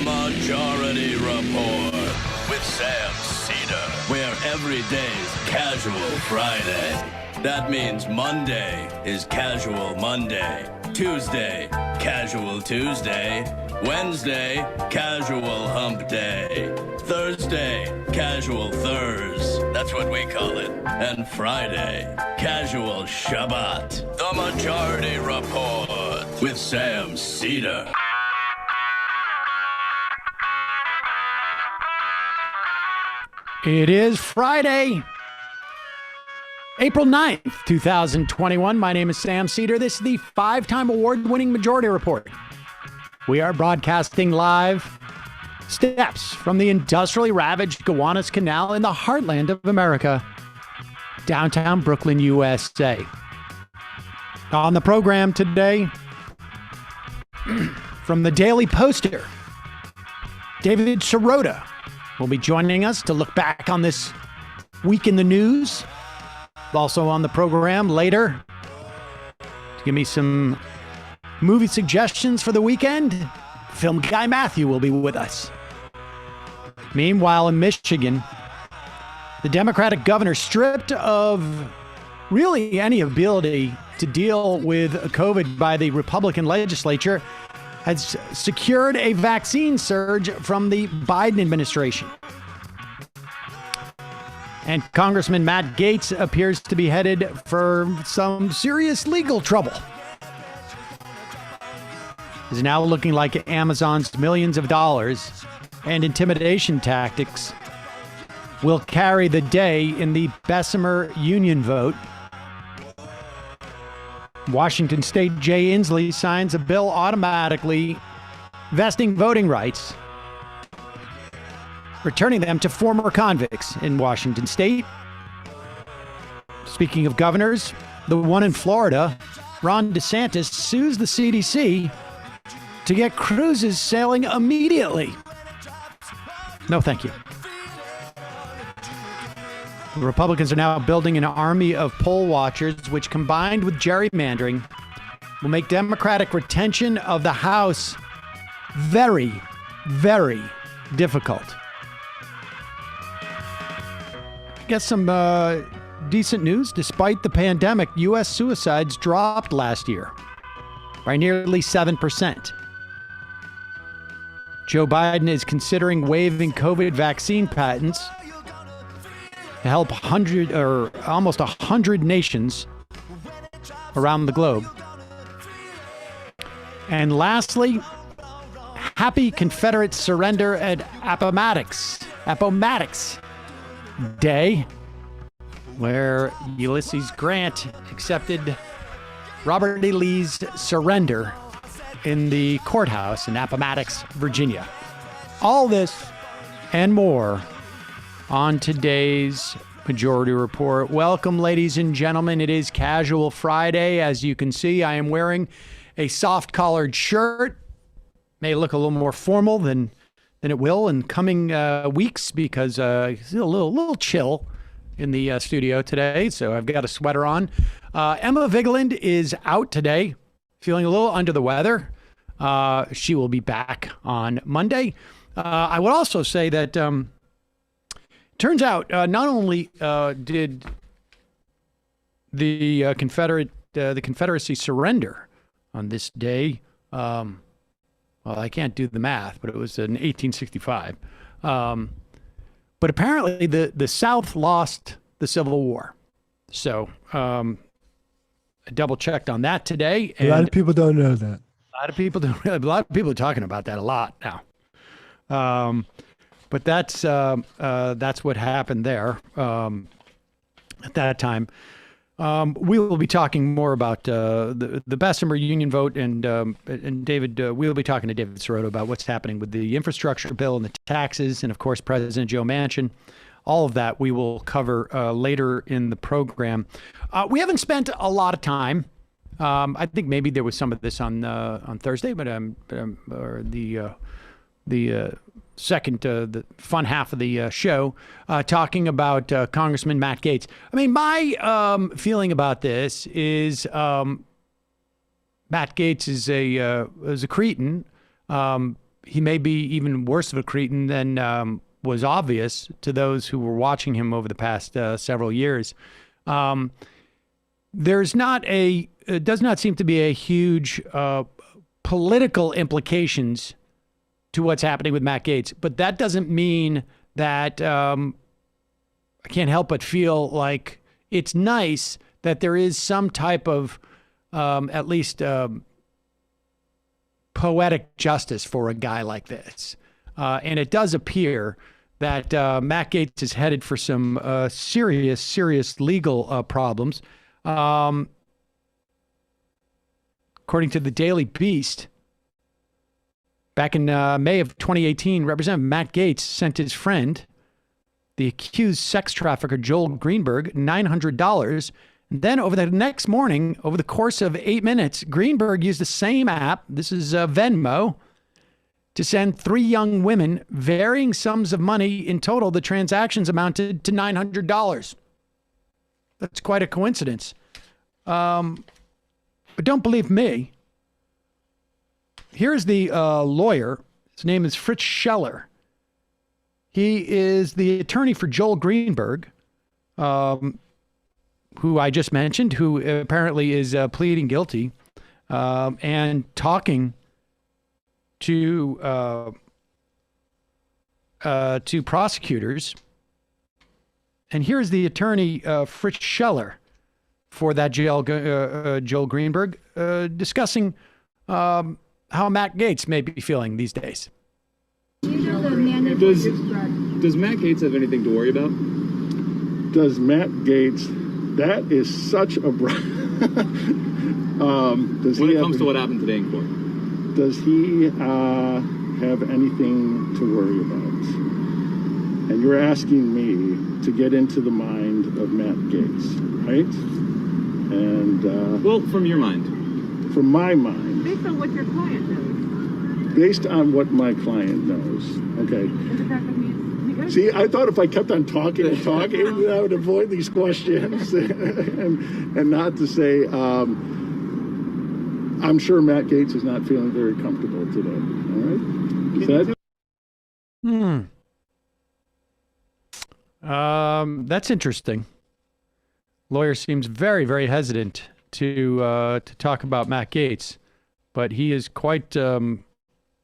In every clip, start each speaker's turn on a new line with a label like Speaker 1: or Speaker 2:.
Speaker 1: Majority Report with Sam Seder, where every day's Casual Friday. That means Monday is Casual Monday, Tuesday, Casual Tuesday, Wednesday, Casual Hump Day, Thursday, Casual Thurs, that's what we call it, and Friday, Casual Shabbat. The Majority Report with Sam Seder.
Speaker 2: It is Friday, April 9th, 2021. My name is Sam Seder. This is the 5-time award-winning Majority Report. We are broadcasting live steps from the industrially ravaged Gowanus Canal in the heartland of America, downtown Brooklyn, USA. On the program today, from the Daily Poster, David Sirota will be joining us to look back on this week in the news. Also on the program later to give me some movie suggestions for the weekend, film guy Matthew will be with us. Meanwhile, in Michigan, the Democratic governor, stripped of really any ability to deal with COVID by the Republican legislature, has secured a vaccine surge from the Biden administration. And Congressman Matt Gaetz appears to be headed for some serious legal trouble. It's now looking like Amazon's millions of dollars and intimidation tactics will carry the day in the Bessemer union vote. Washington State Jay Inslee signs a bill automatically vesting voting rights, returning them to former convicts in Washington State. Speaking of governors, the one in Florida, Ron DeSantis, sues the CDC to get cruises sailing immediately. No, thank you. The Republicans are now building an army of poll watchers, which combined with gerrymandering will make Democratic retention of the House very, very difficult. I guess some decent news. Despite the pandemic, U.S. suicides dropped last year by nearly 7%. Joe Biden is considering waiving COVID vaccine patents to help almost 100 nations around the globe. And lastly, happy Confederate surrender at Appomattox Day, where Ulysses Grant accepted Robert E. Lee's surrender in the courthouse in Appomattox, Virginia. All this and more on today's Majority Report. Welcome, ladies and gentlemen. It is Casual Friday. As you can see, I am wearing a soft-collared shirt. May look a little more formal than it will in coming weeks because it's a little chill in the studio today, so I've got a sweater on. Emma Vigeland is out today, feeling a little under the weather. She will be back on Monday. I would also say that turns out not only did the Confederacy surrender on this day, well, I can't do the math, but it was in 1865. But apparently the South lost the Civil War. So I double checked on that today.
Speaker 3: And a lot of people don't know that.
Speaker 2: A lot of people are talking about that a lot now. But that's what happened there at that time. We will be talking more about the Bessemer union vote, and David. We'll be talking to David Sirota about what's happening with the infrastructure bill and the taxes, and of course President Joe Manchin. All of that we will cover later in the program. We haven't spent a lot of time. I think maybe there was some of this on Thursday, but or the second, the fun half of the show, talking about Congressman Matt Gaetz. I mean, my feeling about this is Matt Gaetz is a cretin. he may be even worse of a cretin than was obvious to those who were watching him over the past several years. There's not it does not seem to be a huge political implications to what's happening with Matt Gaetz, but that doesn't mean that I can't help but feel like it's nice that there is some type of at least poetic justice for a guy like this. And it does appear that Matt Gaetz is headed for some serious legal problems. According to the Daily Beast, back in May of 2018, Representative Matt Gaetz sent his friend, the accused sex trafficker Joel Greenberg, $900. And then over the next morning, over the course of 8 minutes, Greenberg used the same app, this is Venmo, to send 3 young women varying sums of money. In total, the transactions amounted to $900. That's quite a coincidence. But don't believe me. Here's the lawyer. His name is Fritz Scheller. He is the attorney for Joel Greenberg, who I just mentioned, who apparently is pleading guilty and talking to prosecutors. And here's the attorney, Fritz Scheller, for that Joel Greenberg, discussing how Matt Gaetz may be feeling these days.
Speaker 3: Does Matt Gaetz have anything to worry about?
Speaker 4: Does Matt Gaetz? That is such a.
Speaker 3: When it comes to what happened today in court,
Speaker 4: does he have anything to worry about? And you're asking me to get into the mind of Matt Gaetz, right? And
Speaker 3: well, from your mind,
Speaker 4: from my mind,
Speaker 5: based on what your client knows.
Speaker 4: Based on what my client knows. Okay. See, I thought if I kept on talking and talking, I would avoid these questions and not to say, I'm sure Matt Gaetz is not feeling very comfortable today. All
Speaker 2: right? That's interesting. Lawyer seems very, very hesitant to talk about Matt Gaetz, but he is quite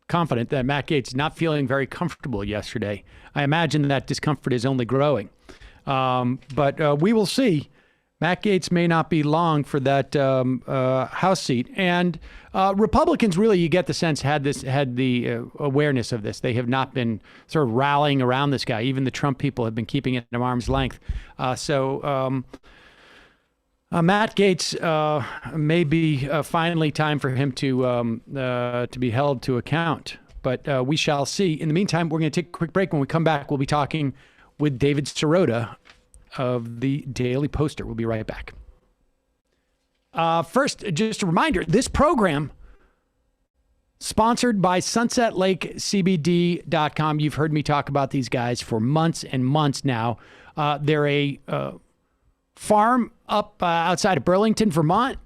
Speaker 2: confident that Matt Gaetz is not feeling very comfortable yesterday. I imagine that discomfort is only growing. But we will see. Matt Gaetz may not be long for that House seat. And Republicans really, you get the sense, had the awareness of this. They have not been sort of rallying around this guy. Even the Trump people have been keeping it at arm's length. So Matt Gaetz may be finally time for him to be held to account. But we shall see. In the meantime, we're going to take a quick break. When we come back, we'll be talking with David Sirota of the Daily Poster. We'll be right back. First, just a reminder, this program sponsored by SunsetLakeCBD.com. You've heard me talk about these guys for months and months now. They're a farm up outside of Burlington, Vermont.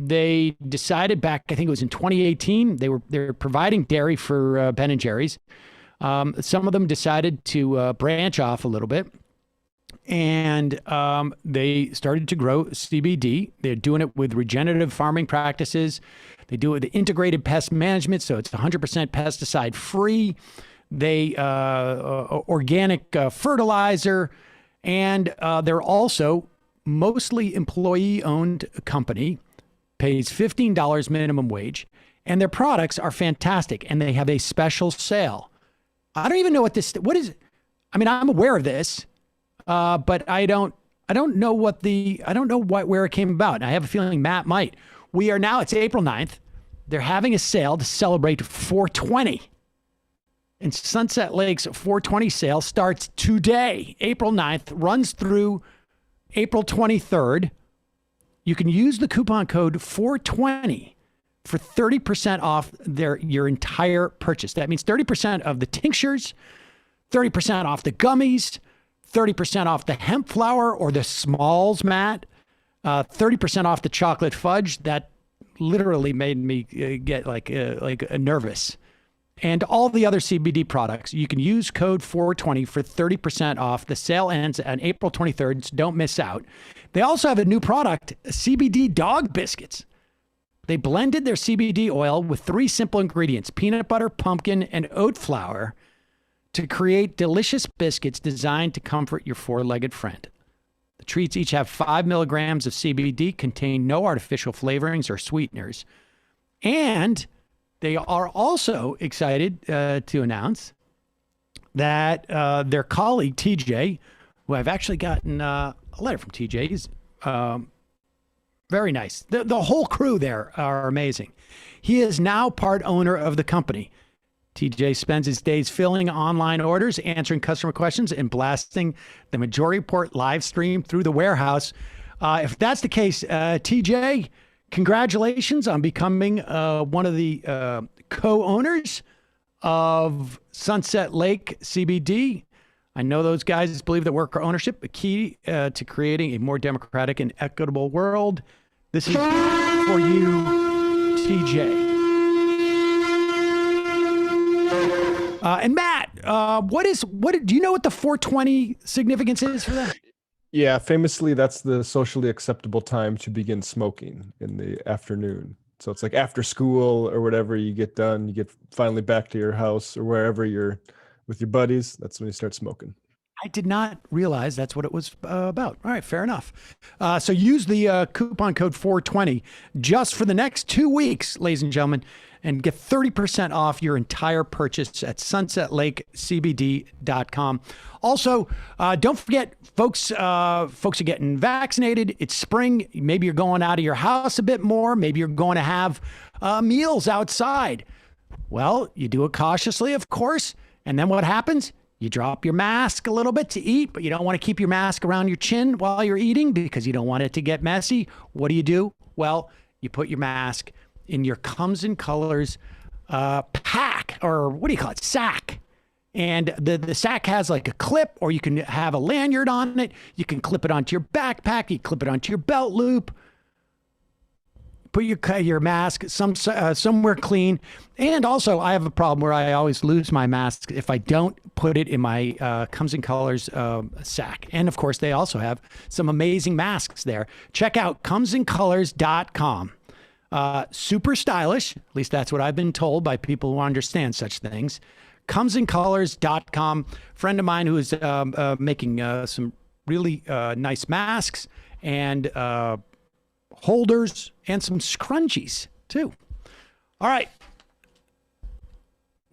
Speaker 2: They decided back, I think it was in 2018, they're providing dairy for Ben and Jerry's. Some of them decided to branch off a little bit, and they started to grow CBD. They're doing it with regenerative farming practices. They do it with integrated pest management, so it's 100% pesticide free. They organic fertilizer, and they're also mostly employee-owned company. Pays $15 minimum wage, and their products are fantastic, and they have a special sale. I don't even know what is. I mean, I'm aware of this, but I don't know where it came about. And I have a feeling Matt might. It's April 9th. They're having a sale to celebrate 420. And Sunset Lake's 420 sale starts today, April 9th, runs through April 23rd. You can use the coupon code 420 for 30% off your entire purchase. That means 30% of the tinctures, 30% off the gummies, 30% off the hemp flour or the Smalls mat, 30% off the chocolate fudge. That literally made me get like nervous. and all the other CBD products. You can use code 420 for 30% off. The sale ends on April 23rd, so don't miss out. They also have a new product, Cbd Dog Biscuits. They blended their CBD oil with 3 simple ingredients, peanut butter, pumpkin, and oat flour, to create delicious biscuits designed to comfort your 4-legged friend. The treats each have 5 milligrams of CBD, contain no artificial flavorings or sweeteners. And they are also excited to announce that their colleague, TJ, who I've actually gotten a letter from TJ, he's very nice. The whole crew there are amazing. He is now part owner of the company. TJ spends his days filling online orders, answering customer questions, and blasting the Majority Report live stream through the warehouse. If that's the case, TJ, congratulations on becoming one of the co-owners of Sunset Lake CBD. I know those guys believe that worker ownership is key to creating a more democratic and equitable world. This is for you, TJ. And Matt, do you know what the 420 significance is for that?
Speaker 5: Yeah, famously, that's the socially acceptable time to begin smoking in the afternoon. So it's like after school or whatever, you get done, you get finally back to your house or wherever you're with your buddies. That's when you start smoking.
Speaker 2: I did not realize that's what it was about. All right, fair enough. So use the coupon code 420 just for the next 2 weeks, ladies and gentlemen, and get 30% off your entire purchase at sunsetlakecbd.com. Also, don't forget, folks are getting vaccinated. It's spring. Maybe you're going out of your house a bit more. Maybe you're going to have meals outside. Well, you do it cautiously, of course. And then what happens? You drop your mask a little bit to eat, but you don't want to keep your mask around your chin while you're eating because you don't want it to get messy. What do? Well, you put your mask in your Comes in Colors pack, or what do you call it? Sack. And the sack has like a clip, or you can have a lanyard on it. You can clip it onto your backpack. You clip it onto your belt loop. Put your mask somewhere clean. And also, I have a problem where I always lose my mask if I don't put it in my Comes in Colors sack. And of course, they also have some amazing masks there. Check out comesincolors.com. Super stylish. At least that's what I've been told by people who understand such things. Comesincolors.com. Friend of mine who is making some really nice masks and holders and some scrunchies too. All right.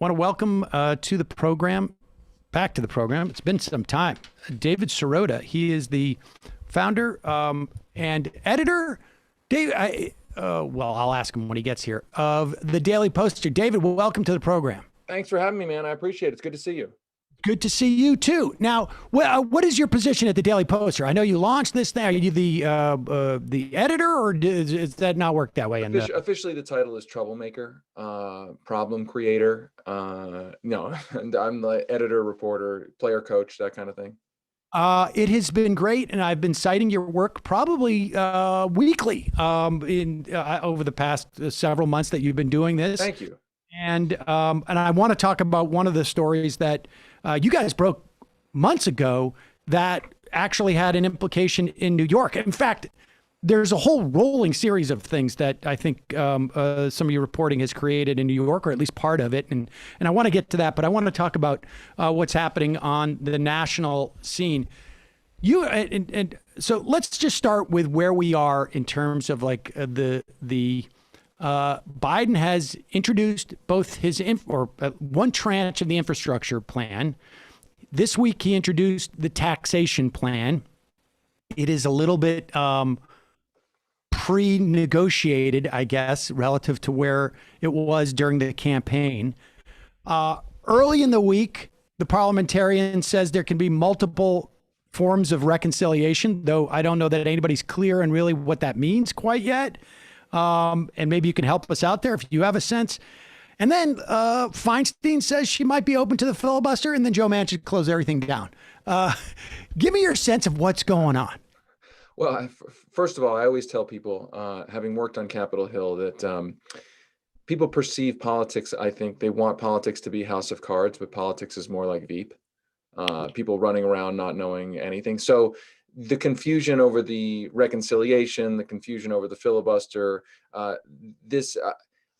Speaker 2: Want to welcome to the program, back to the program. It's been some time. David Sirota. He is the founder and editor. I'll ask him when he gets here, of the Daily Poster. David, welcome to the program.
Speaker 6: Thanks for having me, man. I appreciate it. It's good to see you.
Speaker 2: Good to see you too. Now, what is your position at the Daily Poster? I know you launched this thing. Are you the editor, or does that not work that way?
Speaker 6: Officially, the title is troublemaker, problem creator. No, and I'm the editor, reporter, player coach, that kind of thing.
Speaker 2: It has been great, and I've been citing your work probably weekly over the past several months that you've been doing this.
Speaker 6: Thank you.
Speaker 2: And I want to talk about one of the stories that you guys broke months ago that actually had an implication in New York. In fact, there's a whole rolling series of things that I think some of your reporting has created in New York, or at least part of it. And I want to get to that, but I want to talk about what's happening on the national scene. So let's just start with where we are in terms of like Biden has introduced both his one tranche of the infrastructure plan. This week, he introduced the taxation plan. It is a little bit pre-negotiated, I guess, relative to where it was during the campaign. Early in the week, the parliamentarian says there can be multiple forms of reconciliation, though I don't know that anybody's clear on really what that means quite yet. And maybe you can help us out there if you have a sense. And then Feinstein says she might be open to the filibuster, and then Joe Manchin close everything down. Give me your sense of what's going on.
Speaker 6: Well, first of all, I always tell people, having worked on Capitol Hill, that people perceive politics, I think they want politics to be House of Cards, but politics is more like Veep. People running around not knowing anything. So the confusion over the reconciliation, the confusion over the filibuster,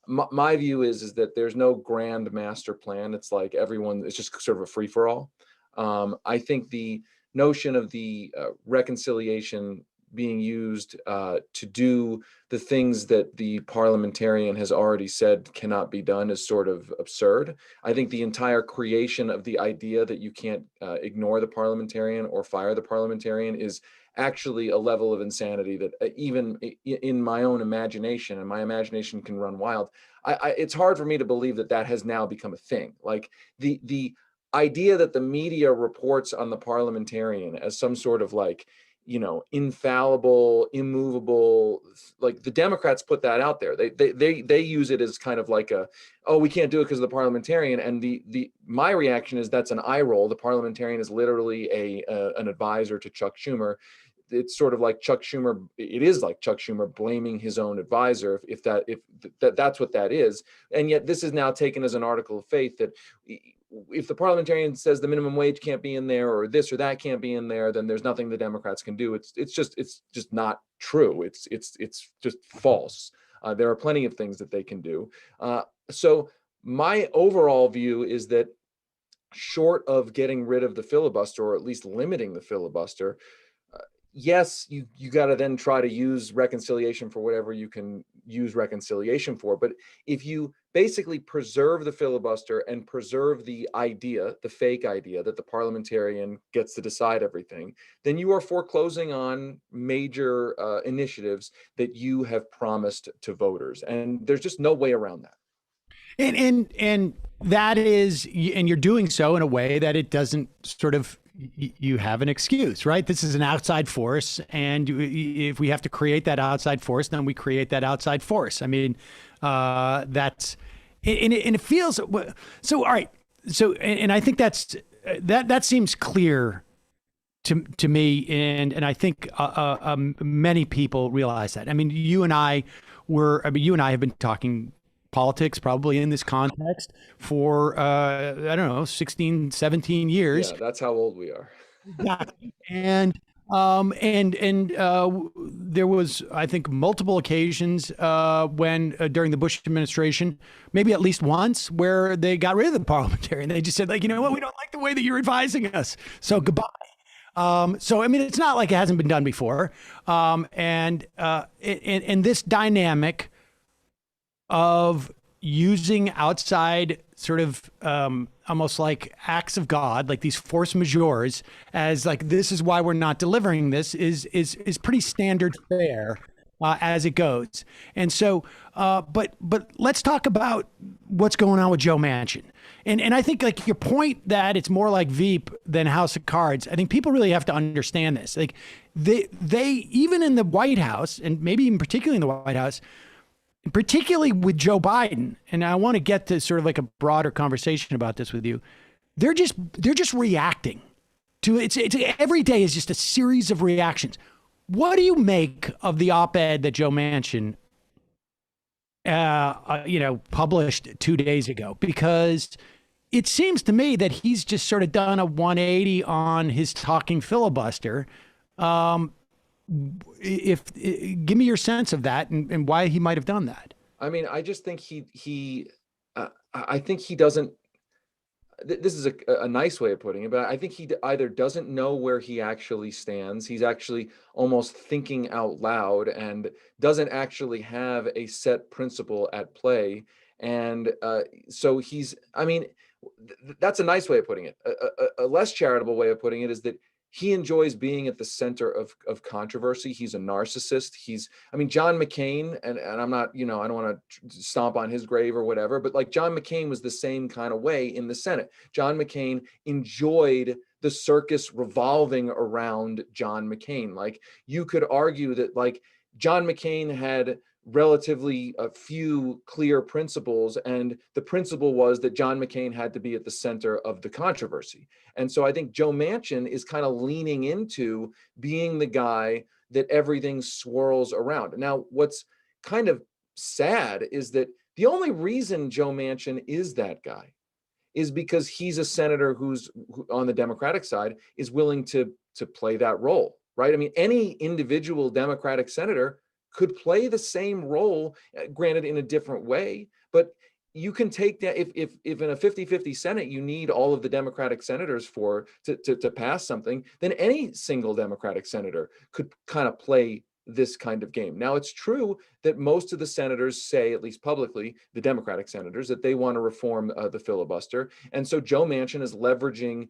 Speaker 6: my view is that there's no grand master plan. It's like it's just sort of a free for all. I think the notion of the reconciliation being used to do the things that the parliamentarian has already said cannot be done is sort of absurd. I think the entire creation of the idea that you can't ignore the parliamentarian or fire the parliamentarian is actually a level of insanity that even in my own imagination, and my imagination can run wild, it's hard for me to believe that has now become a thing. Like the idea that the media reports on the parliamentarian as some sort of like, infallible, immovable, like the Democrats put that out there. They use it as kind of like we can't do it because of the parliamentarian. And my reaction is that's an eye roll. The parliamentarian is literally an advisor to Chuck Schumer. It's sort of like Chuck Schumer. It is like Chuck Schumer blaming his own advisor if that's what that is. And yet this is now taken as an article of faith that if the parliamentarian says the minimum wage can't be in there or this or that can't be in there, then there's nothing the Democrats can do. It's just not true. It's just false. There are plenty of things that they can do. So my overall view is that short of getting rid of the filibuster, or at least limiting the filibuster, yes, you got to then try to use reconciliation for whatever you can use reconciliation for. But if you basically preserve the filibuster and preserve the fake idea that the parliamentarian gets to decide everything, then you are foreclosing on major initiatives that you have promised to voters. And there's just no way around that.
Speaker 2: And that is, and you're doing so in a way that it doesn't sort of, you have an excuse, right? This is an outside force. And if we have to create that outside force, then we create that outside force. I mean, and it feels so. All right. So, and I think that seems clear to me. And I think many people realize that. I mean, you and I have been talking politics probably in this context for, I don't know, 16, 17 years.
Speaker 6: Yeah, that's how old we are.
Speaker 2: Exactly. And there was, I think, multiple occasions when during the Bush administration, maybe at least once, where they got rid of the parliamentarian. They just said, like, you know what, we don't like the way that you're advising us, so goodbye. So, I mean, it's not like it hasn't been done before. And this dynamic of using outside sort of almost like acts of God, like these force majeures, as like, this is why we're not delivering this, is pretty standard fare as it goes. And so, but let's talk about what's going on with Joe Manchin. And I think, like, your point that it's more like Veep than House of Cards, I think people really have to understand this. Like, they even in the White House, and maybe even particularly in the White House, particularly with Joe Biden, and I want to get to sort of like a broader conversation about this with you. They're just reacting to it. It's every day is just a series of reactions. What do you make of the op-ed that Joe Manchin, published 2 days ago? Because it seems to me that he's just sort of done a 180 on his talking filibuster. Give me your sense of that and why he might have done that.
Speaker 6: I mean, I just think I think he doesn't, this is a nice way of putting it, but I think he either doesn't know where he actually stands. He's actually almost thinking out loud and doesn't actually have a set principle at play. And so that's a nice way of putting it. A less charitable way of putting it is that he enjoys being at the center of controversy. He's a narcissist. John McCain, and I'm not, I don't want to stomp on his grave or whatever, but like John McCain was the same kind of way in the Senate. John McCain enjoyed the circus revolving around John McCain. Like, you could argue that, like, John McCain had relatively a few clear principles, and the principle was that John McCain had to be at the center of the controversy. And so I think Joe Manchin is kind of leaning into being the guy that everything swirls around. Now, what's kind of sad is that The only reason Joe Manchin is that guy is because he's a senator who on the Democratic side is willing to play that role, right? I mean, any individual Democratic senator could play the same role, granted in a different way, but you can take that if in a 50-50 Senate, you need all of the Democratic senators to pass something, then any single Democratic senator could kind of play this kind of game. Now, it's true that most of the senators say, at least publicly, the Democratic senators, that they want to reform the filibuster. And so Joe Manchin is leveraging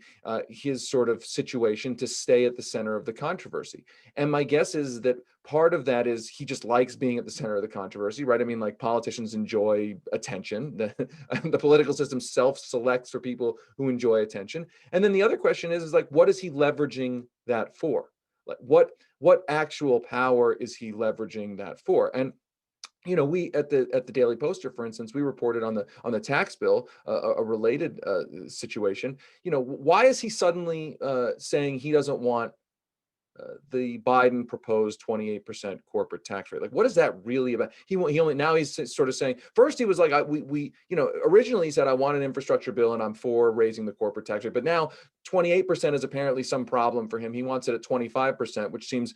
Speaker 6: his sort of situation to stay at the center of the controversy. And my guess is that part of that is he just likes being at the center of the controversy, right? I mean, like, politicians enjoy attention. The political system self-selects for people who enjoy attention. And then the other question is like, what is he leveraging that for? Like, what actual power is he leveraging that for? And we at the Daily Poster, for instance, we reported on the tax bill, a related situation. Why is he suddenly saying he doesn't want the Biden proposed 28% corporate tax rate? Like, what is that really about? Now he's sort of saying, first he was like, originally he said, I want an infrastructure bill and I'm for raising the corporate tax rate, but now 28% is apparently some problem for him. He wants it at 25%, which seems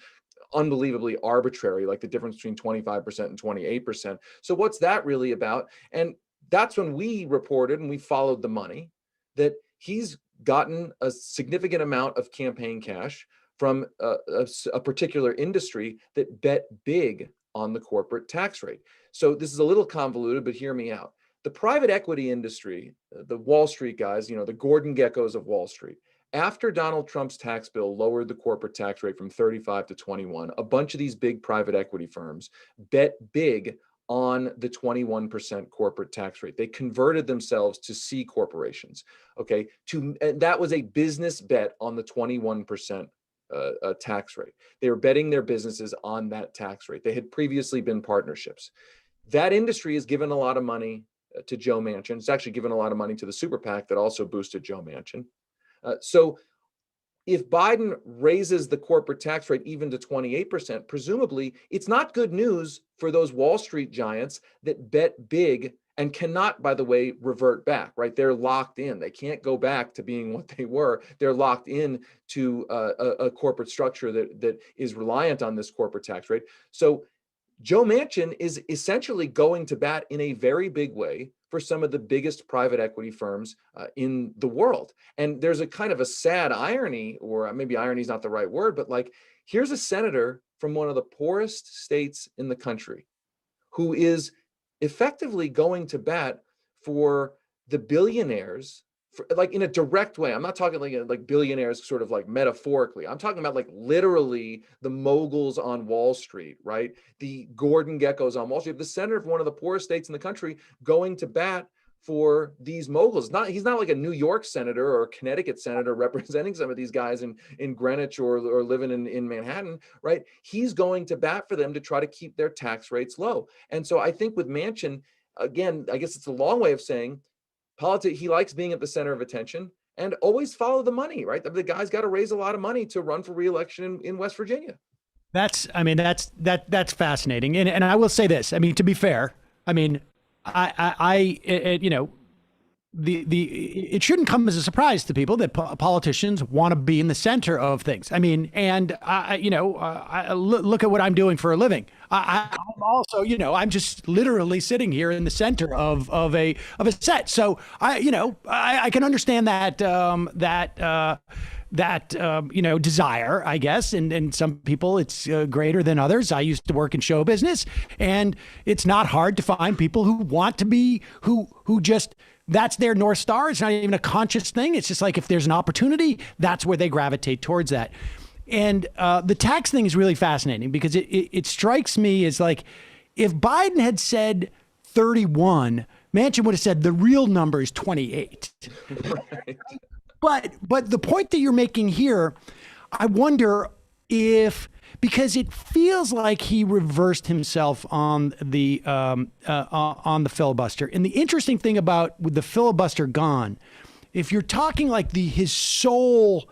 Speaker 6: unbelievably arbitrary, like the difference between 25% and 28%. So what's that really about? And that's when we reported, and we followed the money, that he's gotten a significant amount of campaign cash from a particular industry that bet big on the corporate tax rate. So this is a little convoluted, but hear me out. The private equity industry, the Wall Street guys, the Gordon Geckos of Wall Street, after Donald Trump's tax bill lowered the corporate tax rate from 35 to 21, a bunch of these big private equity firms bet big on the 21% corporate tax rate. They converted themselves to C corporations, okay? And that was a business bet on the 21% tax rate. They were betting their businesses on that tax rate. They had previously been partnerships. That industry has given a lot of money to Joe Manchin. It's actually given a lot of money to the super PAC that also boosted Joe Manchin. So if Biden raises the corporate tax rate even to 28%, presumably it's not good news for those Wall Street giants that bet big and cannot, by the way, revert back, right? They're locked in. They can't go back to being what they were. They're locked in to a corporate structure that is reliant on this corporate tax rate. So Joe Manchin is essentially going to bat in a very big way for some of the biggest private equity firms in the world. And there's a kind of a sad irony, or maybe irony is not the right word, but like, here's a senator from one of the poorest states in the country who is effectively going to bat for the billionaires, like in a direct way. I'm not talking like billionaires sort of like metaphorically. I'm talking about like literally the moguls on Wall Street, right? The Gordon Geckos on Wall Street. The senator from one of the poorest states in the country going to bat for these moguls. He's not like a New York senator or a Connecticut senator representing some of these guys in Greenwich or living in Manhattan, right? He's going to bat for them to try to keep their tax rates low. And so I think with Manchin, again, I guess it's a long way of saying he likes being at the center of attention, and always follow the money, right? The guy's got to raise a lot of money to run for re-election in West Virginia.
Speaker 2: That's fascinating. And I will say this, I mean, to be fair, I mean, it shouldn't come as a surprise to people that politicians want to be in the center of things. I mean, and look at what I'm doing for a living. I'm also, I'm just literally sitting here in the center of a set. So I can understand that desire, I guess. And some people it's greater than others. I used to work in show business, and it's not hard to find people who want to be, who just, that's their North Star. It's not even a conscious thing. It's just like, if there's an opportunity, that's where they gravitate towards that. And the tax thing is really fascinating because it strikes me as like, if Biden had said 31, Manchin would have said the real number is 28.
Speaker 6: Right.
Speaker 2: But the point that you're making here, I wonder if, because it feels like he reversed himself on the filibuster. And the interesting thing about with the filibuster gone, if you're talking like his sole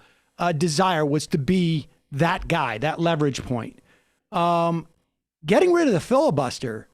Speaker 2: desire was to be that guy, that leverage point, getting rid of the filibuster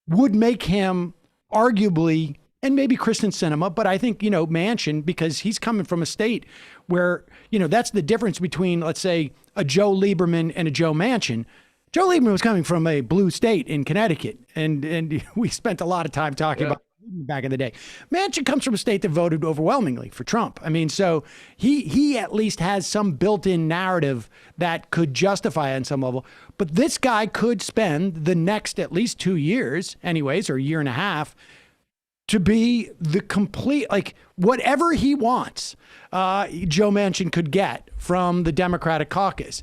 Speaker 2: would make him arguably, and maybe Kristen Sinema, but I think, Manchin, because he's coming from a state where, that's the difference between, let's say, a Joe Lieberman and a Joe Manchin. Joe Lieberman was coming from a blue state in Connecticut, and we spent a lot of time talking about back in the day. Manchin comes from a state that voted overwhelmingly for Trump. I mean, so he at least has some built-in narrative that could justify it on some level. But this guy could spend the next at least 2 years, anyways, or a year and a half, to be the complete, like, whatever he wants, Joe Manchin could get from the Democratic caucus.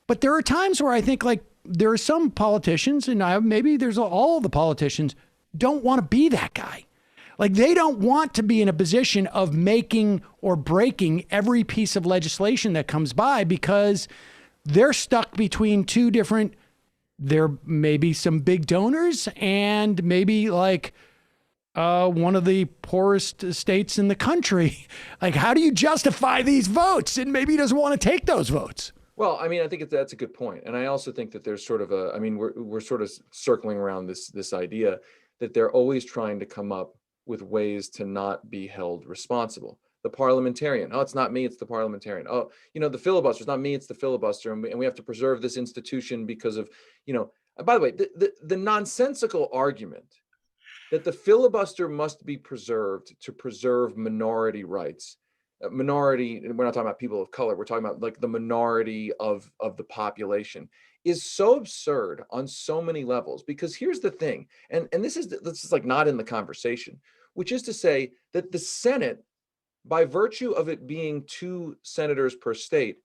Speaker 2: But there are times where I think, like, there are some politicians, and maybe there's all the politicians, don't want to be that guy. Like, they don't want to be in a position of making or breaking every piece of legislation that comes by, because they're stuck between two different, there may be some big donors and maybe like one of the poorest states in the country. Like, how do you justify these votes? And maybe he doesn't want to take those votes.
Speaker 6: Well, I mean, I think that's a good point. And I also think that there's sort of we're sort of circling around this idea that they're always trying to come up with ways to not be held responsible. The parliamentarian, oh, it's not me, it's the parliamentarian. Oh, the filibuster, it's not me, it's the filibuster. And we have to preserve this institution because of, by the way, the nonsensical argument that the filibuster must be preserved to preserve minority rights. Minority, and we're not talking about people of color, we're talking about like the minority of the population, is so absurd on so many levels. Because here's the thing, and this is like not in the conversation, which is to say that the Senate, by virtue of it being 2 senators per state,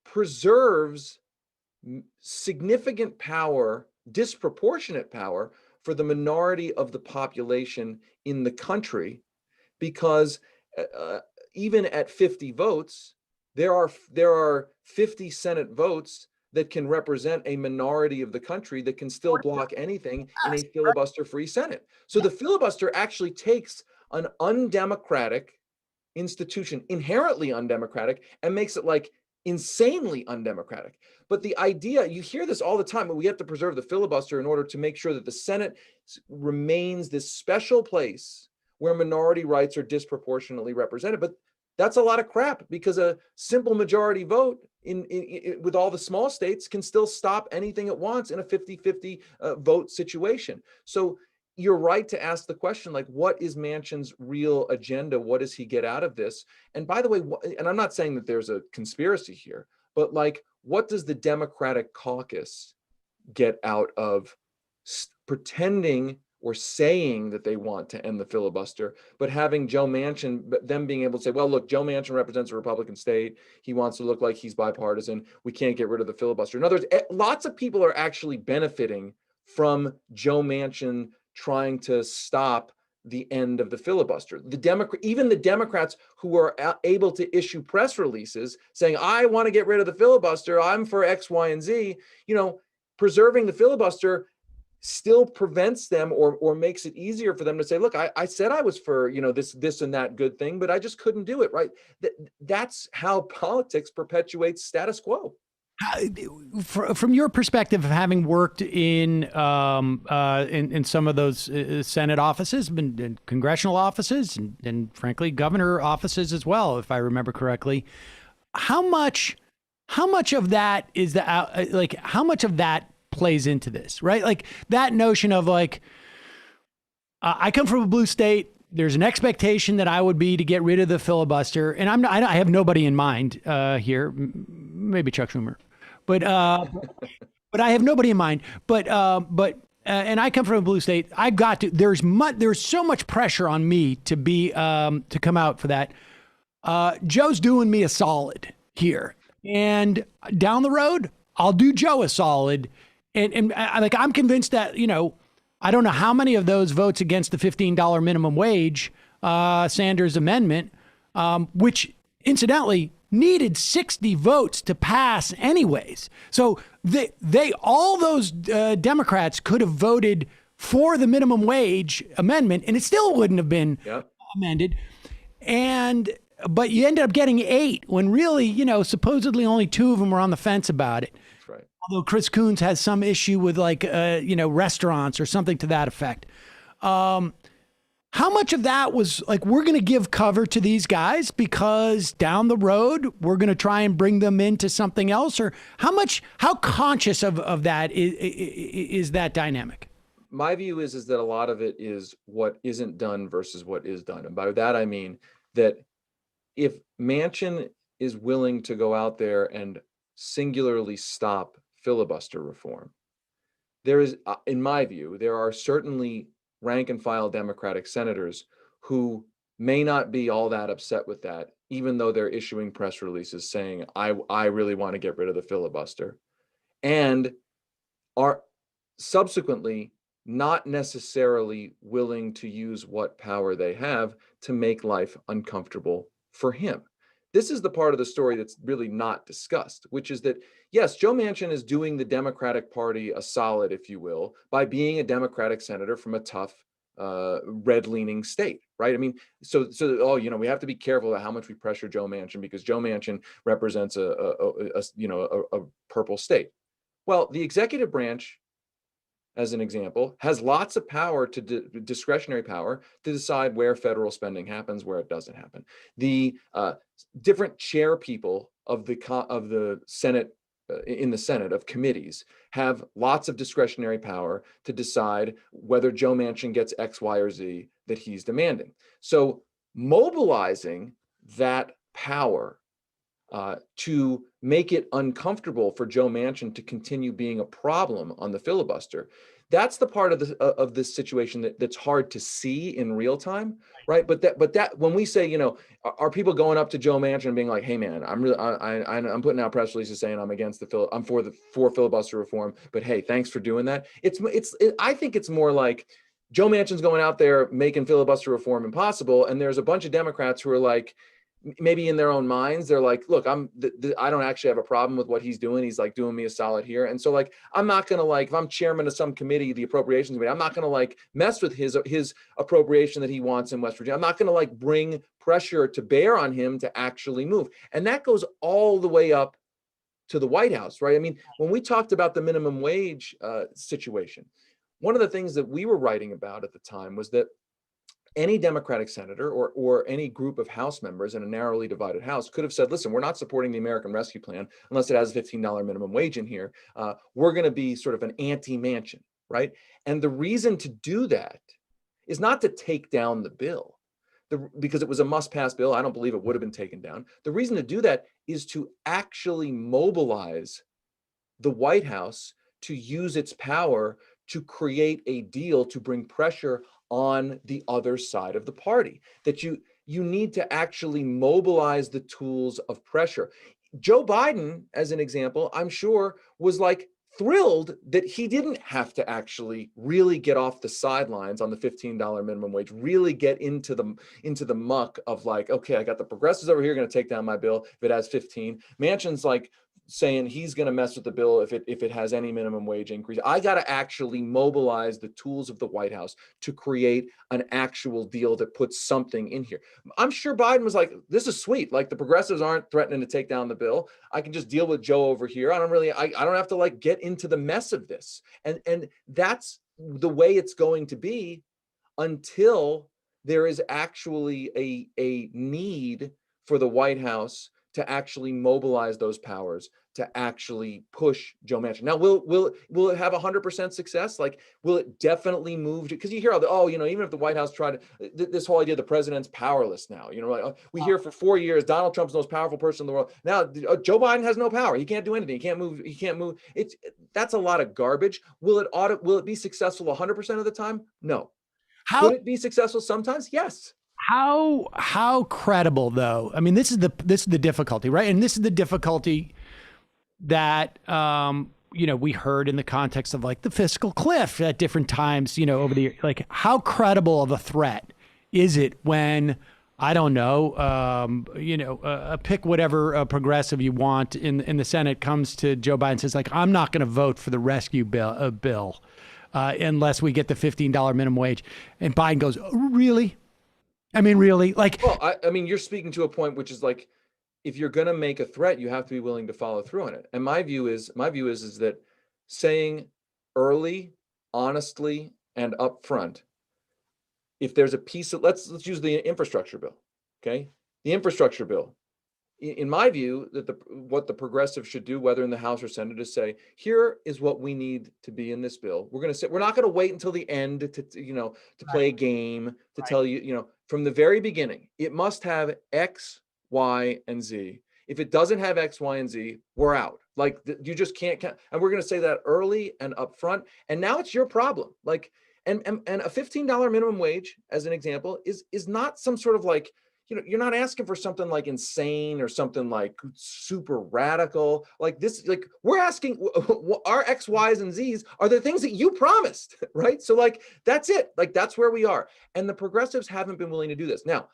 Speaker 6: preserves significant power, disproportionate power, for the minority of the population in the country, because even at 50 votes, there are 50 Senate votes that can represent a minority of the country that can still block anything in a filibuster-free Senate. So the filibuster actually takes an undemocratic institution, inherently undemocratic, and makes it like insanely undemocratic. But the idea, you hear this all the time, but we have to preserve the filibuster in order to make sure that the Senate remains this special place where minority rights are disproportionately represented. But that's a lot of crap, because a simple majority vote in with all the small states can still stop anything it wants in a 50-50 vote situation. So you're right to ask the question, like, what is Manchin's real agenda? What does he get out of this? And by the way, and I'm not saying that there's a conspiracy here, but like, what does the Democratic caucus get out of pretending or saying that they want to end the filibuster, but having Joe Manchin, them being able to say, well, look, Joe Manchin represents a Republican state. He wants to look like he's bipartisan. We can't get rid of the filibuster. In other words, lots of people are actually benefiting from Joe Manchin trying to stop the end of the filibuster. Even the Democrats who are able to issue press releases saying, I want to get rid of the filibuster, I'm for X, Y, and Z, preserving the filibuster still prevents them or makes it easier for them to say, look, I said I was for, this and that good thing, but I just couldn't do it, right? That's how politics perpetuates status quo.
Speaker 2: From your perspective of having worked in some of those Senate offices and congressional offices and frankly governor offices as well, if I remember correctly, how much of that is how much of that plays into this, right? Like that notion of like, I come from a blue state. There's an expectation that I would be to get rid of the filibuster, and I have nobody in mind here, maybe Chuck Schumer, but I have nobody in mind. But and I come from a blue state. I've got to. There's so much pressure on me to be to come out for that. Joe's doing me a solid here, and down the road, I'll do Joe a solid. And I'm convinced that, I don't know how many of those votes against the $15 minimum wage, Sanders amendment, which incidentally needed 60 votes to pass anyways. So all those Democrats could have voted for the minimum wage amendment and it still wouldn't have been amended. But you ended up getting 8 when really, supposedly only 2 of them were on the fence about it.
Speaker 6: Right.
Speaker 2: Although Chris Coons has some issue with restaurants or something to that effect. How much of that was like, we're going to give cover to these guys because down the road, we're going to try and bring them into something else? Or how conscious of that is that dynamic?
Speaker 6: My view is that a lot of it is what isn't done versus what is done. And by that, I mean that if Manchin is willing to go out there and singularly stop filibuster reform, there is, in my view, there are certainly rank and file Democratic senators who may not be all that upset with that, even though they're issuing press releases saying, I really want to get rid of the filibuster, and are subsequently not necessarily willing to use what power they have to make life uncomfortable for him. This is the part of the story that's really not discussed, which is that, yes, Joe Manchin is doing the Democratic Party a solid, if you will, by being a Democratic senator from a tough, red-leaning state, right? I mean, so we have to be careful about how much we pressure Joe Manchin because Joe Manchin represents a purple state. Well, the executive branch, as an example, has lots of power to discretionary power to decide where federal spending happens, where it doesn't happen. The different chair people of the Senate, in the Senate of committees, have lots of discretionary power to decide whether Joe Manchin gets X, Y, or Z that he's demanding. So mobilizing that power to make it uncomfortable for Joe Manchin to continue being a problem on the filibuster. That's the part of this situation that's hard to see in real time, right? But that when we say, are people going up to Joe Manchin and being like, "Hey, man, I'm putting out press releases saying I'm against I'm for filibuster reform, but hey, thanks for doing that." I think it's more like Joe Manchin's going out there making filibuster reform impossible, and there's a bunch of Democrats who are like, maybe in their own minds, they're like, look, I don't actually have a problem with what he's doing. He's like doing me a solid here. And so like, I'm not going to if I'm chairman of some committee, the appropriations committee, I'm not going to mess with his appropriation that he wants in West Virginia. I'm not going to bring pressure to bear on him to actually move. And that goes all the way up to the White House, right? I mean, when we talked about the minimum wage situation, one of the things that we were writing about at the time was that any Democratic senator or any group of House members in a narrowly divided House could have said, listen, we're not supporting the American Rescue Plan unless it has a $15 minimum wage in here. We're going to be sort of an anti-Manchin, right? And the reason to do that is not to take down the bill, because it was a must-pass bill. I don't believe it would have been taken down. The reason to do that is to actually mobilize the White House to use its power to create a deal to bring pressure on the other side of the party, that you need to actually mobilize the tools of pressure. Joe Biden, as an example, I'm sure was thrilled that he didn't have to actually really get off the sidelines on the $15 minimum wage, really get into the muck of okay, I got the progressives over here going to take down my bill if it has 15. Manchin's saying he's going to mess with the bill if it has any minimum wage increase. I got to actually mobilize the tools of the White House to create an actual deal that puts something in here. I'm sure Biden was like, this is sweet. The progressives aren't threatening to take down the bill. I can just deal with Joe over here. I don't have to get into the mess of this. And that's the way it's going to be until there is actually a need for the White House to actually mobilize those powers to actually push Joe Manchin. Now, will it have 100% success? Will it definitely move? Because you hear all even if the White House tried to, this whole idea the president's powerless now. We hear for 4 years Donald Trump's the most powerful person in the world. Now Joe Biden has no power. He can't do anything. He can't move. That's a lot of garbage. Will it be successful 100% of the time? No. Could it be successful sometimes? Yes.
Speaker 2: How credible though? I mean, this is the difficulty, right? And this is the difficulty that we heard in the context of the fiscal cliff at different times, over the year. How credible of a threat is it when I don't know, pick whatever progressive you want in the Senate comes to Joe Biden and says I'm not going to vote for the rescue bill unless we get the $15 minimum wage, and Biden goes, really? I mean, really?
Speaker 6: Well, I mean, you're speaking to a point, which is if you're going to make a threat, you have to be willing to follow through on it. And my view is that saying early, honestly, and upfront if there's a piece of, let's use the infrastructure bill, okay? The infrastructure bill, in my view, that what the progressives should do, whether in the House or Senate, is say, here is what we need to be in this bill. We're not going to wait until the end to play a game, to tell you, from the very beginning, it must have X, Y, and Z. If it doesn't have X, Y, and Z, we're out. Like, you just can't, and we're going to say that early and upfront. And now it's your problem. Like, and a $15 minimum wage, as an example, is not some sort of like, you're not asking for something like insane or something like super radical. Like this, like we're asking, our X, Y's, and Z's are the things that you promised, right? So like, that's it. Like, that's where we are. And the progressives haven't been willing to do this. Now,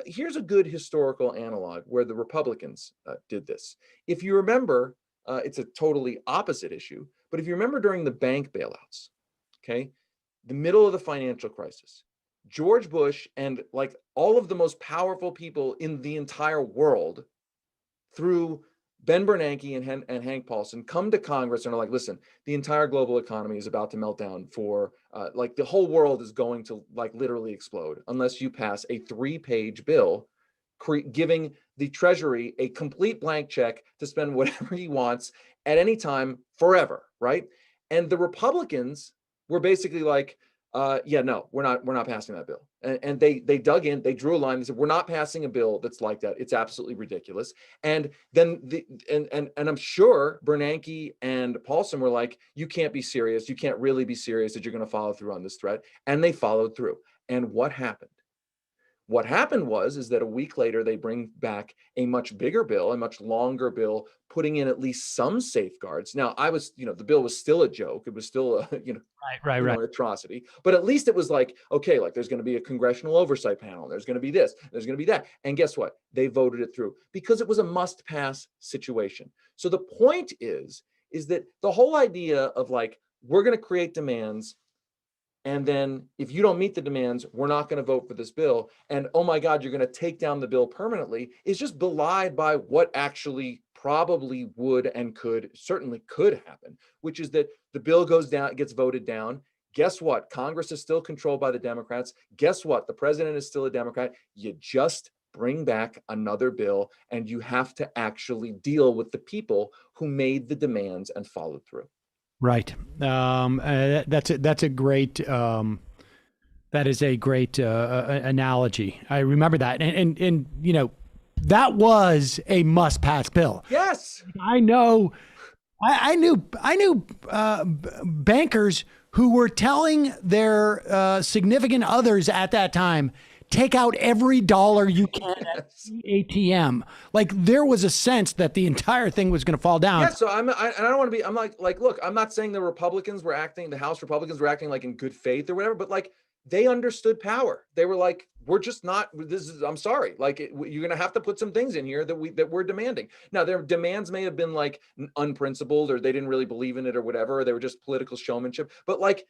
Speaker 6: here's a good historical analog where the Republicans did this. If you remember, it's a totally opposite issue, but if you remember during the bank bailouts, okay, the middle of the financial crisis, George Bush and like all of the most powerful people in the entire world, through Ben Bernanke and Hank Paulson, come to Congress and are like, listen, the entire global economy is about to melt down for like the whole world is going to like literally explode unless you pass a 3-page bill giving the Treasury a complete blank check to spend whatever he wants at any time forever, right? And the Republicans were basically like, yeah, no, we're not passing that bill. And they dug in, they drew a line. They said, we're not passing a bill that's like that. It's absolutely ridiculous. And then and I'm sure Bernanke and Paulson were like, you can't be serious. You can't really be serious that you're going to follow through on this threat. And they followed through. And what happened? What happened is that a week later, they bring back a much bigger bill, a much longer bill, putting in at least some safeguards. Now, the bill was still a joke. It was still a, an atrocity, but at least it was like, okay, like there's going to be a congressional oversight panel. There's going to be this, there's going to be that. And guess what? They voted it through because it was a must pass situation. So the point is that the whole idea of like, we're going to create demands, and then if you don't meet the demands, we're not going to vote for this bill. And oh my God, you're going to take down the bill permanently, is just belied by what actually probably would and certainly could happen, which is that the bill goes down, gets voted down. Guess what? Congress is still controlled by the Democrats. Guess what? The president is still a Democrat. You just bring back another bill, and you have to actually deal with the people who made the demands and followed through.
Speaker 2: Right. That's a great. That is a great analogy. I remember that, and that was a must-pass bill.
Speaker 6: Yes,
Speaker 2: I know. I knew bankers who were telling their significant others at that time, take out every dollar you can at the ATM. Like there was a sense that the entire thing was going to fall down.
Speaker 6: Yeah, so I don't want to be, I'm like, look, I'm not saying the House Republicans were acting like in good faith or whatever, but like they understood power. They were like, we're just not, I'm sorry. Like you're going to have to put some things in here that we're demanding. Now their demands may have been like unprincipled, or they didn't really believe in it or whatever, or they were just political showmanship, but like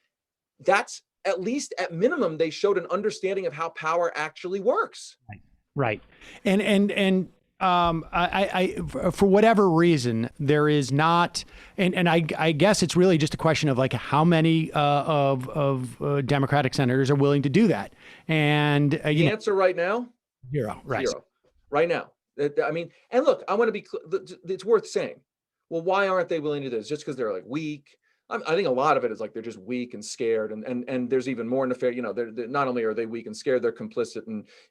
Speaker 6: that's, at least at minimum, they showed an understanding of how power actually works.
Speaker 2: Right. And I for whatever reason, there is not, and I guess it's really just a question of like how many of Democratic senators are willing to do that. And
Speaker 6: the answer right now,
Speaker 2: zero. Right.
Speaker 6: Zero. Right now. I mean, and look, I want to be, it's worth saying, well, why aren't they willing to do this? Just because they're like weak? I think a lot of it is like they're just weak and scared, and there's even more nefarious. They're not only are they weak and scared, they're complicit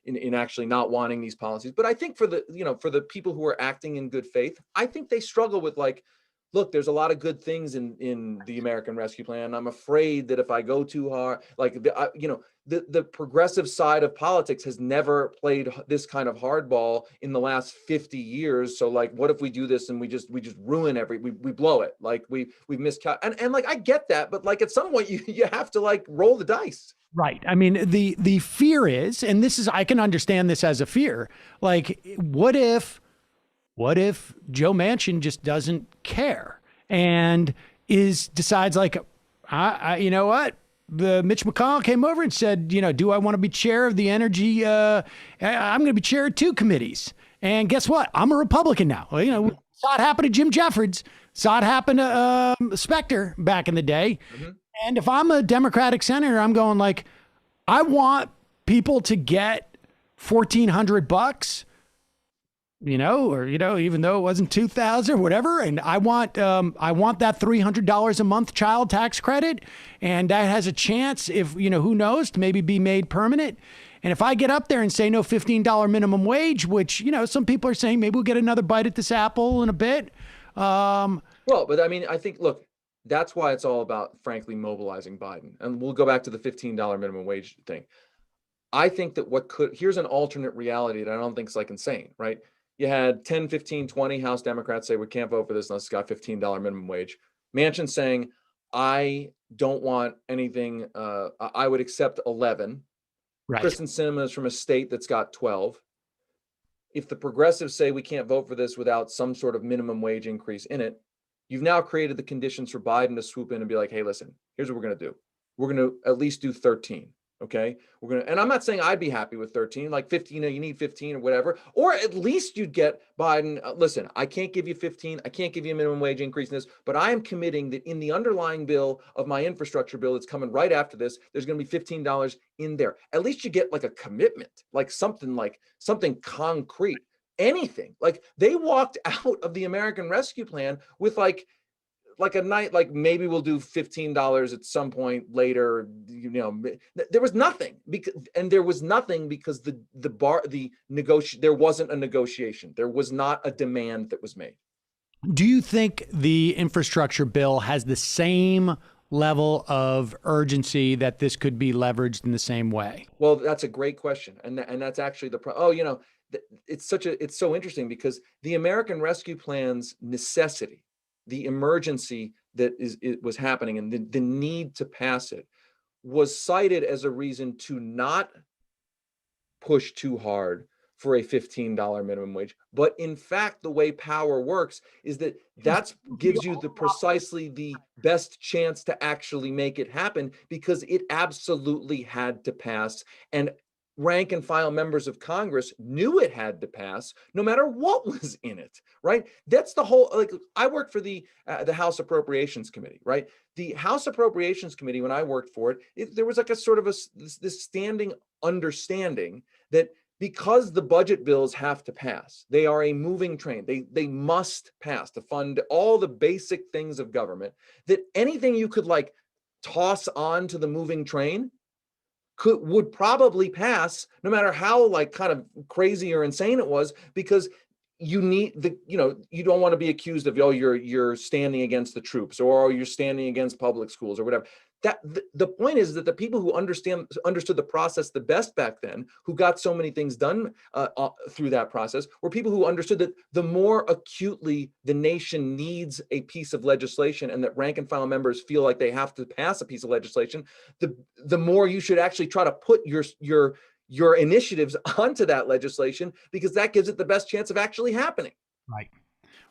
Speaker 6: in actually not wanting these policies. But I think for the people who are acting in good faith, I think they struggle with like, look, there's a lot of good things in the American Rescue Plan. I'm afraid that if I go too hard, like the progressive side of politics has never played this kind of hardball in the last 50 years. So like, what if we do this and we just ruin we blow it? Like we've miscalculated. And like, I get that, but like at some point you have to like roll the dice.
Speaker 2: Right. I mean, the fear is, and this is, I can understand this as a fear. Like, what if Joe Manchin just doesn't care and decides like, you know what? The Mitch McConnell came over and said, do I want to be chair of the energy? I'm going to be chair of 2 committees. And guess what? I'm a Republican now. Well, saw it happen to Jim Jeffords. Saw it happen to Specter back in the day. Mm-hmm. And if I'm a Democratic senator, I'm going like, I want people to get $1,400, even though it wasn't 2,000 or whatever. And I want that $300 a month child tax credit. And that has a chance, if, who knows, to maybe be made permanent. And if I get up there and say no $15 minimum wage, which, some people are saying maybe we'll get another bite at this apple in a bit.
Speaker 6: Well, but I mean, I think, look, that's why it's all about, frankly, mobilizing Biden. And we'll go back to the $15 minimum wage thing. I think that here's an alternate reality that I don't think is like insane, right? You had 10, 15, 20 House Democrats say, we can't vote for this unless it's got $15 minimum wage. Manchin saying, I don't want anything. I would accept 11.
Speaker 2: Right.
Speaker 6: Kristen Sinema is from a state that's got 12. If the progressives say we can't vote for this without some sort of minimum wage increase in it, you've now created the conditions for Biden to swoop in and be like, hey, listen, here's what we're going to do. We're going to at least do 13. Okay. And I'm not saying I'd be happy with 13, like 15, you need 15 or whatever, or at least you'd get Biden. Listen, I can't give you 15. I can't give you a minimum wage increase in this, but I am committing that in the underlying bill of my infrastructure bill that's coming right after this, there's going to be $15 in there. At least you get like a commitment, like something concrete, anything. Like they walked out of the American Rescue Plan with like a night, like maybe we'll do $15 at some point later. There was nothing because there wasn't a negotiation. There was not a demand that was made.
Speaker 2: Do you think the infrastructure bill has the same level of urgency that this could be leveraged in the same way?
Speaker 6: Well, that's a great question, and that's actually it's so interesting because the American Rescue Plan's necessity, the emergency that was happening and the need to pass it was cited as a reason to not push too hard for a $15 minimum wage. But in fact, the way power works is that gives you precisely the best chance to actually make it happen because it absolutely had to pass. And rank and file members of Congress knew it had to pass no matter what was in it, right? That's the whole, I worked for the House Appropriations Committee, right? The House Appropriations Committee, when I worked for it, there was like a sort of this standing understanding that because the budget bills have to pass, they are a moving train. They must pass to fund all the basic things of government, that anything you could toss on to the moving train would probably pass no matter how kind of crazy or insane it was, because you need you don't want to be accused of, you're standing against the troops or you're standing against public schools or whatever. That the point is that the people who understood the process the best back then, who got so many things done through that process, were people who understood that the more acutely the nation needs a piece of legislation and that rank and file members feel like they have to pass a piece of legislation, the more you should actually try to put your initiatives onto that legislation, because that gives it the best chance of actually happening.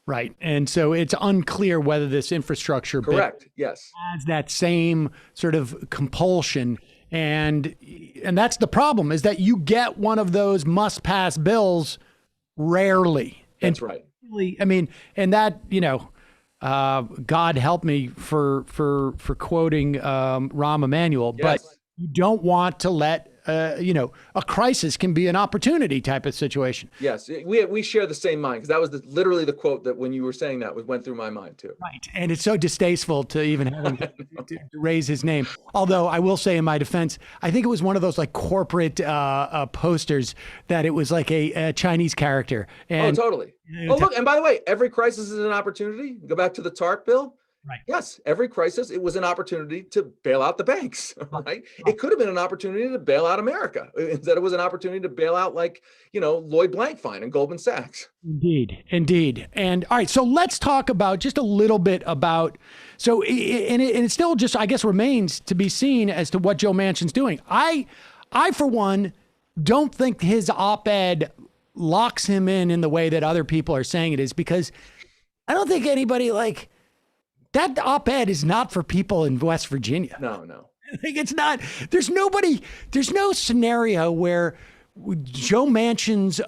Speaker 2: Right. And so it's unclear whether this infrastructure bill
Speaker 6: yes,
Speaker 2: has that same sort of compulsion. And that's the problem, is that you get one of those must pass bills rarely.
Speaker 6: That's right.
Speaker 2: I mean, and that, God help me for quoting Rahm Emanuel,
Speaker 6: yes.
Speaker 2: But you don't want to let a crisis can be an opportunity type of situation.
Speaker 6: Yes, we share the same mind, because that was literally the quote that when you were saying that went through my mind too.
Speaker 2: Right, and it's so distasteful to even have him to raise his name. Although I will say, in my defense, I think it was one of those corporate posters that it was like a Chinese character. And,
Speaker 6: totally. Look, and by the way, every crisis is an opportunity. Go back to the TARP bill.
Speaker 2: Right.
Speaker 6: Yes, every crisis, it was an opportunity to bail out the banks, right? It could have been an opportunity to bail out America. Instead, it was an opportunity to bail out Lloyd Blankfein and Goldman Sachs.
Speaker 2: Indeed. And all right, so let's talk about just a little bit about, it still just, I guess, remains to be seen as to what Joe Manchin's doing. I for one, don't think his op-ed locks him in the way that other people are saying it is, because I don't think anybody that op-ed is not for people in West Virginia.
Speaker 6: No.
Speaker 2: It's not. There's no scenario where Joe Manchin's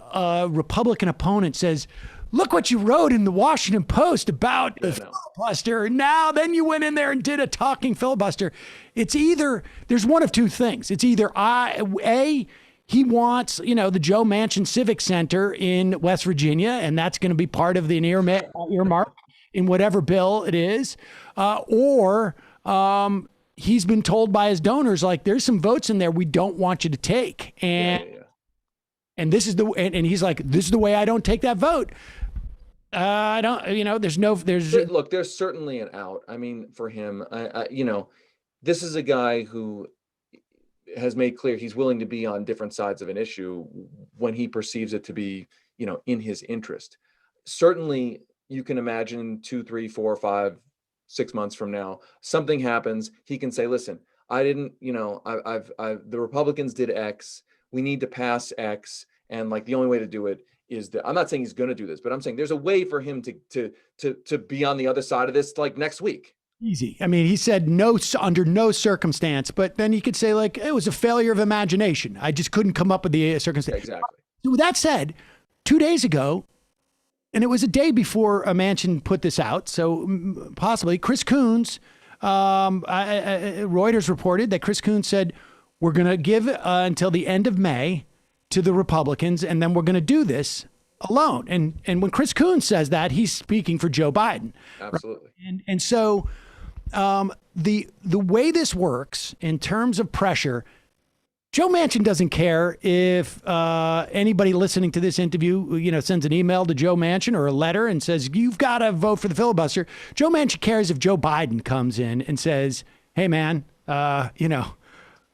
Speaker 2: Republican opponent says, look what you wrote in the Washington Post about the filibuster. Now, then you went in there and did a talking filibuster. It's either, there's one of two things. It's either he wants, the Joe Manchin Civic Center in West Virginia, and that's going to be part of the earmark in whatever bill it is, or he's been told by his donors, like, there's some votes in there we don't want you to take, and this is and he's like, this is the way I don't take that vote. I don't,
Speaker 6: there's certainly an out. I mean, for him, this is a guy who has made clear he's willing to be on different sides of an issue when he perceives it to be, in his interest. Certainly, you can imagine 2, 3, 4, 5, 6 months from now, something happens. He can say, listen, I didn't, the Republicans did X. We need to pass X. And like, the only way to do it is that, I'm not saying he's going to do this, but I'm saying there's a way for him to be on the other side of this, like next week.
Speaker 2: Easy. I mean, he said under no circumstance, but then he could say, like, it was a failure of imagination. I just couldn't come up with the circumstance.
Speaker 6: Exactly.
Speaker 2: With that said, 2 days ago, and it was a day before Manchin put this out, so possibly Chris Coons, Reuters reported that Chris Coons said, we're going to give until the end of May to the Republicans, and then we're going to do this alone. And when Chris Coons says that, he's speaking for Joe Biden.
Speaker 6: Absolutely.
Speaker 2: Right? And so the way this works in terms of pressure, Joe Manchin doesn't care if anybody listening to this interview, sends an email to Joe Manchin or a letter and says, you've got to vote for the filibuster. Joe Manchin cares if Joe Biden comes in and says, hey, man,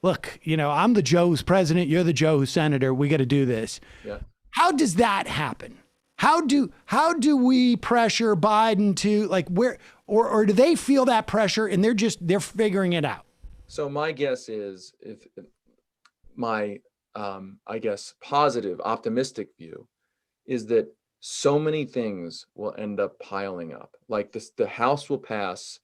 Speaker 2: look, I'm the Joe who's president. You're the Joe who's senator. We got to do this.
Speaker 6: Yeah.
Speaker 2: How does that happen? How do we pressure Biden to, like, where, or do they feel that pressure and they're figuring it out?
Speaker 6: So my guess is, if my, I guess, positive, optimistic view is that so many things will end up piling up. Like this, the House will pass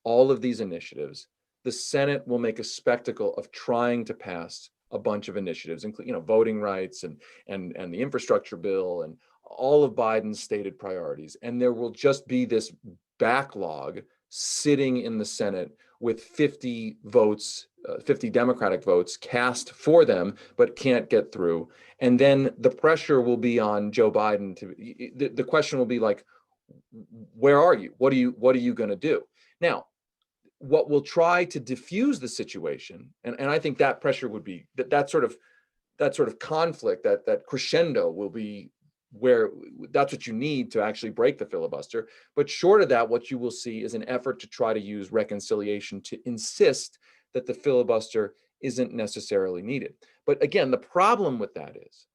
Speaker 6: all of these initiatives. The Senate will make a spectacle of trying to pass a bunch of initiatives, including, voting rights and the infrastructure bill and all of Biden's stated priorities. And there will just be this backlog sitting in the Senate with 50 votes, 50 Democratic votes cast for them, but can't get through. And then the pressure will be on Joe Biden the question will be like, where are you? What are you going to do? Now, what will try to diffuse the situation, and I think that pressure would be that sort of conflict, that crescendo will be where that's what you need to actually break the filibuster. But short of that, what you will see is an effort to try to use reconciliation to insist that the filibuster isn't necessarily needed. But again, the problem with that is,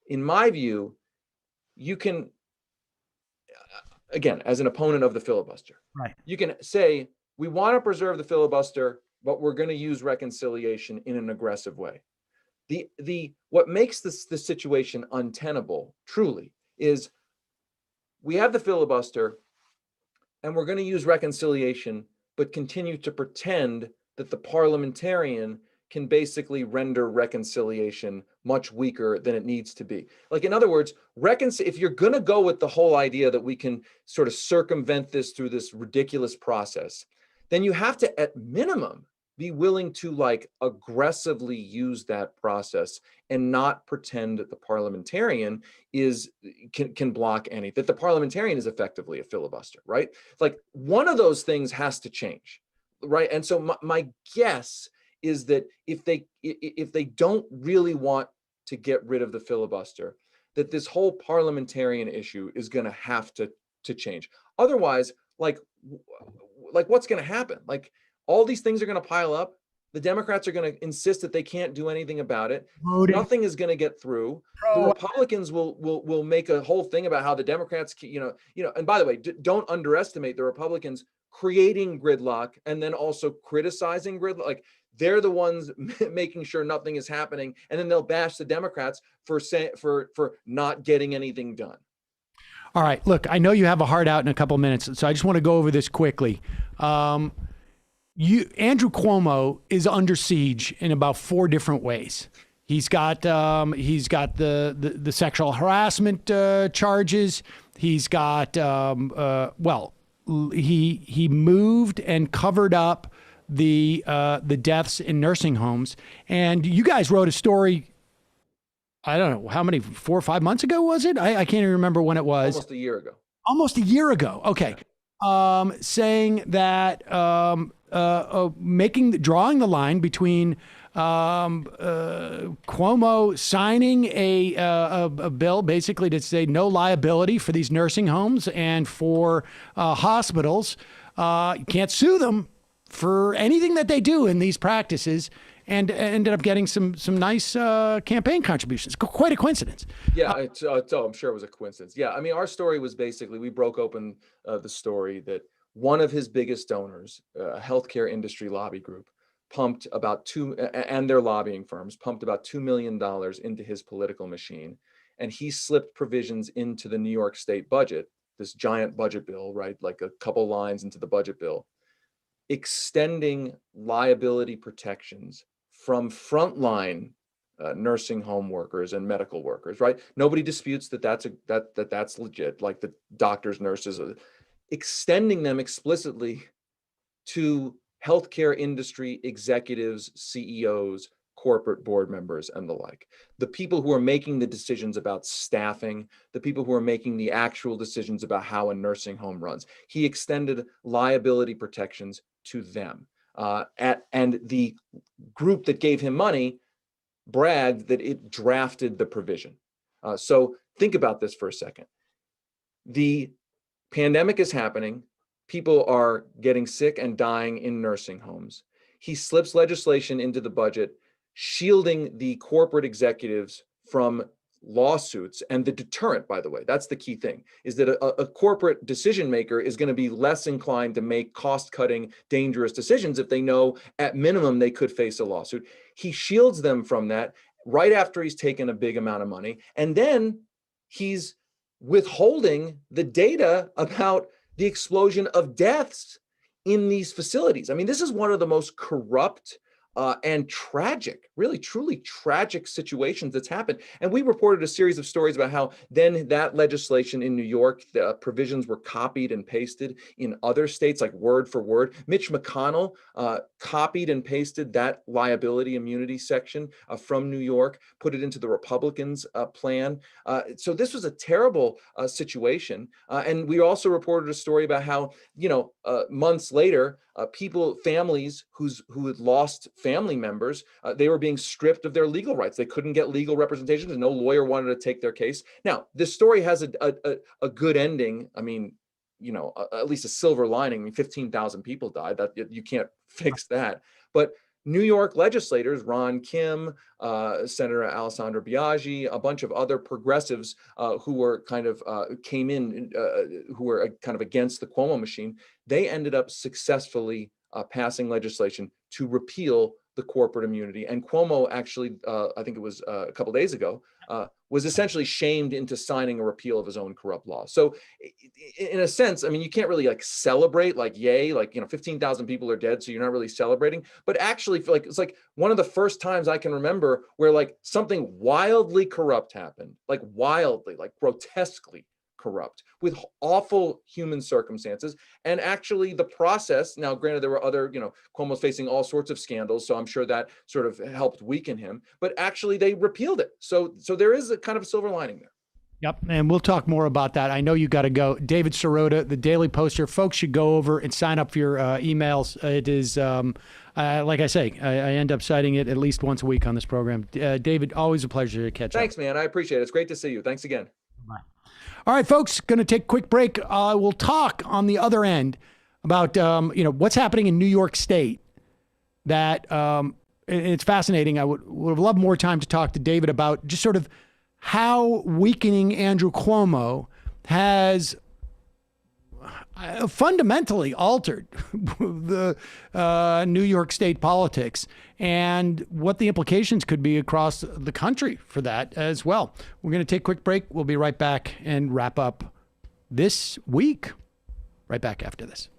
Speaker 6: in my view, you can, again, as an opponent of the filibuster,
Speaker 2: right,
Speaker 6: you can say, we want to preserve the filibuster, but we're going to use reconciliation in an aggressive way. What makes this situation untenable, truly, is we have the filibuster, and we're going to use reconciliation, but continue to pretend that the parliamentarian can basically render reconciliation much weaker than it needs to be. Like, in other words, if you're going to go with the whole idea that we can sort of circumvent this through this ridiculous process, then you have to, at minimum, be willing to like aggressively use that process and not pretend that the parliamentarian can block that the parliamentarian is effectively a filibuster, right? Like, one of those things has to change, right? And so my guess is that if they don't really want to get rid of the filibuster, that this whole parliamentarian issue is going to have to change. Otherwise, like what's going to happen? Like, all these things are going to pile up. The Democrats are going to insist that they can't do anything about it. Nothing is going to get through. The Republicans will make a whole thing about how the Democrats, and by the way, don't underestimate the Republicans creating gridlock and then also criticizing gridlock. Like, they're the ones making sure nothing is happening, and then they'll bash the Democrats for not getting anything done.
Speaker 2: All right, look, I know you have a hard out in a couple minutes, so I just want to go over this quickly. Andrew Cuomo is under siege in about 4 different ways. He's got the sexual harassment charges. He's got he moved and covered up the deaths in nursing homes. And you guys wrote a story, I don't know how many, 4 or 5 months ago was it? I can't even remember when it was.
Speaker 6: Almost a year ago.
Speaker 2: Almost a year ago. Okay. Saying that drawing the line between Cuomo signing a bill basically to say no liability for these nursing homes and for hospitals. You can't sue them for anything that they do in these practices, and ended up getting some nice campaign contributions. Quite a coincidence.
Speaker 6: Yeah, I'm sure it was a coincidence. Yeah, I mean, our story was basically, we broke open the story that one of his biggest donors, a healthcare industry lobby group, pumped about and their lobbying firms pumped about $2 million into his political machine. And he slipped provisions into the New York state budget, this giant budget bill, right? Like a couple lines into the budget bill, extending liability protections from frontline nursing home workers and medical workers, right? Nobody disputes that that's legit, like the doctors, nurses, extending them explicitly to healthcare industry executives, CEOs, corporate board members, and the like. The people who are making the decisions about staffing, the people who are making the actual decisions about how a nursing home runs. He extended liability protections to them. And the group that gave him money bragged that it drafted the provision. So think about this for a second. The pandemic is happening. People are getting sick and dying in nursing homes. He slips legislation into the budget, shielding the corporate executives from lawsuits. And the deterrent, by the way, that's the key thing, is that a corporate decision maker is going to be less inclined to make cost-cutting, dangerous decisions if they know at minimum they could face a lawsuit. He shields them from that right after he's taken a big amount of money. And then he's withholding the data about the explosion of deaths in these facilities. I mean, this is one of the most corrupt and tragic, really, truly tragic situations that's happened. And we reported a series of stories about how then that legislation in New York, the provisions were copied and pasted in other states, like word for word. Mitch McConnell copied and pasted that liability immunity section from New York, put it into the Republicans' plan. So this was a terrible situation. And we also reported a story about how, months later, families who had lost family members, they were being stripped of their legal rights. They couldn't get legal representation because no lawyer wanted to take their case. Now, this story has a good ending. I mean, at least a silver lining. I mean, 15,000 people died. That you can't fix that. But New York legislators, Ron Kim, Senator Alessandro Biaggi, a bunch of other progressives who were kind of came in, who were kind of against the Cuomo machine, they ended up successfully passing legislation to repeal the corporate immunity. And Cuomo actually, I think it was a couple days ago, was essentially shamed into signing a repeal of his own corrupt law. So in a sense, I mean, you can't really celebrate yay, 15,000 people are dead, so you're not really celebrating. But actually, it's like one of the first times I can remember where something wildly corrupt happened, wildly, grotesquely corrupt with awful human circumstances. And actually the process, now granted there were other, Cuomo's facing all sorts of scandals, so I'm sure that sort of helped weaken him, but actually they repealed it. So there is a kind of silver lining there.
Speaker 2: Yep. And we'll talk more about that. I know you got to go. David Sirota, the Daily Poster. Folks should go over and sign up for your emails. It is, like I say, I end up citing it at least once a week on this program. David, always a pleasure to catch up.
Speaker 6: Thanks, man. I appreciate it. It's great to see you. Thanks again.
Speaker 2: Bye. All right, folks, going to take a quick break. We'll talk on the other end about, what's happening in New York State. That it's fascinating. I would have loved more time to talk to David about just sort of how weakening Andrew Cuomo has fundamentally altered the New York State politics and what the implications could be across the country for that as well. We're going to take a quick break. We'll be right back and wrap up this week. Right back after this.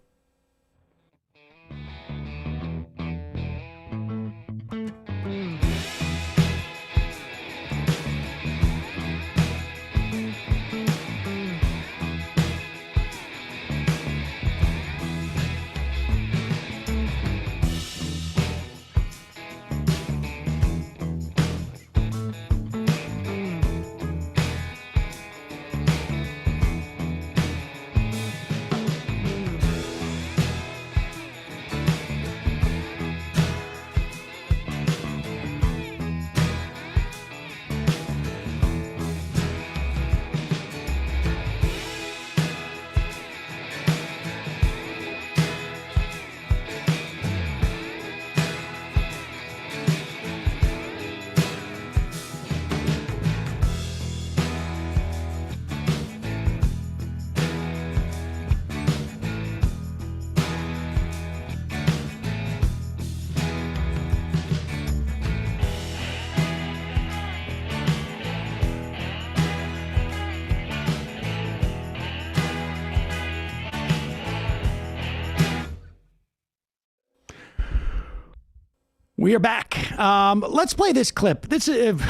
Speaker 2: We are back. Let's play this clip. This is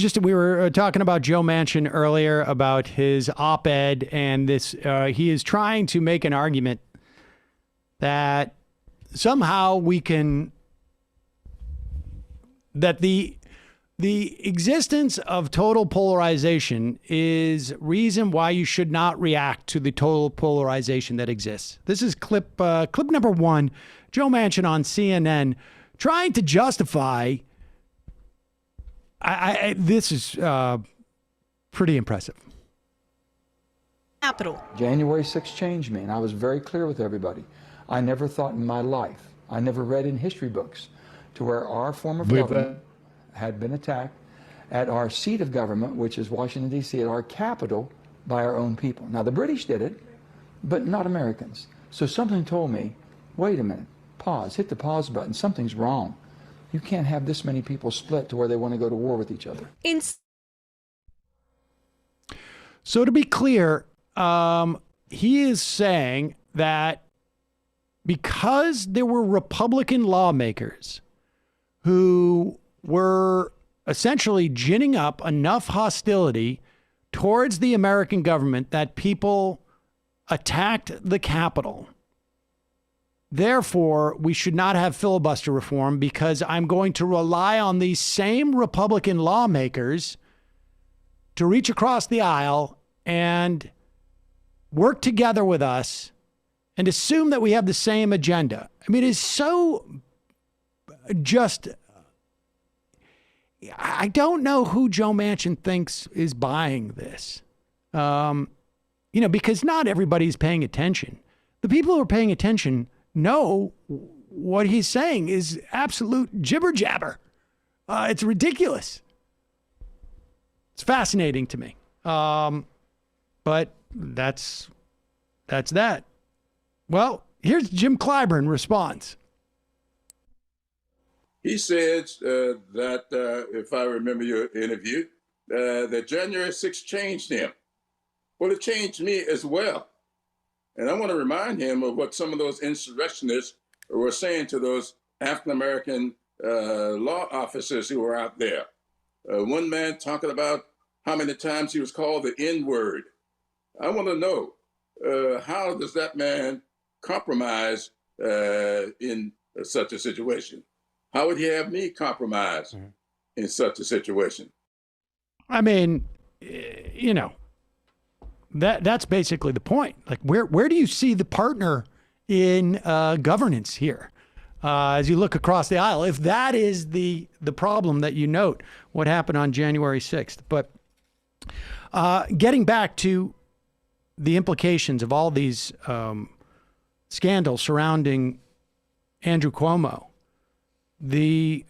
Speaker 2: just, we were talking about Joe Manchin earlier about his op-ed, and this he is trying to make an argument that somehow that the existence of total polarization is reason why you should not react to the total polarization that exists. This is clip number one, Joe Manchin on CNN trying to justify. This is pretty impressive.
Speaker 7: Capital.
Speaker 8: January 6th changed me, and I was very clear with everybody. I never thought in my life, I never read in history books to where our form of government had been attacked at our seat of government, which is Washington, D.C., at our capital, by our own people. Now, the British did it, but not Americans. So something told me, wait a minute, pause, hit the pause button, something's wrong. You can't have this many people split to where they want to go to war with each other.
Speaker 2: So to be clear, he is saying that because there were Republican lawmakers who were essentially ginning up enough hostility towards the American government that people attacked the Capitol. Therefore, we should not have filibuster reform because I'm going to rely on these same Republican lawmakers to reach across the aisle and work together with us and assume that we have the same agenda. I mean, it is so just, I don't know who Joe Manchin thinks is buying this. Because not everybody's paying attention. The people who are paying attention know what he's saying is absolute jibber jabber. It's ridiculous. It's fascinating to me. But that's that. Well, here's Jim Clyburn response.
Speaker 9: He says that, if I remember your interview, that January 6th changed him. Well, it changed me as well. And I want to remind him of what some of those insurrectionists were saying to those African-American law officers who were out there. One man talking about how many times he was called the N-word. I want to know, how does that man compromise in such a situation? How would he have me compromise in such a situation?
Speaker 2: I mean, that's basically the point. Like, where do you see the partner in governance here? As you look across the aisle, if that is the problem that you note, what happened on January 6th. But getting back to the implications of all these scandals surrounding Andrew Cuomo, the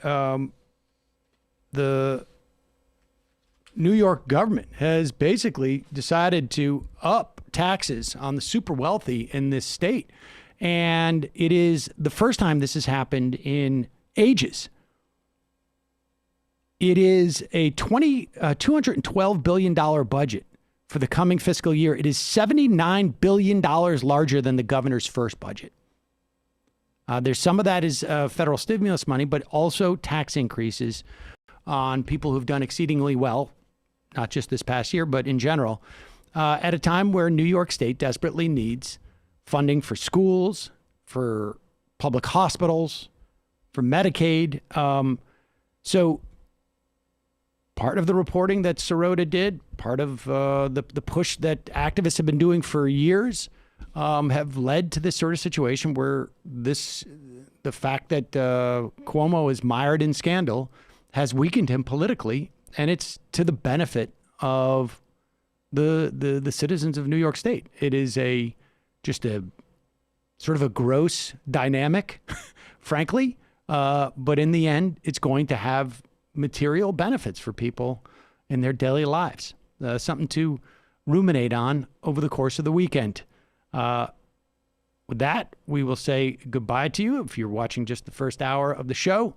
Speaker 2: New York government has basically decided to up taxes on the super wealthy in this state. And it is the first time this has happened in ages. It is a $212 billion budget for the coming fiscal year. It is $79 billion larger than the governor's first budget. There's some of that is federal stimulus money, but also tax increases on people who've done exceedingly well, not just this past year, but in general, at a time where New York State desperately needs funding for schools, for public hospitals, for Medicaid. So part of the reporting that Sirota did, part of the push that activists have been doing for years, have led to this sort of situation where the fact that Cuomo is mired in scandal has weakened him politically, and it's to the benefit of the citizens of New York State. It is just a sort of a gross dynamic, frankly, but in the end, it's going to have material benefits for people in their daily lives. Something to ruminate on over the course of the weekend. With that, we will say goodbye to you if you're watching just the first hour of the show,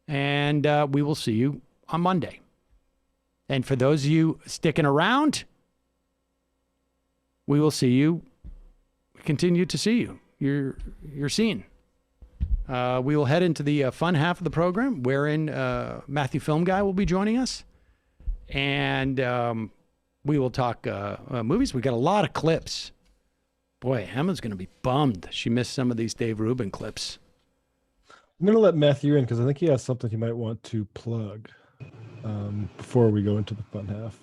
Speaker 2: and we will see you on Monday. And for those of you sticking around, we will see you, continue to see you. You're seen. we will head into the fun half of the program, wherein Matthew Film Guy will be joining us. And we will talk movies. We got a lot of clips. Boy, Emma's going to be bummed. She missed some of these Dave Rubin clips.
Speaker 5: I'm going to let Matthew in because I think he has something he might want to plug before we go into the fun half.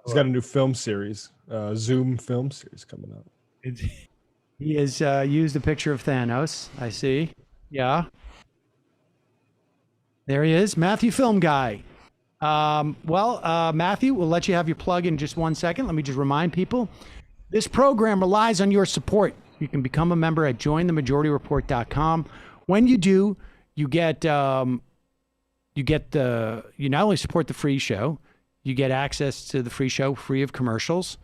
Speaker 5: He's got a new film series, Zoom film series coming up.
Speaker 2: He has used a picture of Thanos, I see. Yeah. There he is, Matthew Film Guy. Matthew, we'll let you have your plug in just 1 second. Let me just remind people, this program relies on your support. You can become a member at jointhemajorityreport.com. When you do, you not only support the free show, you get access to the free show free of commercials.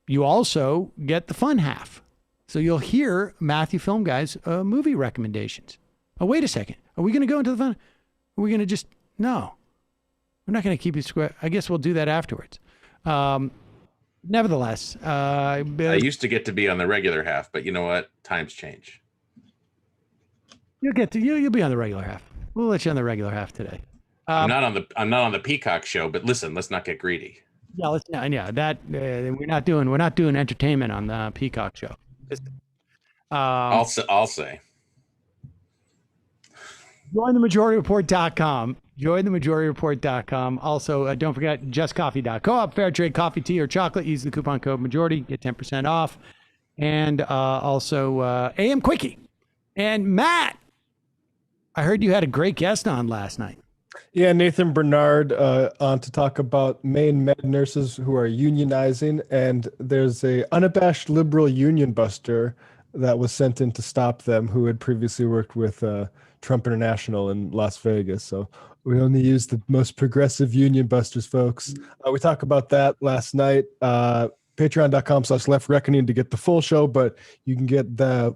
Speaker 2: You also get the fun half. So you'll hear Matthew Film Guy's movie recommendations. Oh, wait a second. Are we going to go into the fun? Are we going to just, no. We're not going to keep it square. I guess we'll do that afterwards. Nevertheless.
Speaker 7: I used to get to be on the regular half, but you know what? Times change.
Speaker 2: You'll be on the regular half. We'll let you on the regular half today.
Speaker 7: I'm not on the Peacock show, but listen, let's not get greedy.
Speaker 2: Yeah, we're not doing entertainment on the Peacock show.
Speaker 7: I'll say.
Speaker 2: JoinTheMajorityReport.com. JoinTheMajorityReport.com. Also, don't forget JustCoffee.coop. Fair trade coffee, tea, or chocolate. Use the coupon code Majority. Get 10% off. And also AM Quickie. And Matt, I heard you had a great guest on last night.
Speaker 5: Yeah, Nathan Bernard on to talk about Maine med nurses who are unionizing, and there's a unabashed liberal union buster that was sent in to stop them who had previously worked with Trump International in Las Vegas. So we only use the most progressive union busters, folks. We talked about that last night. Patreon.com/Left Reckoning to get the full show, but you can get the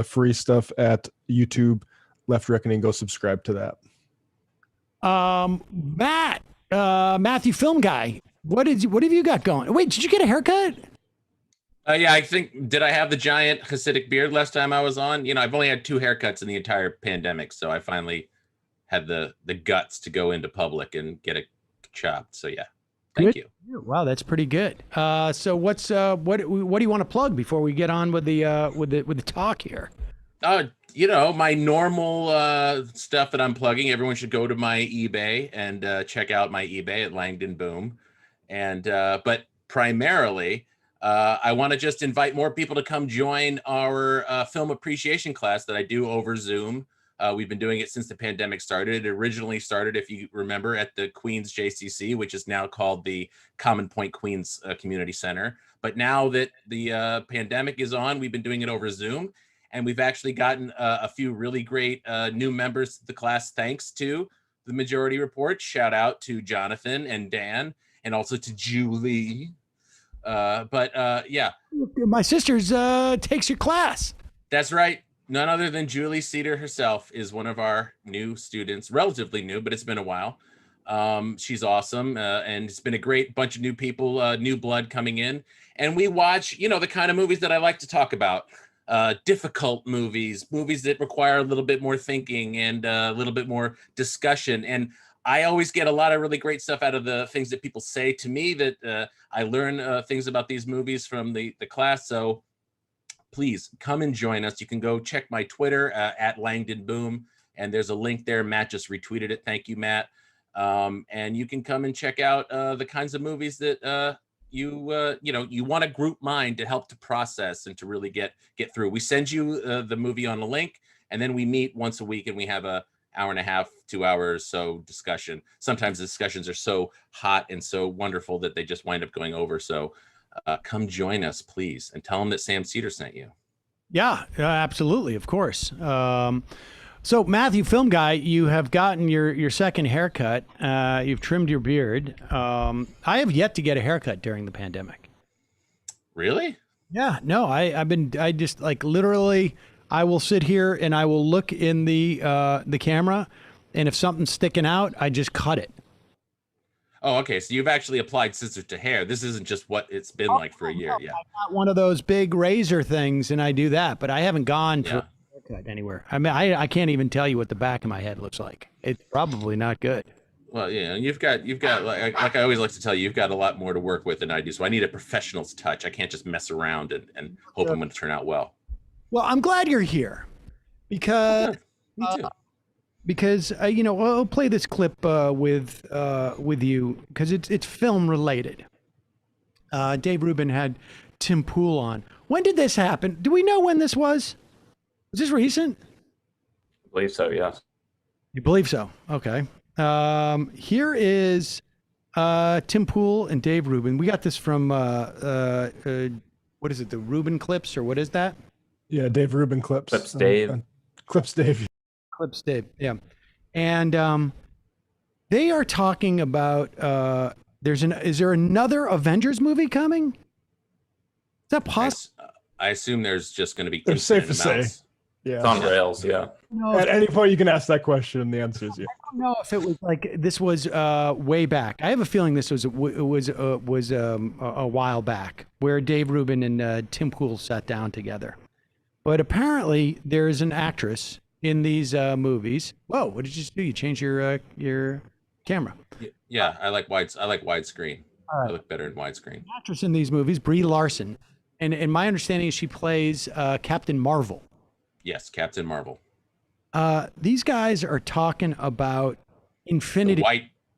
Speaker 5: free stuff at YouTube, Left Reckoning. Go subscribe to that.
Speaker 2: Matthew Film Guy, what have you got going? Wait, did you get a haircut?
Speaker 7: Yeah, I think, did I have the giant Hasidic beard last time I was on? I've only had 2 haircuts in the entire pandemic, so I finally had the guts to go into public and get it chopped. So yeah, thank you.
Speaker 2: Wow, that's pretty good. So what do you want to plug before we get on with the talk here?
Speaker 7: My normal stuff that I'm plugging. Everyone should go to my eBay and check out my eBay at Langdon Boom. And but primarily, I want to just invite more people to come join our film appreciation class that I do over Zoom. We've been doing it since the pandemic started. It originally started, if you remember, at the Queens JCC, which is now called the Common Point Queens Community Center. But now that the pandemic is on, we've been doing it over Zoom. And we've actually gotten a few really great new members to the class, thanks to the Majority Report. Shout out to Jonathan and Dan, and also to Julie. Yeah.
Speaker 2: My sister's takes your class.
Speaker 7: That's right. None other than Julie Seder herself is one of our new students, relatively new, but it's been a while. She's awesome. And it's been a great bunch of new people, new blood coming in. And we watch, the kind of movies that I like to talk about. Difficult movies that require a little bit more thinking and a little bit more discussion. And I always get a lot of really great stuff out of the things that people say to me, that I learn things about these movies from the class. So please come and join us. You can go check my Twitter at Langdon Boom, and there's a link there. Matt just retweeted it. Thank you, Matt. And you can come and check out the kinds of movies that you want a group mind to help to process and to really get through. We send you the movie on a link, and then we meet once a week and we have a hour and a half, 2 hours so discussion. Sometimes the discussions are so hot and so wonderful that they just wind up going over. So come join us, please, and tell them that Sam Seder sent you.
Speaker 2: Yeah, absolutely, of course. So Matthew Film Guy, you have gotten your second haircut. You've trimmed your beard. I have yet to get a haircut during the pandemic.
Speaker 7: Really?
Speaker 2: Yeah, no, I just like literally, I will sit here and I will look in the camera, and if something's sticking out, I just cut it.
Speaker 7: Oh, okay. So you've actually applied scissors to hair. This isn't just what it's been like for a year. Yeah.
Speaker 2: I got one of those big razor things, and I do that, but I haven't gone for
Speaker 7: Yeah.
Speaker 2: a haircut anywhere. I mean, I can't even tell you what the back of my head looks like. It's probably not good.
Speaker 7: Well, yeah, you've got like I always like to tell you, you've got a lot more to work with than I do. So I need a professional's touch. I can't just mess around and hope I'm going to turn out well.
Speaker 2: Well, I'm glad you're here because
Speaker 7: Me too.
Speaker 2: you know, I'll play this clip with you because it's film related. Dave Rubin had Tim Pool on. When did this happen? Do we know when this was? Was this recent?
Speaker 10: I believe so, yes.
Speaker 2: You believe so? Okay. Here is Tim Pool and Dave Rubin. We got this from what is it? The Rubin clips, or what is that?
Speaker 5: Yeah, Dave Rubin clips.
Speaker 10: Clips Dave.
Speaker 5: Clips Dave.
Speaker 2: Clips Dave. Yeah. And they are talking about is there another Avengers movie coming? Is that possible?
Speaker 7: I assume there's just going to be
Speaker 5: It's safe
Speaker 7: infinite
Speaker 5: to say.
Speaker 7: amounts.
Speaker 5: Yeah.
Speaker 10: It's on rails, yeah.
Speaker 2: No,
Speaker 5: At any point you can ask that question and the answer is yeah.
Speaker 2: I don't know if it was like this was way back. I have a feeling this was a while back where Dave Rubin and Tim Pool sat down together. But apparently there's an actress in these movies. Whoa, what did you do? You change your camera.
Speaker 7: Yeah, I like widescreen.
Speaker 2: All right.
Speaker 7: I look better in widescreen.
Speaker 2: Actress in these movies, Brie Larson, and my understanding is she plays Captain Marvel.
Speaker 7: Yes, Captain Marvel.
Speaker 2: These guys are talking about Infinity.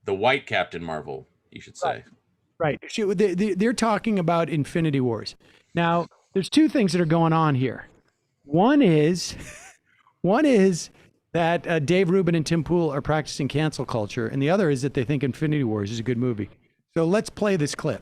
Speaker 7: The white Captain Marvel, you should say.
Speaker 2: Right. They're talking about Infinity Wars. Now, there's two things that are going on here. One is that Dave Rubin and Tim Pool are practicing cancel culture, and the other is that they think Infinity Wars is a good movie. So let's play this clip.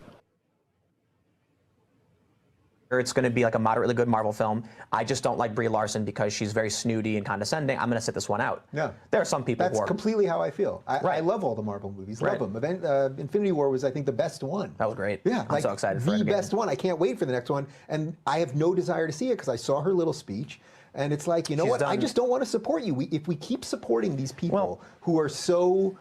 Speaker 11: It's going to be like a moderately good Marvel film. I just don't like Brie Larson because she's very snooty and condescending. I'm going to sit this one out.
Speaker 12: Yeah.
Speaker 11: There are some people
Speaker 12: That's
Speaker 11: who are...
Speaker 12: completely how I feel. I
Speaker 11: Right.
Speaker 12: love all the Marvel movies.
Speaker 11: Right.
Speaker 12: Love them. Infinity War was, I think, the best one.
Speaker 11: That was great.
Speaker 12: Yeah.
Speaker 11: I'm so excited for it
Speaker 12: The
Speaker 11: again.
Speaker 12: best one. I can't wait for the next one. And I have no desire to see it because I saw her little speech. And it's like, you know
Speaker 11: She's
Speaker 12: what? I
Speaker 11: done-
Speaker 12: just don't want to support you. If we keep supporting these people who are so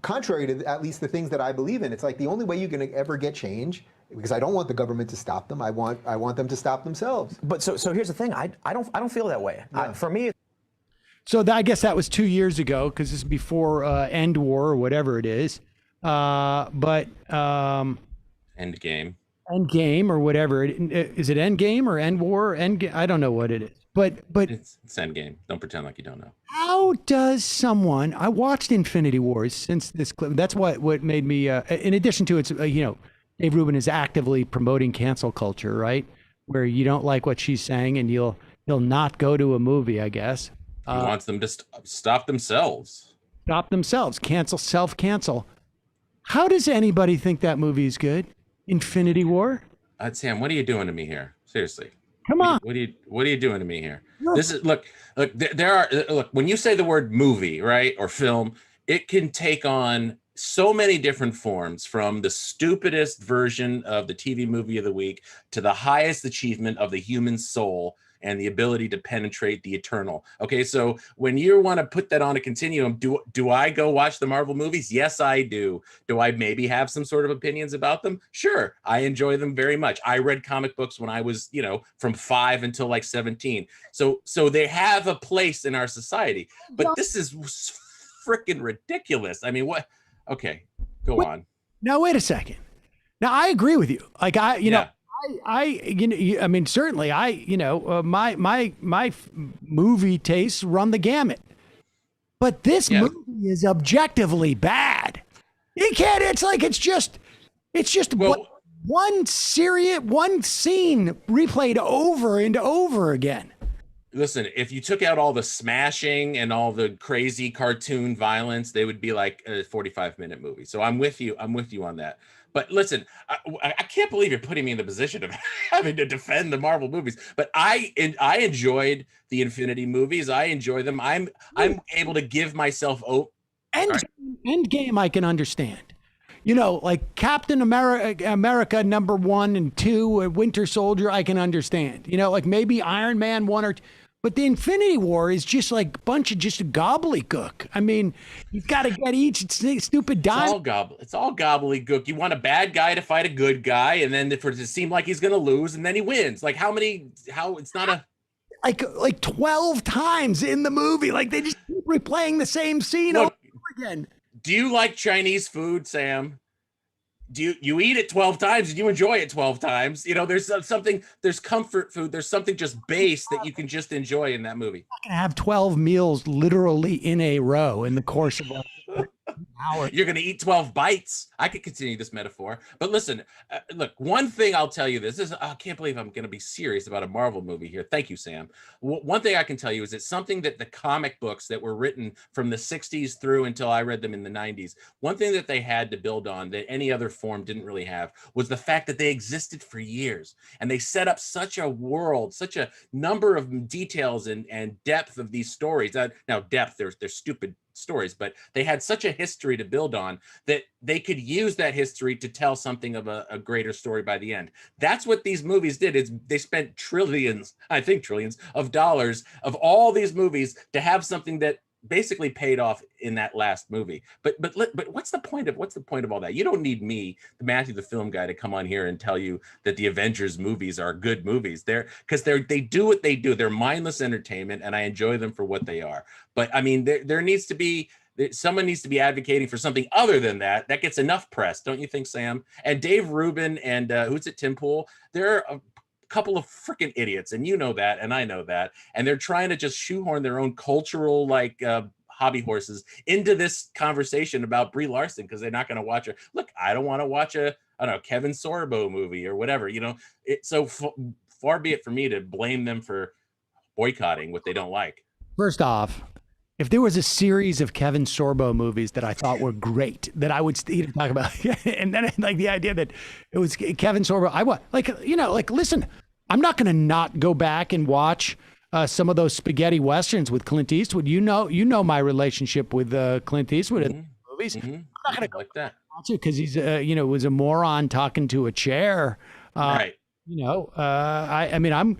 Speaker 12: contrary to at least the things that I believe in, it's like the only way you're going to ever get change, because I don't want the government to stop them. I want them to stop themselves.
Speaker 11: But so here's the thing. I don't feel that way.
Speaker 12: Yeah.
Speaker 11: For me,
Speaker 2: So I guess that was 2 years ago because this is before End War or whatever it is. But
Speaker 7: Endgame.
Speaker 2: Endgame or whatever. Is it Endgame or End War? Endgame? I don't know what it is. But
Speaker 7: It's Endgame. Don't pretend like you don't know.
Speaker 2: how does someone? I watched Infinity Wars since this clip. That's what made me. In addition to its, Dave Rubin is actively promoting cancel culture, right? Where you don't like what she's saying and you'll not go to a movie, I guess.
Speaker 7: He wants them to stop themselves.
Speaker 2: Stop themselves, self-cancel. How does anybody think that movie is good? Infinity War?
Speaker 7: Sam, what are you doing to me here? Seriously.
Speaker 2: Come on.
Speaker 7: What are you doing to me here? This is look. When you say the word movie, right, or film, it can take on so many different forms, from the stupidest version of the TV movie of the week to the highest achievement of the human soul and the ability to penetrate the eternal. Okay, so when you want to put that on a continuum, do I go watch the Marvel movies? Yes, I do. Do I maybe have some sort of opinions about them? Sure, I enjoy them very much. I read comic books when I was, from 5 until like 17. So they have a place in our society. But this is freaking ridiculous. I mean, what? Okay, go on.
Speaker 2: Now wait a second. Now I agree with you. Like I mean, certainly my movie tastes run the gamut, but this movie is objectively bad. You can't. It's just one scene replayed over and over again.
Speaker 7: Listen, if you took out all the smashing and all the crazy cartoon violence, they would be like a 45-minute movie. So I'm with you. I'm with you on that. But listen, I can't believe you're putting me in the position of having to defend the Marvel movies. But I enjoyed the Infinity movies. I enjoy them. I'm able to give myself
Speaker 2: Endgame, I can understand. Like Captain America #1 and 2, Winter Soldier, I can understand. Like maybe Iron Man 1 or 2. But the Infinity War is just like a bunch of just gobbledygook. I mean, you've got to get each stupid dime.
Speaker 7: It's all gobbledygook. You want a bad guy to fight a good guy, and then for it to seem like he's going to lose, and then he wins. Like how it's not a...
Speaker 2: Like 12 times in the movie. Like they just keep replaying the same scene over again.
Speaker 7: Do you like Chinese food, Sam? Do you eat it 12 times and you enjoy it 12 times? You know, there's comfort food. There's something just base that you can just enjoy in that movie.
Speaker 2: I'm not gonna have 12 meals literally in a row in the course of an hour.
Speaker 7: You're going to eat 12 bites. I could continue this metaphor, but listen, look, one thing I'll tell you this is, I can't believe I'm going to be serious about a Marvel movie here. Thank you, Sam. One thing I can tell you is it's something that the comic books that were written from the 60s through until I read them in the 90s, one thing that they had to build on that any other form didn't really have was the fact that they existed for years. And they set up such a world, such a number of details and depth of these stories. Now, depth, they're stupid stories, but they had such a history to build on that they could use that history to tell something of a greater story by the end. That's what these movies did. Is they spent trillions, I think trillions of dollars of all these movies to have something that basically paid off in that last movie. But what's the point of all that? You don't need me, the Matthew the Film Guy, to come on here and tell you that the Avengers movies are good movies. They do what they do. They're mindless entertainment, and I enjoy them for what they are. But I mean, someone needs to be advocating for something other than that. That gets enough press, don't you think, Sam? And Dave Rubin and who's it, Tim Pool? They're a couple of freaking idiots, and you know that, and I know that. And they're trying to just shoehorn their own cultural hobby horses into this conversation about Brie Larson because they're not going to watch her. Look, I don't want to watch Kevin Sorbo movie or whatever. You know, so far be it for me to blame them for boycotting what they don't like.
Speaker 2: First off, if there was a series of Kevin Sorbo movies that I thought were great, that I would talk about, and then like the idea that it was Kevin Sorbo, listen, I'm not going to not go back and watch some of those spaghetti westerns with Clint Eastwood. You know my relationship with Clint Eastwood in the movies.
Speaker 7: Mm-hmm.
Speaker 2: I'm not going to
Speaker 7: like that
Speaker 2: because he's was a moron talking to a chair.
Speaker 7: Right.
Speaker 2: I'm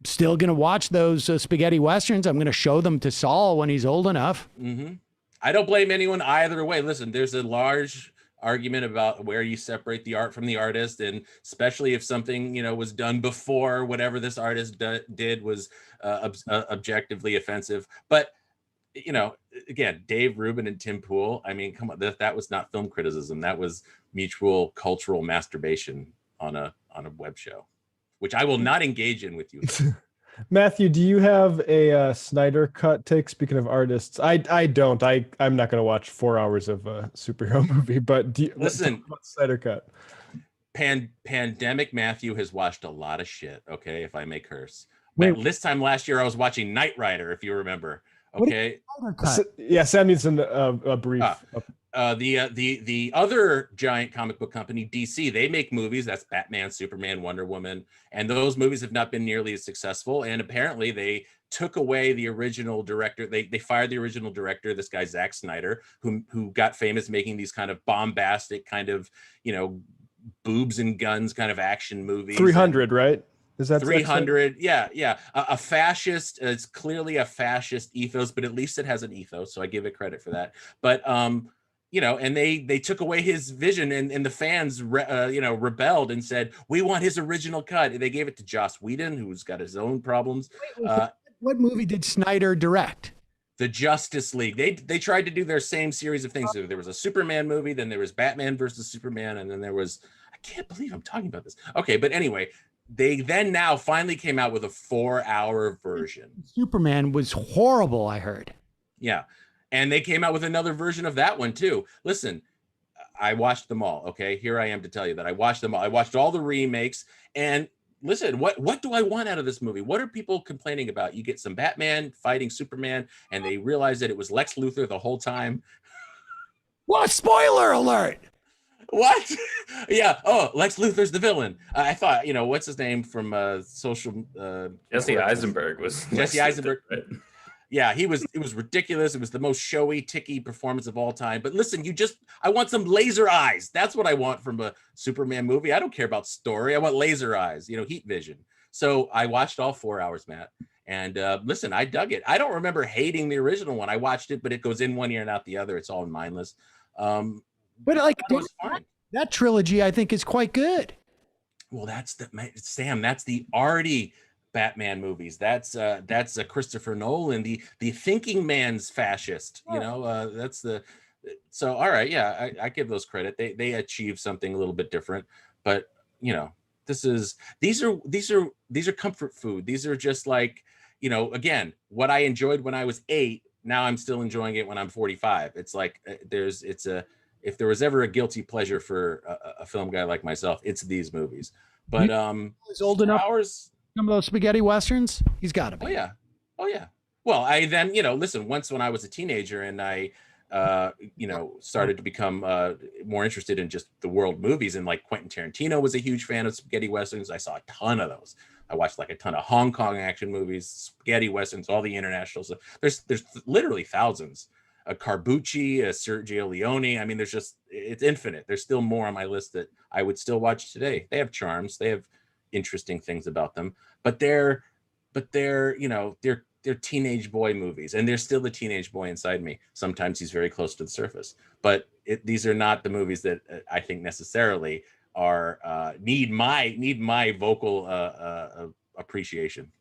Speaker 2: still going to watch those spaghetti westerns. I'm going to show them to Saul when he's old enough.
Speaker 7: Mm-hmm. I don't blame anyone either way. Listen, there's a large argument about where you separate the art from the artist, and especially if something was done before whatever this artist did was objectively offensive. But again, Dave Rubin and Tim Pool, I mean, come on, that was not film criticism. That was mutual cultural masturbation on a web show, which I will not engage in with you.
Speaker 5: Matthew, do you have a Schneider cut take? Speaking of artists, I don't. I'm not going to watch 4 hours of a superhero movie. But
Speaker 7: listen,
Speaker 5: Schneider cut.
Speaker 7: Pandemic Matthew has watched a lot of shit. Okay, if I may curse. This time last year, I was watching Knight Rider, if you remember. Okay.
Speaker 5: Yeah, Sam needs a brief.
Speaker 7: The other giant comic book company, DC, they make movies. That's Batman, Superman, Wonder Woman, and those movies have not been nearly as successful. And apparently, they took away the original director. They fired the original director, this guy Zack Snyder, who got famous making these kind of bombastic, kind of boobs and guns kind of action movies.
Speaker 5: 300, right? Is that
Speaker 7: 300? Yeah. A fascist. It's clearly a fascist ethos, but at least it has an ethos, so I give it credit for that. But and they took away his vision, and the fans rebelled and said, we want his original cut. And they gave it to Joss Whedon, who's got his own problems.
Speaker 2: What movie did Snyder direct?
Speaker 7: The Justice League. They tried to do their same series of things. There was a Superman movie, then there was Batman versus Superman, and then there was, I can't believe I'm talking about this. Okay, but anyway, they then now finally came out with a 4-hour version.
Speaker 2: Superman was horrible, I heard.
Speaker 7: Yeah. And they came out with another version of that one too. Listen, I watched them all. Okay, here I am to tell you that I watched them all. I watched all the remakes. And listen, what do I want out of this movie? What are people complaining about? You get some Batman fighting Superman, and they realize that it was Lex Luthor the whole time.
Speaker 2: What? Spoiler alert!
Speaker 7: What? Yeah. Oh, Lex Luthor's the villain. I thought, what's his name from
Speaker 10: Jesse Eisenberg was
Speaker 7: Jesse Eisenberg. Right? Yeah, it was ridiculous. It was the most showy, ticky performance of all time. But listen, I want some laser eyes. That's what I want from a Superman movie. I don't care about story. I want laser eyes, heat vision. So I watched all 4 hours, Matt. And listen, I dug it. I don't remember hating the original one. I watched it, but it goes in one ear and out the other. It's all mindless.
Speaker 2: But like
Speaker 7: it was fine.
Speaker 2: That trilogy, I think, is quite good.
Speaker 7: Well, Sam. That's the arty Batman movies. That's a Christopher Nolan, the thinking man's fascist. You know, that's the. So all right, yeah, I give those credit. They achieved something a little bit different, but you know, these are comfort food. These are just like, you know, again, what I enjoyed when I was 8. Now I'm still enjoying it when I'm 45. It's like if there was ever a guilty pleasure for a film guy like myself, it's these movies. But
Speaker 2: he's old enough. Some of those spaghetti westerns, he's got to be.
Speaker 7: Oh yeah. Well, I then, you know, listen. Once when I was a teenager and I, you know, started to become more interested in just the world movies, and like Quentin Tarantino was a huge fan of spaghetti westerns. I saw a ton of those. I watched like a ton of Hong Kong action movies, spaghetti westerns, all the international stuff. There's literally thousands. Carbucci, Sergio Leone. I mean, it's infinite. There's still more on my list that I would still watch today. They have charms. They have interesting things about them, but they're you know, they're teenage boy movies, and there's still the teenage boy inside me. Sometimes he's very close to the surface, but these are not the movies that I think necessarily are need my vocal appreciation.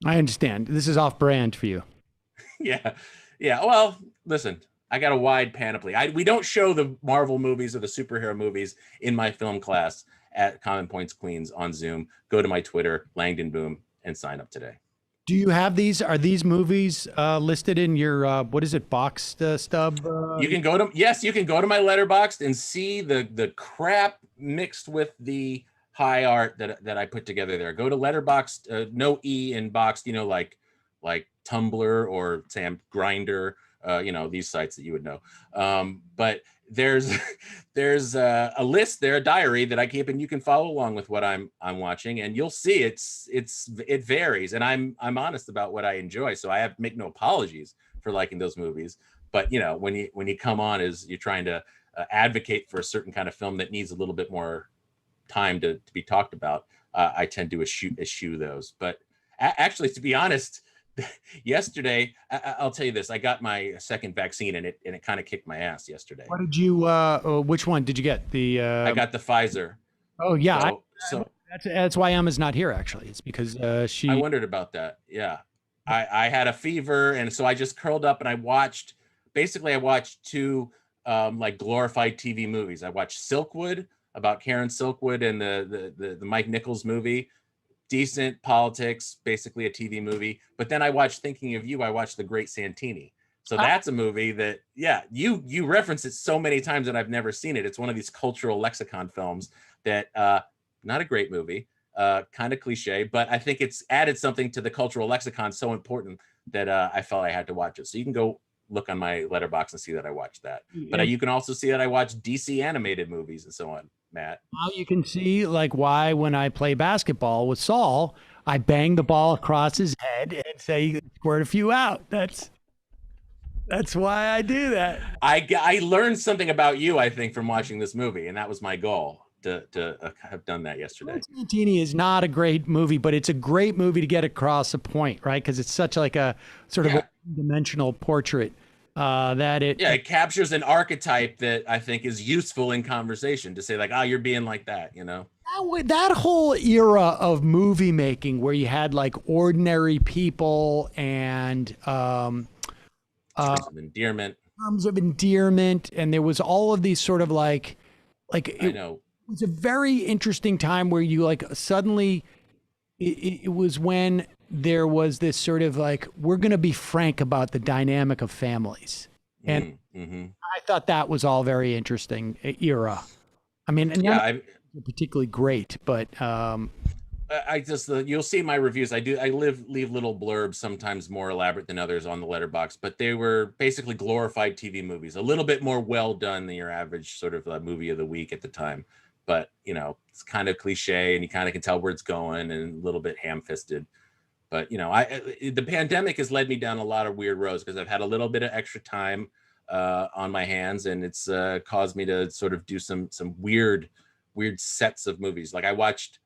Speaker 2: I understand. This is off brand for you.
Speaker 7: Yeah. Well, listen, I got a wide panoply. We don't show the Marvel movies or the superhero movies in my film class at Common Points Queens on Zoom. Go to my Twitter, Langdon Boom, and sign up today.
Speaker 2: Do you have these? Are these movies listed in your what is it, boxed stub?
Speaker 7: You can go to my Letterboxd and see the crap mixed with the high art that I put together there. Go to Letterboxd, no E in boxed, you know, like Tumblr or Sam Grindr, you know, these sites that you would know. But there's a list there, a diary that I keep, and you can follow along with what I'm watching, and you'll see it varies, and I'm honest about what I enjoy, so I make no apologies for liking those movies. But you know, when you come on as you're trying to advocate for a certain kind of film that needs a little bit more time to be talked about, I tend to eschew those. But actually, to be honest, yesterday, I'll tell you this: I got my second vaccine, and it kind of kicked my ass yesterday.
Speaker 2: What did you? Which one did you get?
Speaker 7: I got the Pfizer.
Speaker 2: Oh yeah, so that's why Emma's not here. Actually, it's because she.
Speaker 7: I wondered about that. Yeah, I had a fever, and so I just curled up and I watched. Basically, I watched two like glorified TV movies. I watched Silkwood, about Karen Silkwood and the Mike Nichols movie. Decent politics, basically a TV movie. But then I watched Thinking of You. I watched The Great Santini. So that's a movie that, yeah, you reference it so many times and I've never seen it. It's one of these cultural lexicon films that, not a great movie, kind of cliche, but I think it's added something to the cultural lexicon so important that I felt I had to watch it. So you can go look on my Letterboxd and see that I watched that. But you can also see that I watched DC animated movies and so on. Matt.
Speaker 2: Now you can see like why when I play basketball with Saul, I bang the ball across his head and say, squirt a few out. That's why I do that.
Speaker 7: I learned something about you, I think, from watching this movie, and that was my goal to have done that yesterday.
Speaker 2: Santini is not a great movie, but it's a great movie to get across a point, right? Because it's such like a sort of a dimensional portrait. It
Speaker 7: captures an archetype that I think is useful in conversation to say like, oh, you're being like that, you know?
Speaker 2: That whole era of movie making where you had like ordinary people and
Speaker 7: terms of
Speaker 2: endearment, and there was all of these sort of like I know. It was a very interesting time where you like suddenly it was when there was this sort of like, we're going to be frank about the dynamic of families. And I thought that was all very interesting era. I mean, particularly great, but
Speaker 7: I just you'll see my reviews. I leave little blurbs, sometimes more elaborate than others on the Letterboxd, but they were basically glorified TV movies, a little bit more well done than your average sort of movie of the week at the time. But you know, it's kind of cliche, and you kind of can tell where it's going, and a little bit ham-fisted. But you know, the pandemic has led me down a lot of weird roads because I've had a little bit of extra time on my hands, and it's caused me to sort of do some weird weird sets of movies. Like I watched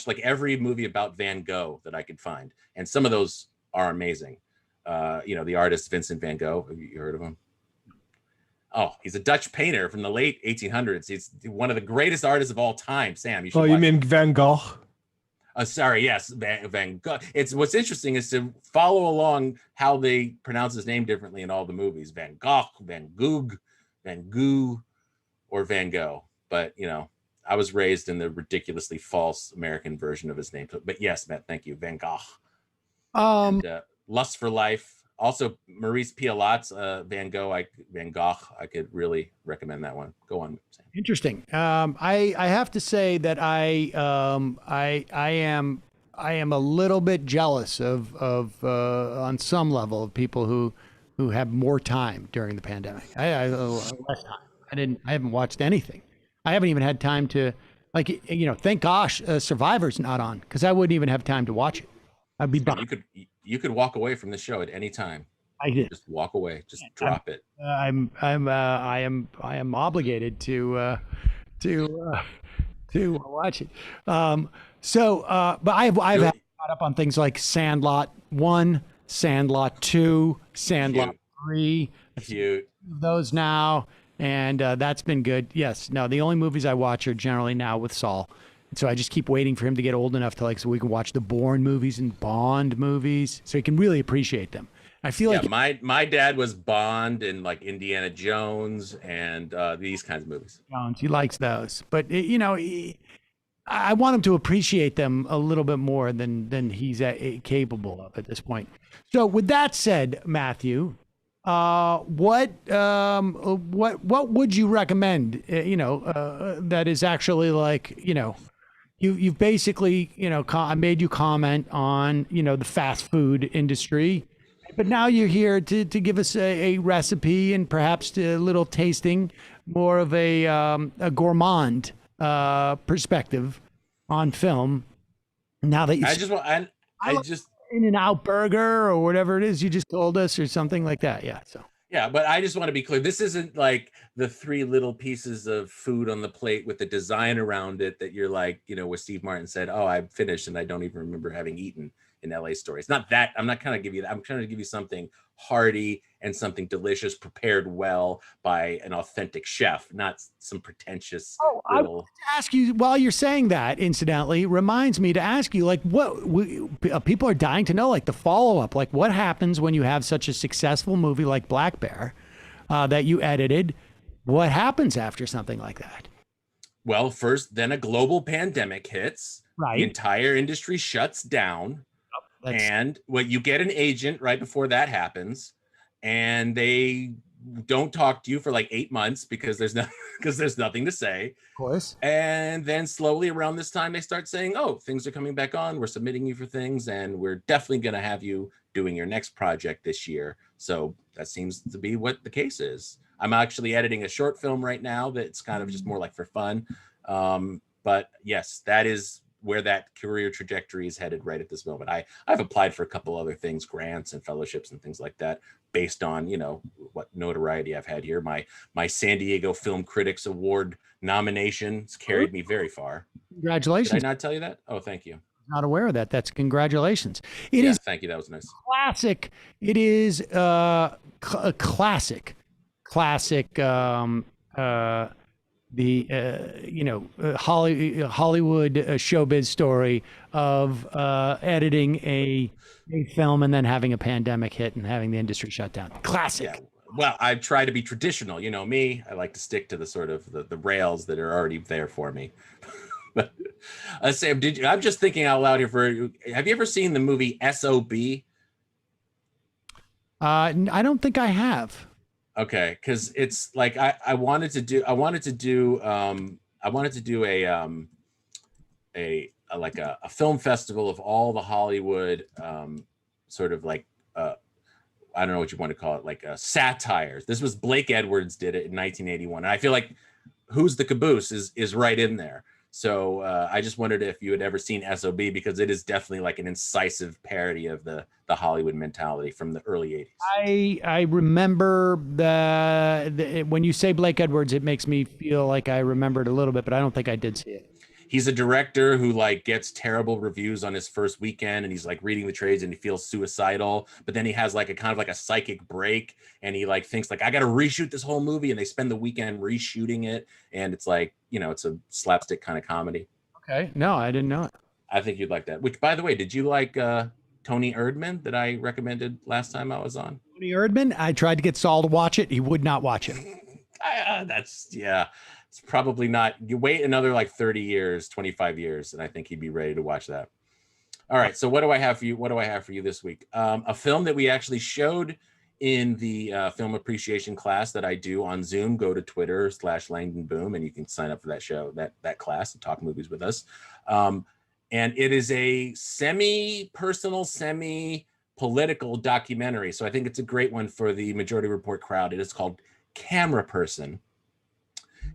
Speaker 7: like every movie about Van Gogh that I could find, and some of those are amazing. The artist Vincent van Gogh. Have you heard of him? Oh, he's a Dutch painter from the late 1800s. He's one of the greatest artists of all time. Sam, you should.
Speaker 5: Oh, you mean Van Gogh?
Speaker 7: Sorry, yes, Van Gogh. It's what's interesting is to follow along how they pronounce his name differently in all the movies. Van Gogh, Van Gogh, Van Gogh, or Van Gogh. But I was raised in the ridiculously false American version of his name. But yes, Matt, thank you, Van Gogh. And, Lust for Life. Also, Maurice Pialat's Van Gogh. Van Gogh. I could really recommend that one. Go on, Sam.
Speaker 2: Interesting. I have to say that I am a little bit jealous of on some level of people who have more time during the pandemic. I less time. I haven't watched anything. I haven't even had time to thank gosh Survivor's not on, because I wouldn't even have time to watch it. I'd be bummed.
Speaker 7: You could walk away from the show at any time.
Speaker 2: I did.
Speaker 7: Just walk away. Just drop it.
Speaker 2: I am obligated to watch it. But I've had caught up on things like Sandlot 1, Sandlot 2, Sandlot 3.
Speaker 7: Cute.
Speaker 2: Those now, and that's been good. Yes. No, the only movies I watch are generally now with Saul. So I just keep waiting for him to get old enough to so we can watch the Bourne movies and Bond movies, so he can really appreciate them. I feel like
Speaker 7: my dad was Bond and like Indiana Jones and these kinds of movies.
Speaker 2: Jones, he likes those, but I want him to appreciate them a little bit more than he's capable of at this point. So with that said, Matthew, what would you recommend? That is actually you've basically I made you comment on the fast food industry, but now you're here to give us a recipe and perhaps a little tasting, more of a gourmand perspective on film. Now that you In-N-Out burger or whatever it is you just told us, or something like that. Yeah. So.
Speaker 7: Yeah, but I just want to be clear. This isn't like the 3 little pieces of food on the plate with the design around it that you're like, where Steve Martin said, "Oh, I'm finished and I don't even remember having eaten in LA Story." It's not that. I'm not trying to give you that. I'm trying to give you something hearty and something delicious, prepared well by an authentic chef, not some pretentious little...
Speaker 2: I want to ask you, while you're saying that, incidentally, reminds me to ask you, what people are dying to know, the follow-up, what happens when you have such a successful movie like Black Bear that you edited? What happens after something like that?
Speaker 7: Well, first, then a global pandemic hits.
Speaker 2: Right.
Speaker 7: The entire industry shuts down. And you get an agent right before that happens, and they don't talk to you for 8 months because there's nothing to say.
Speaker 2: Of course.
Speaker 7: And then slowly around this time, they start saying, "Oh, things are coming back on. We're submitting you for things, and we're definitely going to have you doing your next project this year." So that seems to be what the case is. I'm actually editing a short film right now that's kind of just more for fun. But yes, that is where that career trajectory is headed right at this moment. I've applied for a couple other things, grants and fellowships and things like that, based on, what notoriety I've had here. My San Diego Film Critics Award nominations carried me very far.
Speaker 2: Congratulations.
Speaker 7: Did I not tell you that? Oh, thank you.
Speaker 2: Not aware of that. That's congratulations.
Speaker 7: Thank you. That was nice.
Speaker 2: Classic. It is a classic. The Hollywood showbiz story of editing a film and then having a pandemic hit and having the industry shut down. Classic.
Speaker 7: Yeah. Well, I try to be traditional. Me, I like to stick to the sort of the rails that are already there for me. But Sam, I'm just thinking out loud here. Have you ever seen the movie SOB?
Speaker 2: I don't think I have.
Speaker 7: Okay, because it's I wanted to do a film festival of all the Hollywood I don't know what you want to call it, satires. This was Blake Edwards did it in 1981, and I feel like Who's the Caboose is right in there. So I just wondered if you had ever seen SOB, because it is definitely like an incisive parody of the Hollywood mentality from the early 80s.
Speaker 2: I remember when you say Blake Edwards, it makes me feel like I remember it a little bit, but I don't think I did see it.
Speaker 7: He's a director who like gets terrible reviews on his first weekend, and he's like reading the trades and he feels suicidal, but then he has like a kind of like a psychic break, and he like thinks like, I got to reshoot this whole movie, and they spend the weekend reshooting it, and it's like, you know, it's a slapstick kind of comedy.
Speaker 2: Okay. No, I didn't know it.
Speaker 7: I think you'd like that. Which, by the way, did you like Tony Erdman that I recommended last time I was on?
Speaker 2: Tony Erdman? I tried to get Saul to watch it. He would not watch it.
Speaker 7: It's probably not. You wait another like 30 years, 25 years, and I think he'd be ready to watch that. All right. So what do I have for you? What do I have for you this week? A film that we actually showed in the film appreciation class that I do on Zoom. Go to Twitter/Langdon Boom, and you can sign up for that show, that class, and talk movies with us. And it is a semi-personal, semi-political documentary. So I think it's a great one for the Majority Report crowd. It is called Camera Person.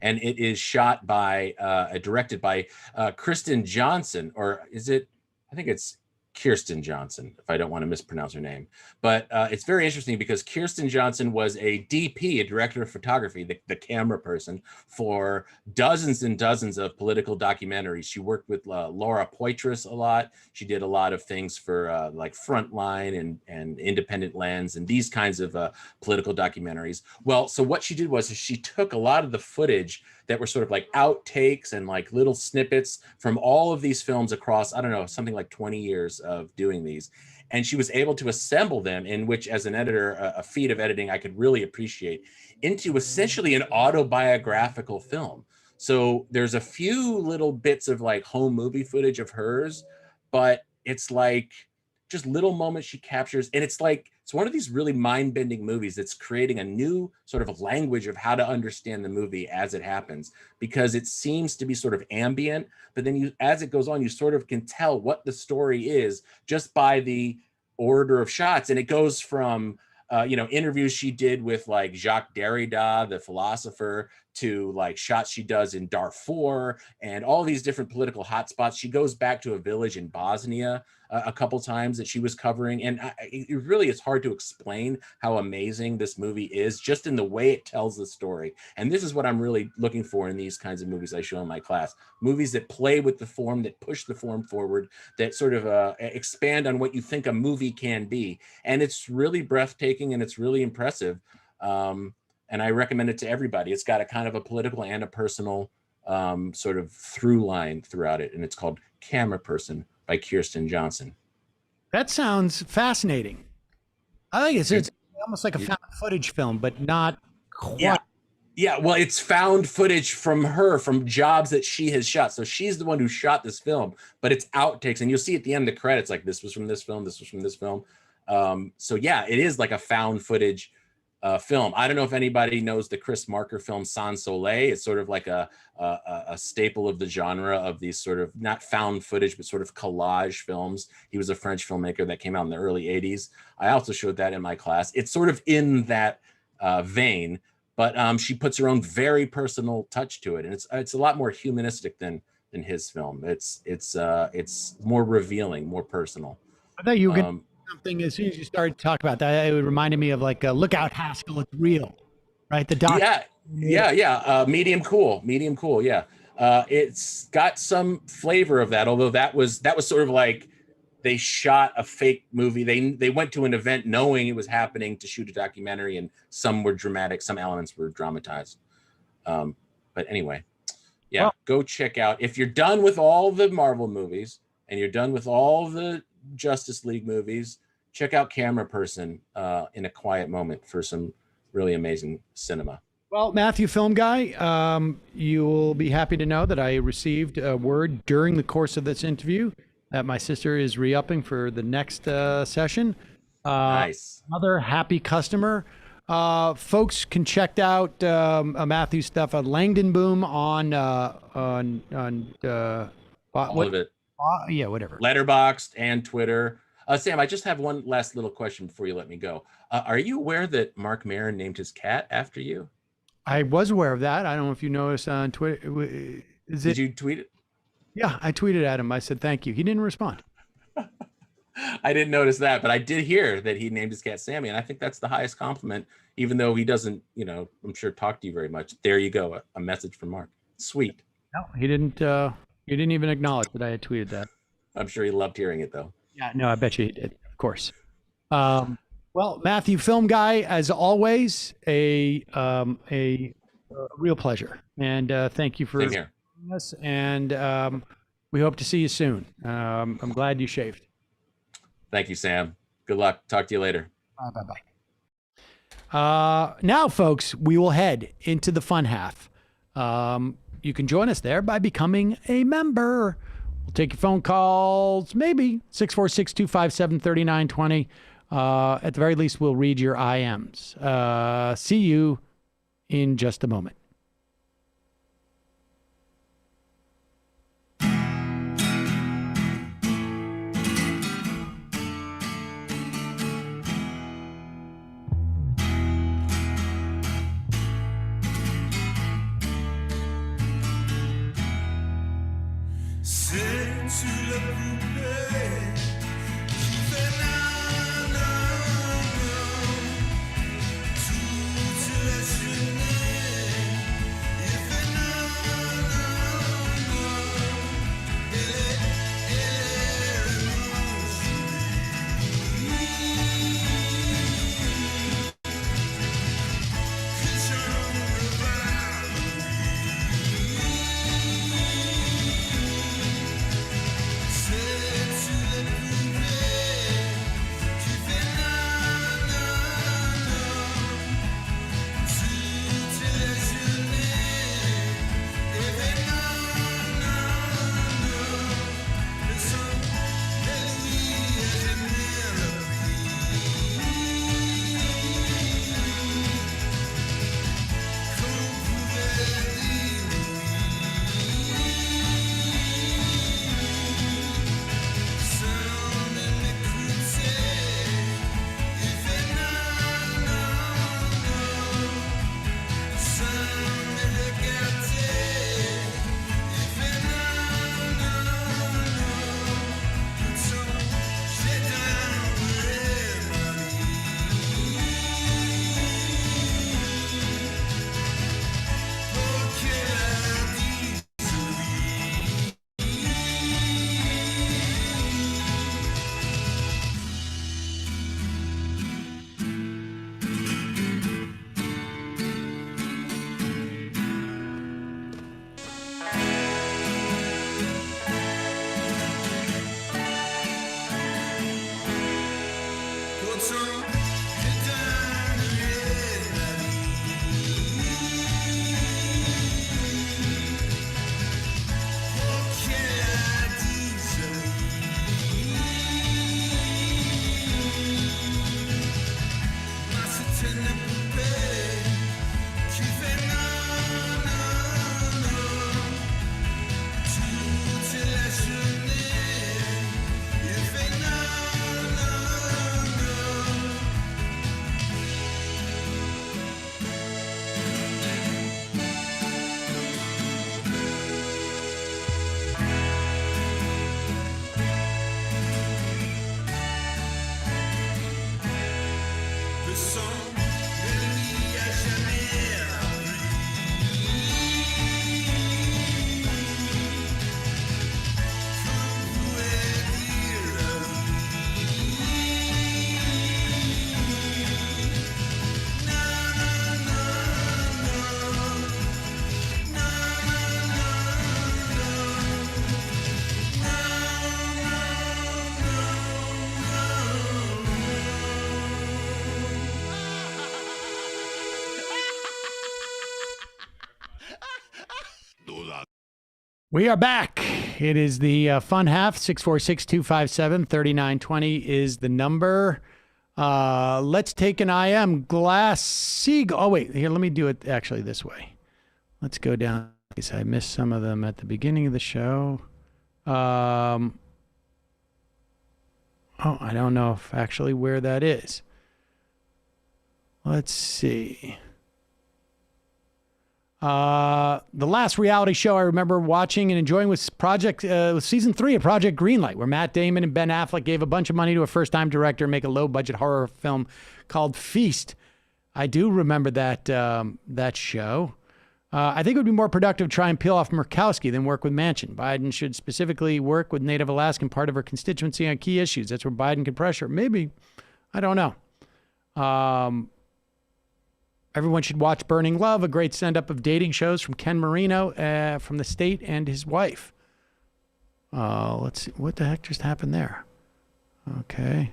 Speaker 7: And it is shot by, directed by Kristen Johnson, or is it? I think it's Kirsten Johnson, if I don't want to mispronounce her name. But it's very interesting because Kirsten Johnson was a DP, a director of photography, the camera person, for dozens and dozens of political documentaries. She worked with Laura Poitras a lot. She did a lot of things for like Frontline and Independent Lens and these kinds of political documentaries. Well, so what she did was she took a lot of the footage that were sort of like outtakes and like little snippets from all of these films across, I don't know, something like 20 years of doing these. And she was able to assemble them, in which, as an editor, a feat of editing I could really appreciate, into essentially an autobiographical film. So there's a few little bits of like home movie footage of hers, but it's like just little moments she captures. And it's like, it's one of these really mind-bending movies that's creating a new sort of language of how to understand the movie as it happens, because it seems to be sort of ambient, but then you, as it goes on, you sort of can tell what the story is just by the order of shots. And it goes from, interviews she did with like Jacques Derrida, the philosopher, to like shots she does in Darfur and all these different political hotspots. She goes back to a village in Bosnia a couple times that she was covering. And it really is hard to explain how amazing this movie is just in the way it tells the story. And this is what I'm really looking for in these kinds of movies I show in my class. Movies that play with the form, that push the form forward, that sort of expand on what you think a movie can be. And it's really breathtaking and it's really impressive. And I recommend it to everybody. It's got a kind of a political and a personal sort of through line throughout it. And it's called Camera Person by Kirsten Johnson.
Speaker 2: That sounds fascinating. I think it's almost like a found footage film, but not quite.
Speaker 7: Yeah, well, it's found footage from her, from jobs that she has shot. So she's the one who shot this film, but it's outtakes. And you'll see at the end of the credits, like, this was from this film, this was from this film. So yeah, it is like a found footage film. I don't know if anybody knows the Chris Marker film Sans Soleil. It's sort of like a staple of the genre of these sort of not found footage, but sort of collage films. He was a French filmmaker that came out in the early 80s. I also showed that in my class. It's sort of in that vein, but she puts her own very personal touch to it. And it's a lot more humanistic than his film. It's more revealing, more personal.
Speaker 2: I thought you were going to something as soon as you started to talk about that. It reminded me of like Look Out Haskell, it's real, right? The doc.
Speaker 7: Yeah. Medium cool. Yeah. It's got some flavor of that, although that was sort of like they shot a fake movie. They went to an event knowing it was happening to shoot a documentary, and some were dramatic, some elements were dramatized. But anyway, yeah, well, go check out, if you're done with all the Marvel movies and you're done with all the Justice League movies, check out Camera Person in a quiet moment for some really amazing cinema.
Speaker 2: Well, Matthew, film guy, you'll be happy to know that I received a word during the course of this interview that my sister is re-upping for the next session.
Speaker 7: Nice.
Speaker 2: Another happy customer. Folks can check out Matthew's stuff at Langdon Boom on
Speaker 7: all of it.
Speaker 2: Yeah, whatever.
Speaker 7: Letterboxd and Twitter. Sam, I just have one last little question before you let me go. Are you aware that Mark Maron named his cat after you?
Speaker 2: I was aware of that. I don't know if you noticed on Twitter.
Speaker 7: Did you tweet it?
Speaker 2: Yeah, I tweeted at him. I said, thank you. He didn't respond.
Speaker 7: I didn't notice that, but I did hear that he named his cat Sammy, and I think that's the highest compliment, even though he doesn't, I'm sure talk to you very much. There you go, a message from Mark. Sweet.
Speaker 2: No, he didn't. He didn't even acknowledge that I had tweeted that.
Speaker 7: I'm sure he loved hearing it, though.
Speaker 2: Yeah, no, I bet you he did. Of course. Well, Matthew, film guy, as always, a real pleasure, and thank you for joining us. And we hope to see you soon. I'm glad you shaved.
Speaker 7: Thank you, Sam. Good luck. Talk to you later.
Speaker 2: Bye-bye. Now, folks, we will head into the fun half. You can join us there by becoming a member. We'll take your phone calls, maybe 646-257-3920. At the very least, we'll read your IMs. See you in just a moment. We are back. It is the fun half. 646-257-3920 is the number. Let's take an IM. Glass Seagull. Oh, wait. Here, let me do it actually this way. Let's go down. I missed some of them at the beginning of the show. Oh, I don't know if actually where that is. Let's see. The last reality show I remember watching and enjoying was season 3 of Project Greenlight, where Matt Damon and Ben Affleck gave a bunch of money to a first-time director to make a low-budget horror film called Feast. I do remember that show. I think it would be more productive to try and peel off Murkowski than work with Manchin. Biden should specifically work with Native Alaskan part of her constituency on key issues. That's where Biden can pressure. Maybe. I don't know. Everyone should watch Burning Love, a great send-up of dating shows from Ken Marino from The State and his wife. Let's see. What the heck just happened there? Okay.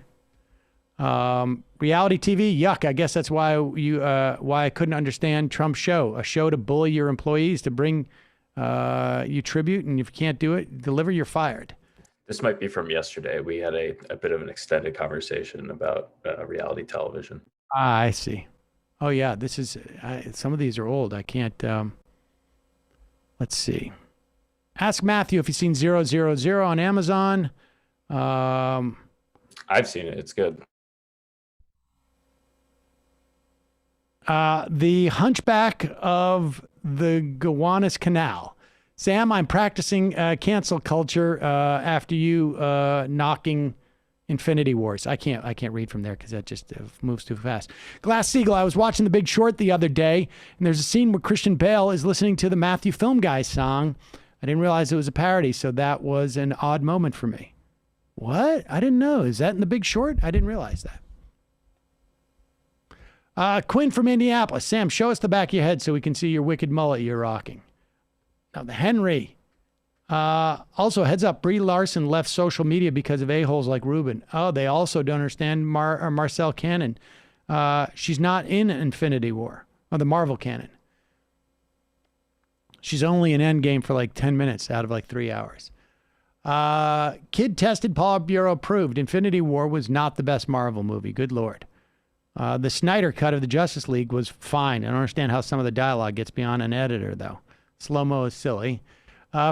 Speaker 2: Reality TV, yuck. I guess that's why why I couldn't understand Trump's show. A show to bully your employees, to bring you tribute, and if you can't do it, deliver, you're fired.
Speaker 10: This might be from yesterday. We had a bit of an extended conversation about reality television.
Speaker 2: I see. Oh yeah, this is some of these are old. I can't. Let's see. Ask Matthew if he's seen 000 on Amazon.
Speaker 10: I've seen it. It's good.
Speaker 2: The Hunchback of the Gowanus Canal. Sam, I'm practicing cancel culture after you knocking Infinity Wars. I can't read from there because that just moves too fast. Glass Siegel, I was watching The Big Short the other day, and there's a scene where Christian Bale is listening to the Matthew Film Guy song. I didn't realize it was a parody, so that was an odd moment for me. What? I didn't know. Is that in The Big Short? I didn't realize that. Quinn from Indianapolis. Sam, show us the back of your head so we can see your wicked mullet you're rocking. Now, the Henry. Also, heads up, Brie Larson left social media because of a-holes like Ruben. Oh, they also don't understand Marcel Cannon. She's not in Infinity War, or the Marvel canon. She's only in Endgame for like 10 minutes out of like 3 hours. Kid tested, Politburo approved. Infinity War was not the best Marvel movie. Good Lord. The Schneider cut of the Justice League was fine. I don't understand how some of the dialogue gets beyond an editor, though. Slow-mo is silly.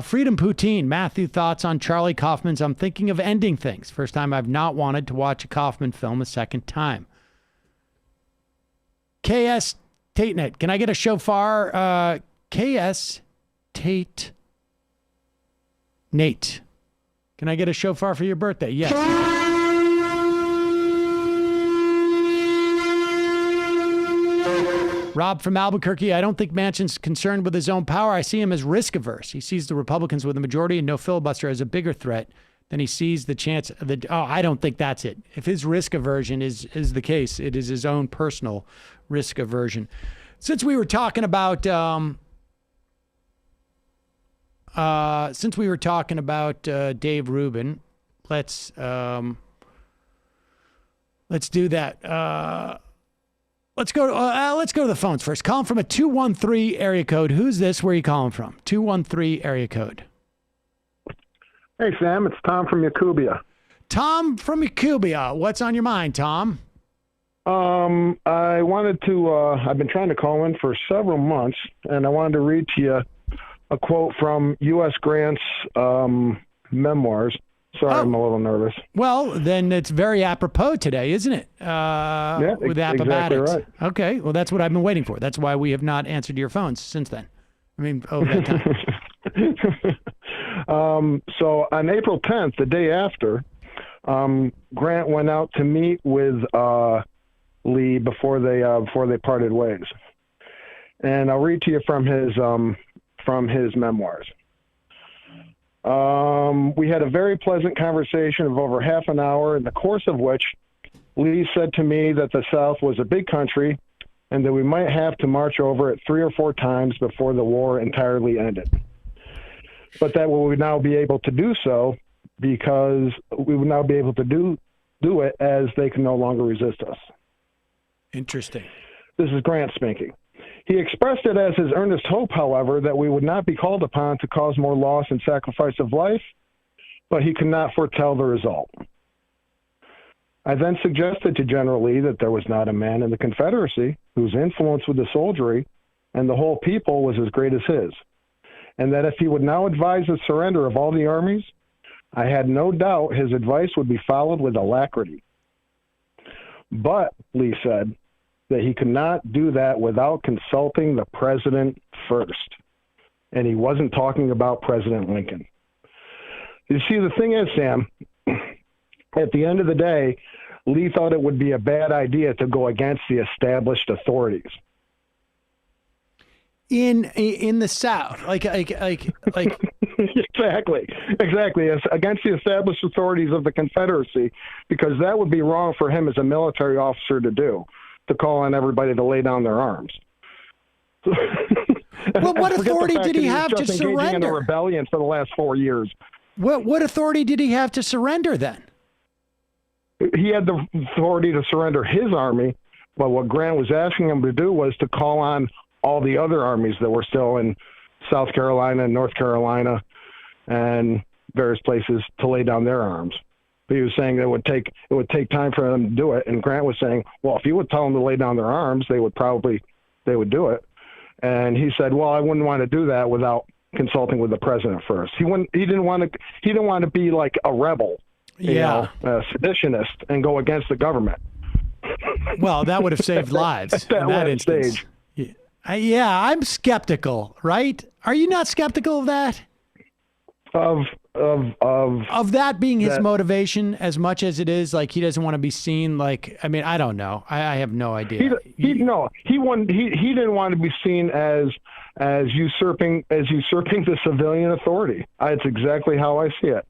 Speaker 2: Freedom Poutine. Matthew, thoughts on Charlie Kaufman's I'm Thinking of Ending Things. First time I've not wanted to watch a Kaufman film a second time. KS TateNet. Can I get a shofar? KS Tate Nate. Can I get a shofar for your birthday? Yes. Rob from Albuquerque, I don't think Manchin's concerned with his own power. I see him as risk averse. He sees the Republicans with a majority and no filibuster as a bigger threat than he sees the chance of the. Oh, I don't think that's it. If his risk aversion is the case, it is his own personal risk aversion. Since we were talking about Dave Rubin, let's do that. Let's go to the phones first. Calling from a 213 area code. Who's this? Where are you calling from? 213 area code.
Speaker 13: Hey, Sam. It's Tom from Yacubia.
Speaker 2: Tom from Yacubia. What's on your mind, Tom?
Speaker 13: I wanted to, I've been trying to call in for several months, and I wanted to read to you a quote from U.S. Grant's Memoirs. Sorry, I'm a little nervous.
Speaker 2: Well, then it's very apropos today, isn't it?
Speaker 13: Yeah,
Speaker 2: with
Speaker 13: exactly right.
Speaker 2: Okay, well, that's what I've been waiting for. That's why we have not answered your phones since then. I mean, over that
Speaker 13: time. So on April 10th, the day after, Grant went out to meet with Lee before they parted ways. And I'll read to you from his memoirs. We had a very pleasant conversation of over half an hour, in the course of which Lee said to me that the South was a big country and that we might have to march over it 3 or 4 times before the war entirely ended. But that we would now be able to do so because we would now be able to do it as they can no longer resist us.
Speaker 2: Interesting.
Speaker 13: This is Grant speaking. He expressed it as his earnest hope, however, that we would not be called upon to cause more loss and sacrifice of life, but he could not foretell the result. I then suggested to General Lee that there was not a man in the Confederacy whose influence with the soldiery and the whole people was as great as his, and that if he would now advise the surrender of all the armies, I had no doubt his advice would be followed with alacrity. But, Lee said, that he could not do that without consulting the president first. And he wasn't talking about President Lincoln. You see, the thing is, Sam, at the end of the day, Lee thought it would be a bad idea to go against the established authorities.
Speaker 2: In the South, like
Speaker 13: exactly, it's against the established authorities of the Confederacy, because that would be wrong for him as a military officer to do, to call on everybody to lay down their arms.
Speaker 2: Well, what authority did he have to surrender?
Speaker 13: Engaging in a rebellion for the last 4 years.
Speaker 2: What authority did he have to surrender then?
Speaker 13: He had the authority to surrender his army, but what Grant was asking him to do was to call on all the other armies that were still in South Carolina and North Carolina and various places to lay down their arms. But he was saying that it would take time for them to do it. And Grant was saying, well, if you would tell them to lay down their arms, they would do it. And he said, well, I wouldn't want to do that without consulting with the president first. He didn't want to be like a rebel, a seditionist, and go against the government.
Speaker 2: Well, that would have saved lives in that instance.
Speaker 13: Stage.
Speaker 2: Yeah, I'm skeptical, right? Are you not skeptical of that?
Speaker 13: Of
Speaker 2: that being his motivation as much as it is like he doesn't want to be seen like, I mean, I don't know. I have no idea.
Speaker 13: He didn't want to be seen as usurping the civilian authority. It's exactly how I see it.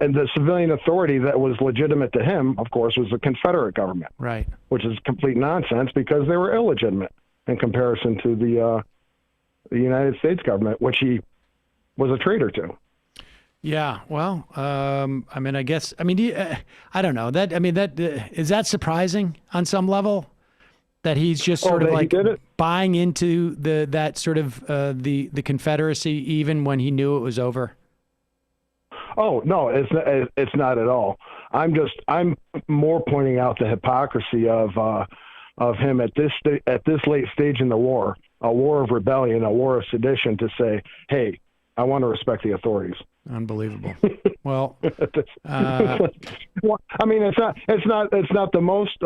Speaker 13: And the civilian authority that was legitimate to him, of course, was the Confederate government.
Speaker 2: Right.
Speaker 13: Which is complete nonsense because they were illegitimate in comparison to the United States government, which he was a traitor to.
Speaker 2: Yeah, well, I mean, I guess, I mean, I don't know that. I mean, is that surprising on some level that he's just sort of like buying into that sort of the Confederacy even when he knew it was over?
Speaker 13: Oh no, it's not at all. I'm more pointing out the hypocrisy of him at this late stage in the war, a war of rebellion, a war of sedition, to say, hey, I want to respect the authorities.
Speaker 2: Unbelievable. Well,
Speaker 13: I mean, it's not the most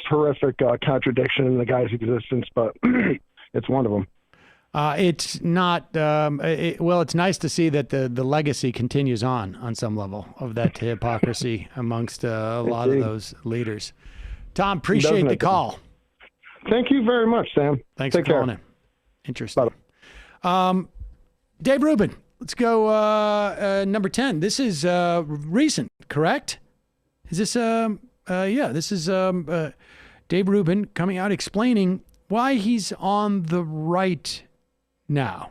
Speaker 13: horrific contradiction in the guy's existence, but it's one of them.
Speaker 2: It's not. Well, it's nice to see that the legacy continues on some level of that hypocrisy amongst a lot of those leaders. Tom, appreciate the call.
Speaker 13: Thank you very much, Sam.
Speaker 2: Thanks for calling in. Interesting. Dave Rubin, let's go number 10. This is recent, correct? Is this, this is Dave Rubin coming out explaining why he's on the right now.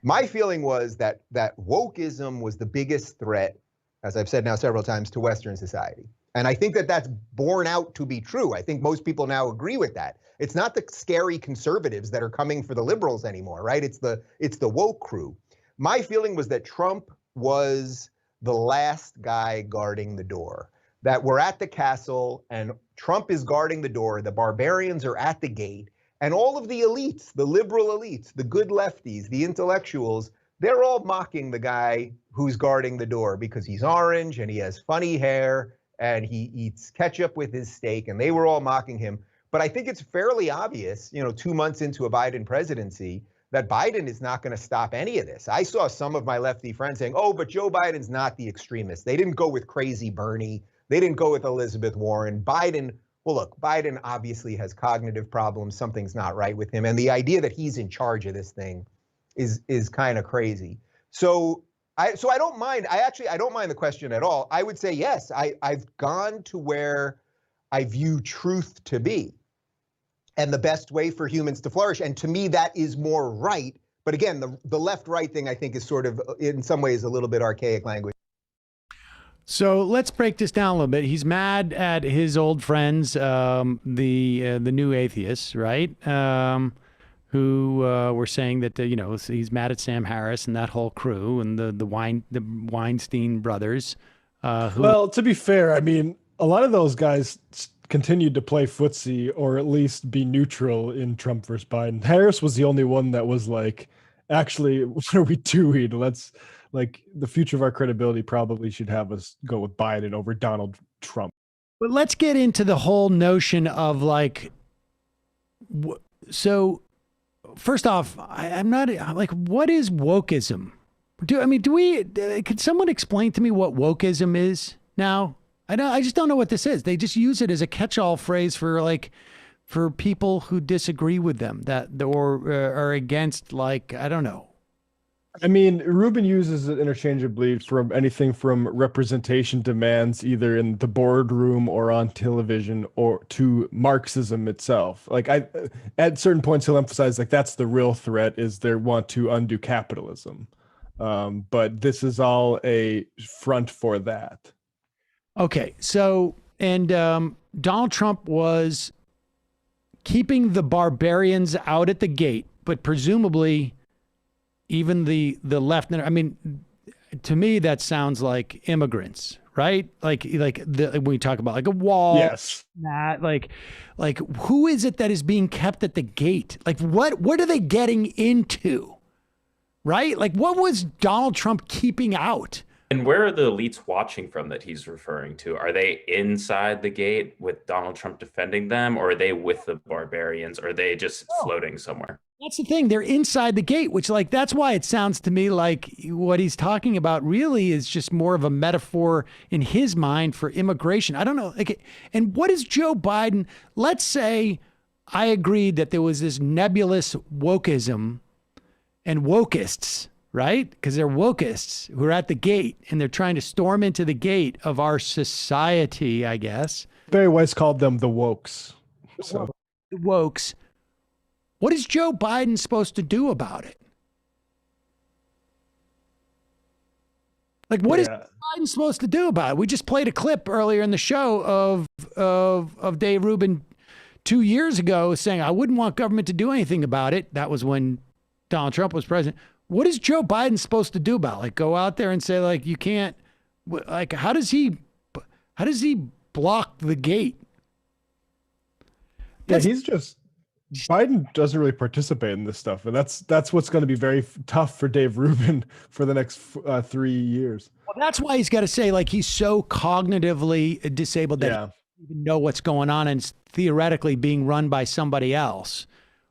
Speaker 12: My feeling was that wokeism was the biggest threat, as I've said now several times, to Western society. And I think that that's borne out to be true. I think most people now agree with that. It's not the scary conservatives that are coming for the liberals anymore, right? It's the woke crew. My feeling was that Trump was the last guy guarding the door, that we're at the castle and Trump is guarding the door. The barbarians are at the gate, and all of the elites, the liberal elites, the good lefties, the intellectuals, they're all mocking the guy who's guarding the door because he's orange and he has funny hair and he eats ketchup with his steak, and they were all mocking him. But I think it's fairly obvious, 2 months into a Biden presidency, that Biden is not going to stop any of this. I saw some of my lefty friends saying, oh, but Joe Biden's not the extremist. They didn't go with crazy Bernie. They didn't go with Elizabeth Warren. Biden, well, look, Biden obviously has cognitive problems. Something's not right with him. And the idea that he's in charge of this thing is kind of crazy. So I don't mind. I don't mind the question at all. I would say, yes, I've gone to where I view truth to be and the best way for humans to flourish. And to me, that is more right. But again, the left-right thing, I think, is sort of, in some ways, a little bit archaic language.
Speaker 2: So let's break this down a little bit. He's mad at his old friends, the new atheists, right? Who were saying that he's mad at Sam Harris and that whole crew and the Weinstein brothers.
Speaker 5: Well, to be fair, I mean, a lot of those guys continued to play footsie or at least be neutral in Trump versus Biden. Harris was the only one that was like, actually, what are we doing? Let's, like, the future of our credibility probably should have us go with Biden over Donald Trump.
Speaker 2: But let's get into the whole notion of like, so first off, I'm not like, what is wokeism? Could someone explain to me what wokeism is now? I just don't know what this is. They just use it as a catch-all phrase for people who disagree with them or are against, like, I don't know.
Speaker 5: I mean, Rubin uses it interchangeably from anything from representation demands, either in the boardroom or on television, or to Marxism itself. Like, at certain points, he'll emphasize like that's the real threat is they want to undo capitalism. But this is all a front for that.
Speaker 2: Okay, so and Donald Trump was keeping the barbarians out at the gate, but presumably even the left. I mean, to me, that sounds like immigrants, right? Like when we talk about like a wall,
Speaker 5: yes,
Speaker 2: like who is it that is being kept at the gate? Like what are they getting into, right? Like what was Donald Trump keeping out?
Speaker 10: And where are the elites watching from that he's referring to? Are they inside the gate with Donald Trump defending them, or are they with the barbarians, or are they just floating somewhere?
Speaker 2: That's the thing. They're inside the gate, which like, that's why it sounds to me like what he's talking about really is just more of a metaphor in his mind for immigration. I don't know. Like, and what is Joe Biden? Let's say I agreed that there was this nebulous wokeism and wokists, right? Because they're wokists who are at the gate and they're trying to storm into the gate of our society, I guess.
Speaker 5: Barry Weiss called them the wokes. So.
Speaker 2: The wokes. What is Joe Biden supposed to do about it? Like, what is Biden supposed to do about it? We just played a clip earlier in the show of Dave Rubin 2 years ago saying, I wouldn't want government to do anything about it. That was when Donald Trump was president. What is Joe Biden supposed to do about it? Like, go out there and say, like, you can't, like, how does he block the gate?
Speaker 5: Biden doesn't really participate in this stuff, and that's what's going to be very tough for Dave Rubin for the next 3 years.
Speaker 2: Well, that's why he's got to say, like, he's so cognitively disabled that he doesn't even know what's going on, and it's theoretically being run by somebody else,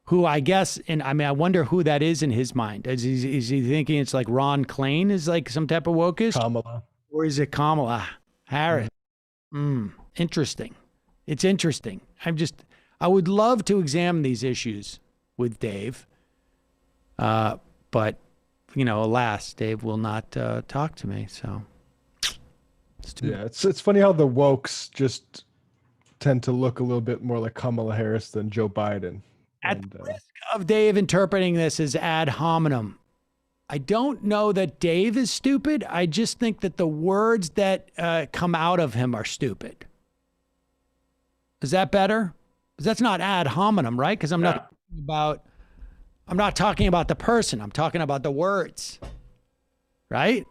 Speaker 2: who I guess, and I mean, I wonder who that is in his mind. Is he thinking it's like Ron Klain is like some type of wokist?
Speaker 5: Kamala.
Speaker 2: Or is it Kamala Harris? Interesting. It's interesting. I would love to examine these issues with Dave. But, you know, alas, Dave will not talk to me. So,
Speaker 5: it's funny how the wokes just tend to look a little bit more like Kamala Harris than Joe Biden.
Speaker 2: At the risk of Dave interpreting this as ad hominem, I don't know that Dave is stupid. I just think that the words that come out of him are stupid. Is that better? Because that's not ad hominem, right? Because I'm not talking about the person. I'm talking about the words, right?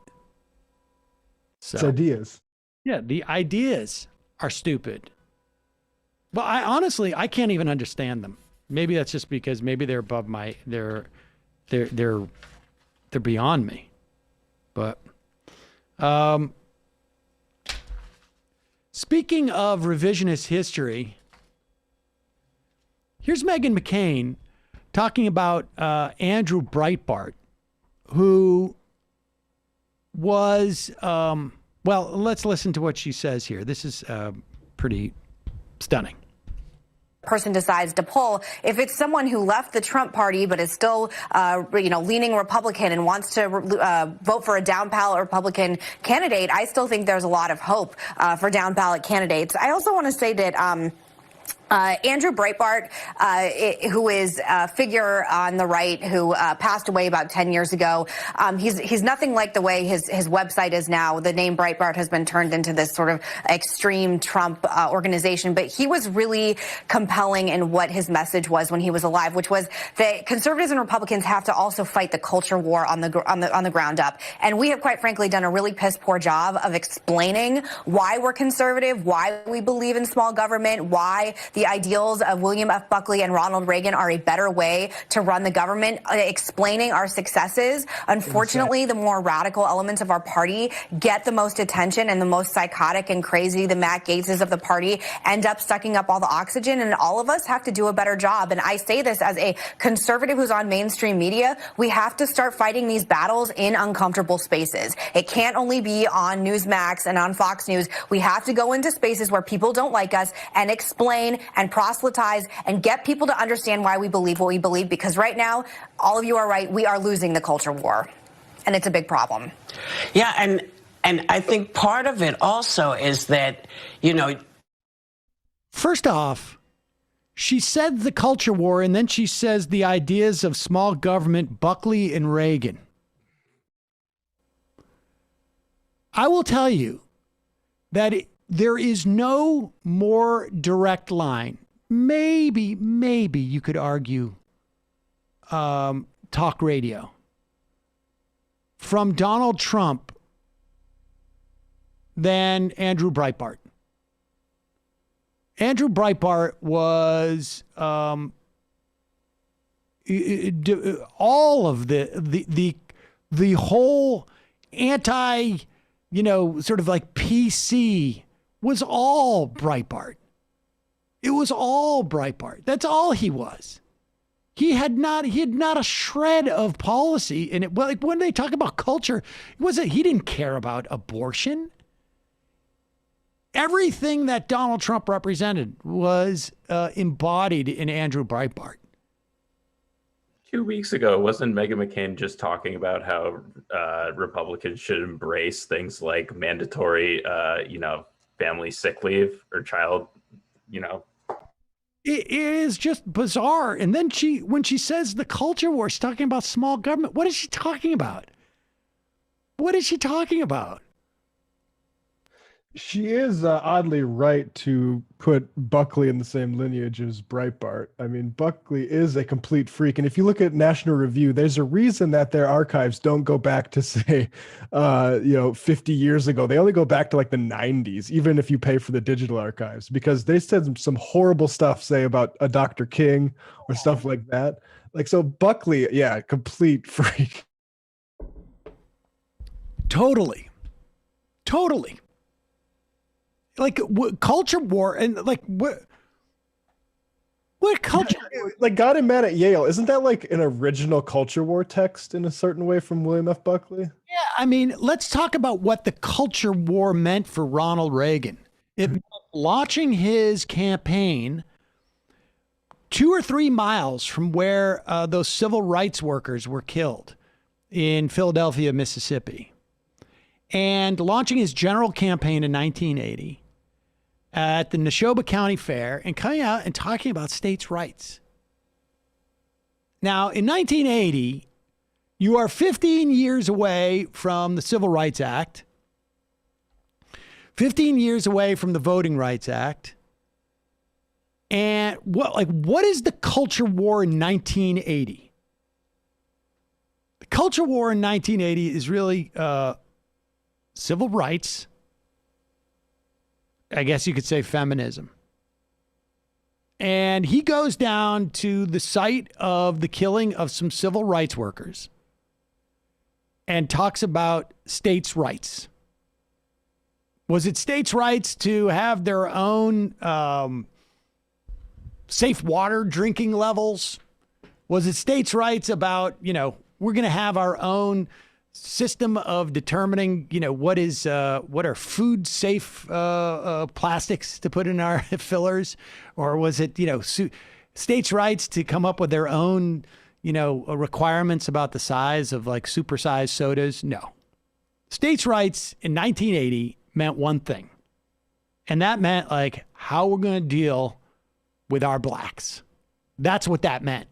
Speaker 2: So,
Speaker 5: it's ideas. Yeah,
Speaker 2: the ideas are stupid. But I can't even understand them. Maybe that's just because maybe they're above they're beyond me. But speaking of revisionist history, here's Meghan McCain talking about Andrew Breitbart, who was, well, let's listen to what she says here. This is pretty stunning.
Speaker 14: Person decides to pull, if it's someone who left the Trump party but is still leaning Republican and wants to vote for a down ballot Republican candidate, I still think there's a lot of hope for down ballot candidates. I also want to say that Andrew Breitbart, who is a figure on the right who passed away about 10 years ago, he's nothing like the way his website is now. The name Breitbart has been turned into this sort of extreme Trump organization, but he was really compelling in what his message was when he was alive, which was that conservatives and Republicans have to also fight the culture war on the ground up. And we have, quite frankly, done a really piss poor job of explaining why we're conservative, why we believe in small government, why the the ideals of William F. Buckley and Ronald Reagan are a better way to run the government, explaining our successes. Unfortunately, the more radical elements of our party get the most attention, and the most psychotic and crazy, the Matt Gaetzes of the party, end up sucking up all the oxygen, and all of us have to do a better job. And I say this as a conservative who's on mainstream media. We have to start fighting these battles in uncomfortable spaces. It can't only be on Newsmax and on Fox News. We have to go into spaces where people don't like us and explain and proselytize and get people to understand why we believe what we believe, because right now, all of you are right, we are losing the culture war, and it's a big problem.
Speaker 15: Yeah, and I think part of it also is that, you know,
Speaker 2: first off, she said the culture war, and then she says the ideas of small government, Buckley and Reagan. I will tell you that there is no more direct line. Maybe you could argue talk radio from Donald Trump than Andrew Breitbart. Andrew Breitbart was all of the whole anti, sort of like PC was all Breitbart. It was all Breitbart. That's all he was. He had not a shred of policy in it. Well, like when they talk about culture, he didn't care about abortion. Everything that Donald Trump represented was embodied in Andrew Breitbart.
Speaker 10: 2 weeks ago, wasn't Meghan McCain just talking about how Republicans should embrace things like mandatory, family sick leave or child,
Speaker 2: It is just bizarre. And then when she says the culture war, she's talking about small government. What is she talking about? What is she talking about?
Speaker 5: She is oddly right to put Buckley in the same lineage as Breitbart. I mean, Buckley is a complete freak. And if you look at National Review, there's a reason that their archives don't go back to, say, 50 years ago. They only go back to like the 90s, even if you pay for the digital archives, because they said some horrible stuff, say, about a Dr. King or stuff like that. Like, so Buckley, yeah, complete freak.
Speaker 2: Totally. Like culture war and like what culture?
Speaker 5: Like God and Man at Yale, isn't that like an original culture war text in a certain way from William F. Buckley?
Speaker 2: Yeah, I mean, let's talk about what the culture war meant for Ronald Reagan. It meant launching his campaign 2 or 3 miles from where those civil rights workers were killed in Philadelphia, Mississippi, and launching his general campaign in 1980 at the Neshoba County Fair and coming out and talking about states' rights. Now, in 1980, you are 15 years away from the Civil Rights Act, 15 years away from the Voting Rights Act. And what is the culture war in 1980? The culture war in 1980 is really civil rights. I guess you could say feminism. And he goes down to the site of the killing of some civil rights workers and talks about states' rights. Was it states' rights to have their own safe water drinking levels? Was it states' rights about, we're going to have our own system of determining, what are food safe plastics to put in our fillers? Or was it, states' rights to come up with their own, requirements about the size of like supersized sodas? No. States' rights in 1980 meant one thing. And that meant like how we're going to deal with our blacks. That's what that meant.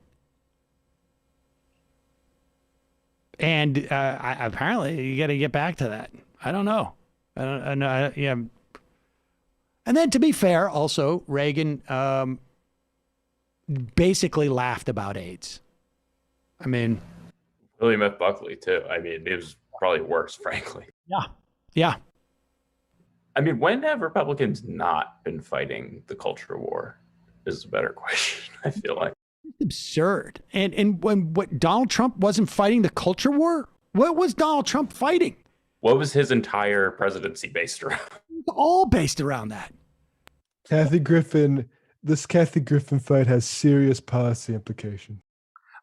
Speaker 2: And apparently you got to get back to that. I don't know. Yeah. And then to be fair, also Reagan basically laughed about AIDS. I mean,
Speaker 10: William F. Buckley too. I mean, it was probably worse, frankly.
Speaker 2: Yeah.
Speaker 10: I mean, when have Republicans not been fighting the culture war? is a better question, I feel like.
Speaker 2: Absurd. And when what Donald Trump wasn't fighting the culture war? What was Donald Trump fighting?
Speaker 10: What was his entire presidency based around?
Speaker 2: All based around that.
Speaker 5: This Kathy Griffin fight has serious policy implications.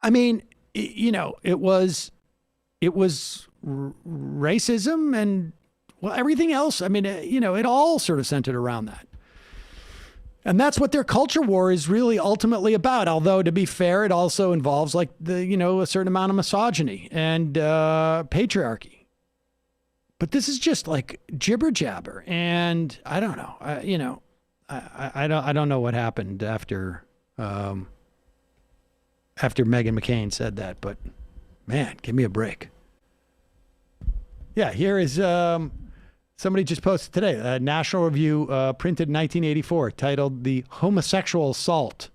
Speaker 2: I mean, you know, it was racism and, well, everything else. I mean, you know, it all sort of centered around that. And that's what their culture war is really ultimately about. Although, to be fair, it also involves like a certain amount of misogyny and patriarchy. But this is just like jibber jabber. And I don't know, I don't know what happened after Meghan McCain said that, but man, give me a break. Yeah, here is somebody just posted today, a National Review printed in 1984 titled "The Homosexual Assault."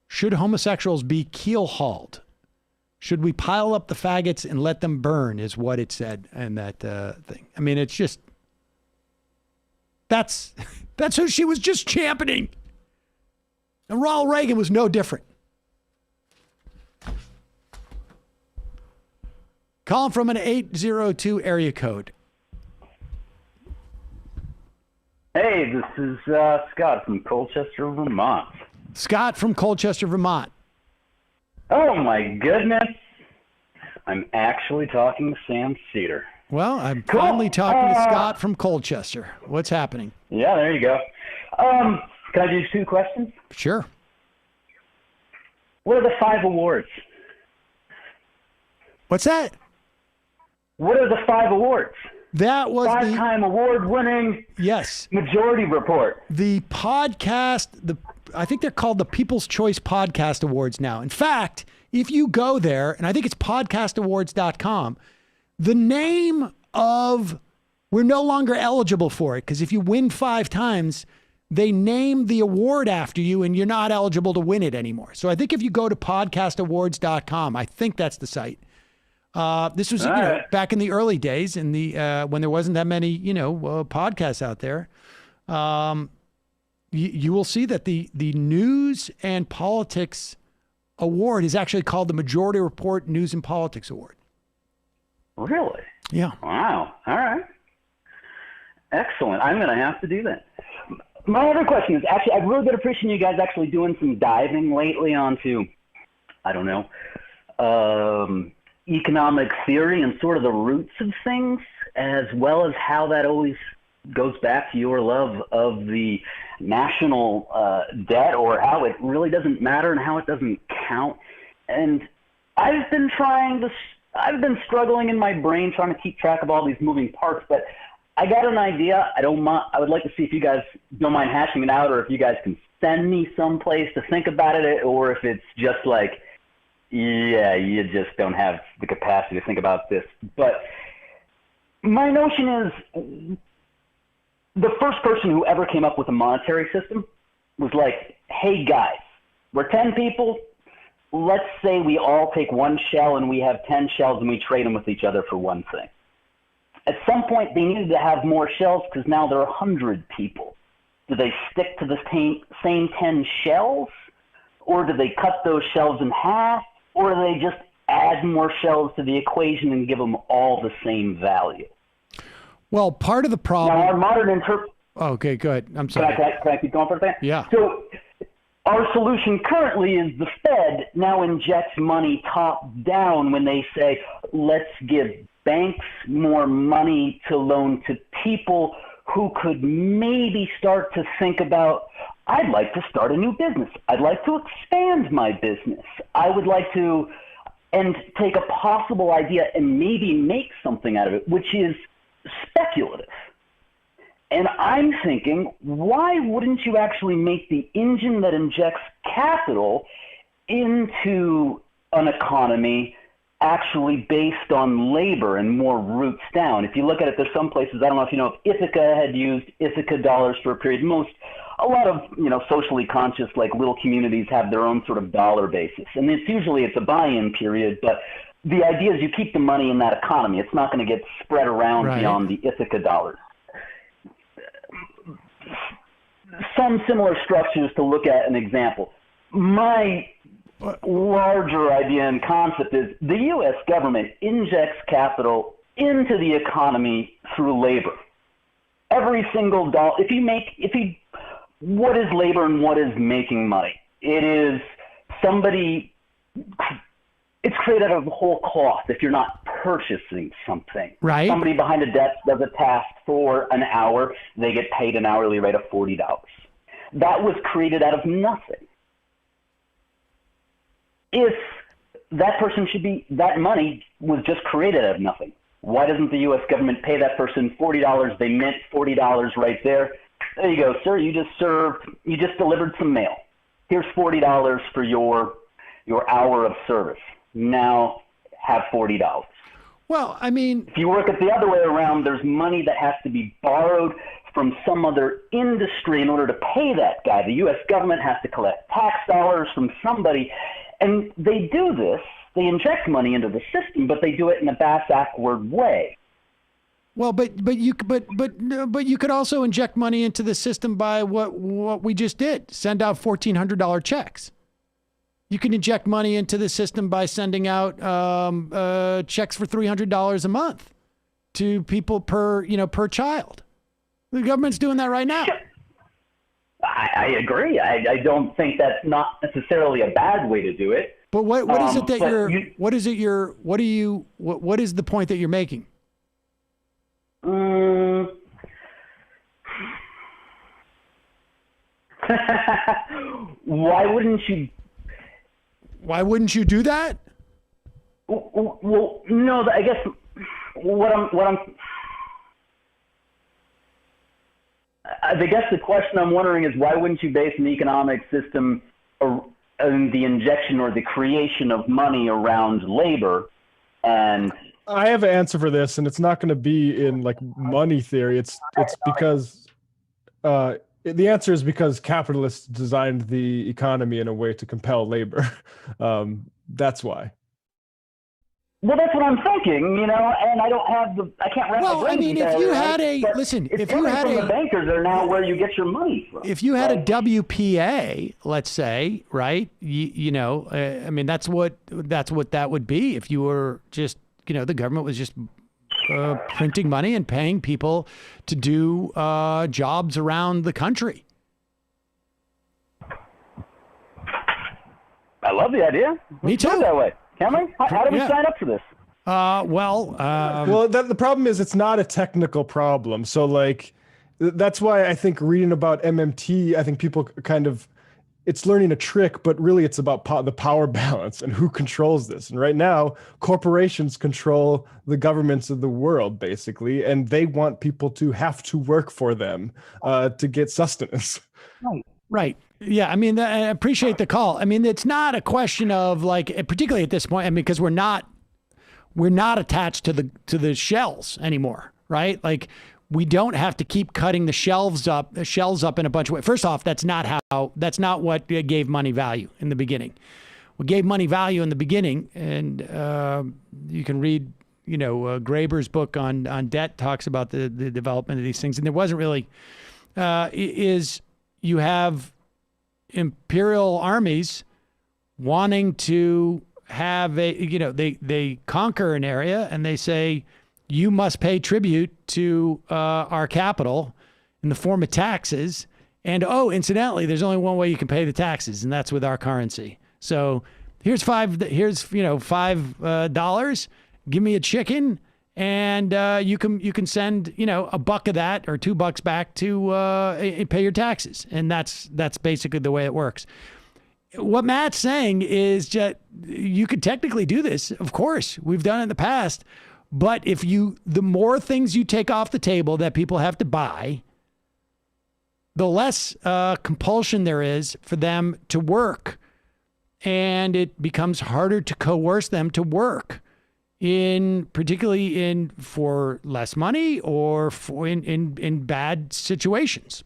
Speaker 2: Should homosexuals be keel-hauled? Should we pile up the faggots and let them burn, is what it said in that thing. I mean, it's just, that's who she was just championing. And Ronald Reagan was no different. Calling from an 802 area code.
Speaker 16: Hey, this is Scott from Colchester, Vermont.
Speaker 2: Scott from Colchester, Vermont.
Speaker 16: Oh my goodness. I'm actually talking to Sam Seder.
Speaker 2: Well, I'm finally talking to Scott from Colchester. What's happening?
Speaker 16: Yeah, there you go. Can I do 2 questions?
Speaker 2: Sure.
Speaker 16: What are the 5 awards?
Speaker 2: What's that?
Speaker 16: What are the 5 awards?
Speaker 2: That was
Speaker 16: 5-time award-winning.
Speaker 2: Yes.
Speaker 16: Majority Report.
Speaker 2: The podcast, I think they're called the People's Choice Podcast Awards now. In fact, if you go there, and I think it's podcastawards.com, the name of, we're no longer eligible for it, because if you win 5 times, they name the award after you and you're not eligible to win it anymore. So I think if you go to podcastawards.com, I think that's the site. This was back in the early days, in the when there wasn't that many podcasts out there. You will see that the News and Politics Award is actually called the Majority Report News and Politics Award.
Speaker 16: Really?
Speaker 2: Yeah.
Speaker 16: Wow. All right. Excellent. I'm going to have to do that. My other question is, actually, I've really been appreciating you guys actually doing some diving lately onto, I don't know, economic theory and sort of the roots of things, as well as how that always goes back to your love of the national debt, or how it really doesn't matter and how it doesn't count. And I've been struggling in my brain trying to keep track of all these moving parts, but I got an idea. I would like to see if you guys don't mind hashing it out, or if you guys can send me someplace to think about it, or if it's just like, yeah, you just don't have the capacity to think about this. But my notion is, the first person who ever came up with a monetary system was like, hey guys, we're 10 people. Let's say we all take one shell and we have 10 shells and we trade them with each other for one thing. At some point, they needed to have more shells because now there are 100 people. Do they stick to the same 10 shells? Or do they cut those shells in half? Or do they just add more shells to the equation and give them all the same value?
Speaker 2: Well, part of the problem...
Speaker 16: Now, our modern
Speaker 2: Okay, good. I'm sorry.
Speaker 16: Can I keep going for a second?
Speaker 2: Yeah.
Speaker 16: So our solution currently is the Fed now injects money top down when they say, let's give banks more money to loan to people who could maybe start to think about, I'd like to start a new business. I'd like to expand my business. I would like to, and take a possible idea and maybe make something out of it, which is speculative. And I'm thinking, why wouldn't you actually make the engine that injects capital into an economy actually based on labor and more roots down? If you look at it, there's some places, I don't know if you know, if Ithaca had used Ithaca dollars for a period. A lot of, socially conscious, like little communities have their own sort of dollar basis. And it's a buy-in period, but the idea is you keep the money in that economy. It's not going to get spread around beyond the Ithaca dollars. some similar structures to look at an example. My larger idea and concept is the U.S. government injects capital into the economy through labor. Every single dollar, what is labor and what is making money? It is it's created out of whole cloth if you're not purchasing something.
Speaker 2: Right.
Speaker 16: Somebody behind a desk does a task for an hour, they get paid an hourly rate of $40. That was created out of nothing. If that money was just created out of nothing, why doesn't the U.S. government pay that person $40? They meant $40 right there. There you go, sir. You just delivered some mail. Here's $40 for your hour of service. Now have $40.
Speaker 2: Well, I mean,
Speaker 16: if you work it the other way around, there's money that has to be borrowed from some other industry in order to pay that guy. The U.S. government has to collect tax dollars from somebody, and they do this. They inject money into the system, but they do it in a backward way.
Speaker 2: Well, but you could also inject money into the system by what we just did: send out $1,400 checks. You can inject money into the system by sending out checks for $300 a month to people per child. The government's doing that right now.
Speaker 16: I agree. I don't think that's not necessarily a bad way to do it.
Speaker 2: But what is it that what is the point that you're making?
Speaker 16: Why wouldn't you
Speaker 2: do that?
Speaker 16: Well, no, I guess I guess the question I'm wondering is, why wouldn't you base an economic system and the injection or the creation of money around labor? And
Speaker 5: I have an answer for this, and it's not going to be in like money theory. It's because the answer is because capitalists designed the economy in a way to compel labor. That's why.
Speaker 16: Well, that's what I'm thinking, and I can't wrap my brain.
Speaker 2: I mean, if you had
Speaker 16: the bankers are now where you get your money from.
Speaker 2: If you had a WPA, let's say, right? I mean, that's what that would be if you were just, the government was just printing money and paying people to do jobs around the country.
Speaker 16: I love the idea.
Speaker 2: Me too.
Speaker 16: Let's do it that way. Can we? How do we sign up for this?
Speaker 5: The problem is it's not a technical problem. So that's why I think reading about MMT, I think people it's learning a trick, but really it's about the power balance and who controls this. And right now, corporations control the governments of the world, basically, and they want people to have to work for them to get sustenance.
Speaker 2: Right. Yeah. I mean, I appreciate the call. I mean, it's not a question of particularly at this point, because we're not attached to the shells anymore, right? Like, we don't have to keep cutting the shells up in a bunch of ways. First off, that's not what gave money value in the beginning. What gave money value in the beginning, and you can read, Graeber's book on debt talks about the development of these things, and there wasn't really is you have imperial armies wanting to have they conquer an area and they say, you must pay tribute to our capital in the form of taxes. And incidentally, there's only one way you can pay the taxes, and that's with our currency. So here's $5. Give me a chicken, and you can send $1 of that or $2 back to pay your taxes, and that's basically the way it works. What Matt's saying is that you could technically do this. Of course, we've done it in the past. But the more things you take off the table that people have to buy, the less compulsion there is for them to work. And it becomes harder to coerce them to work, particularly for less money or in bad situations.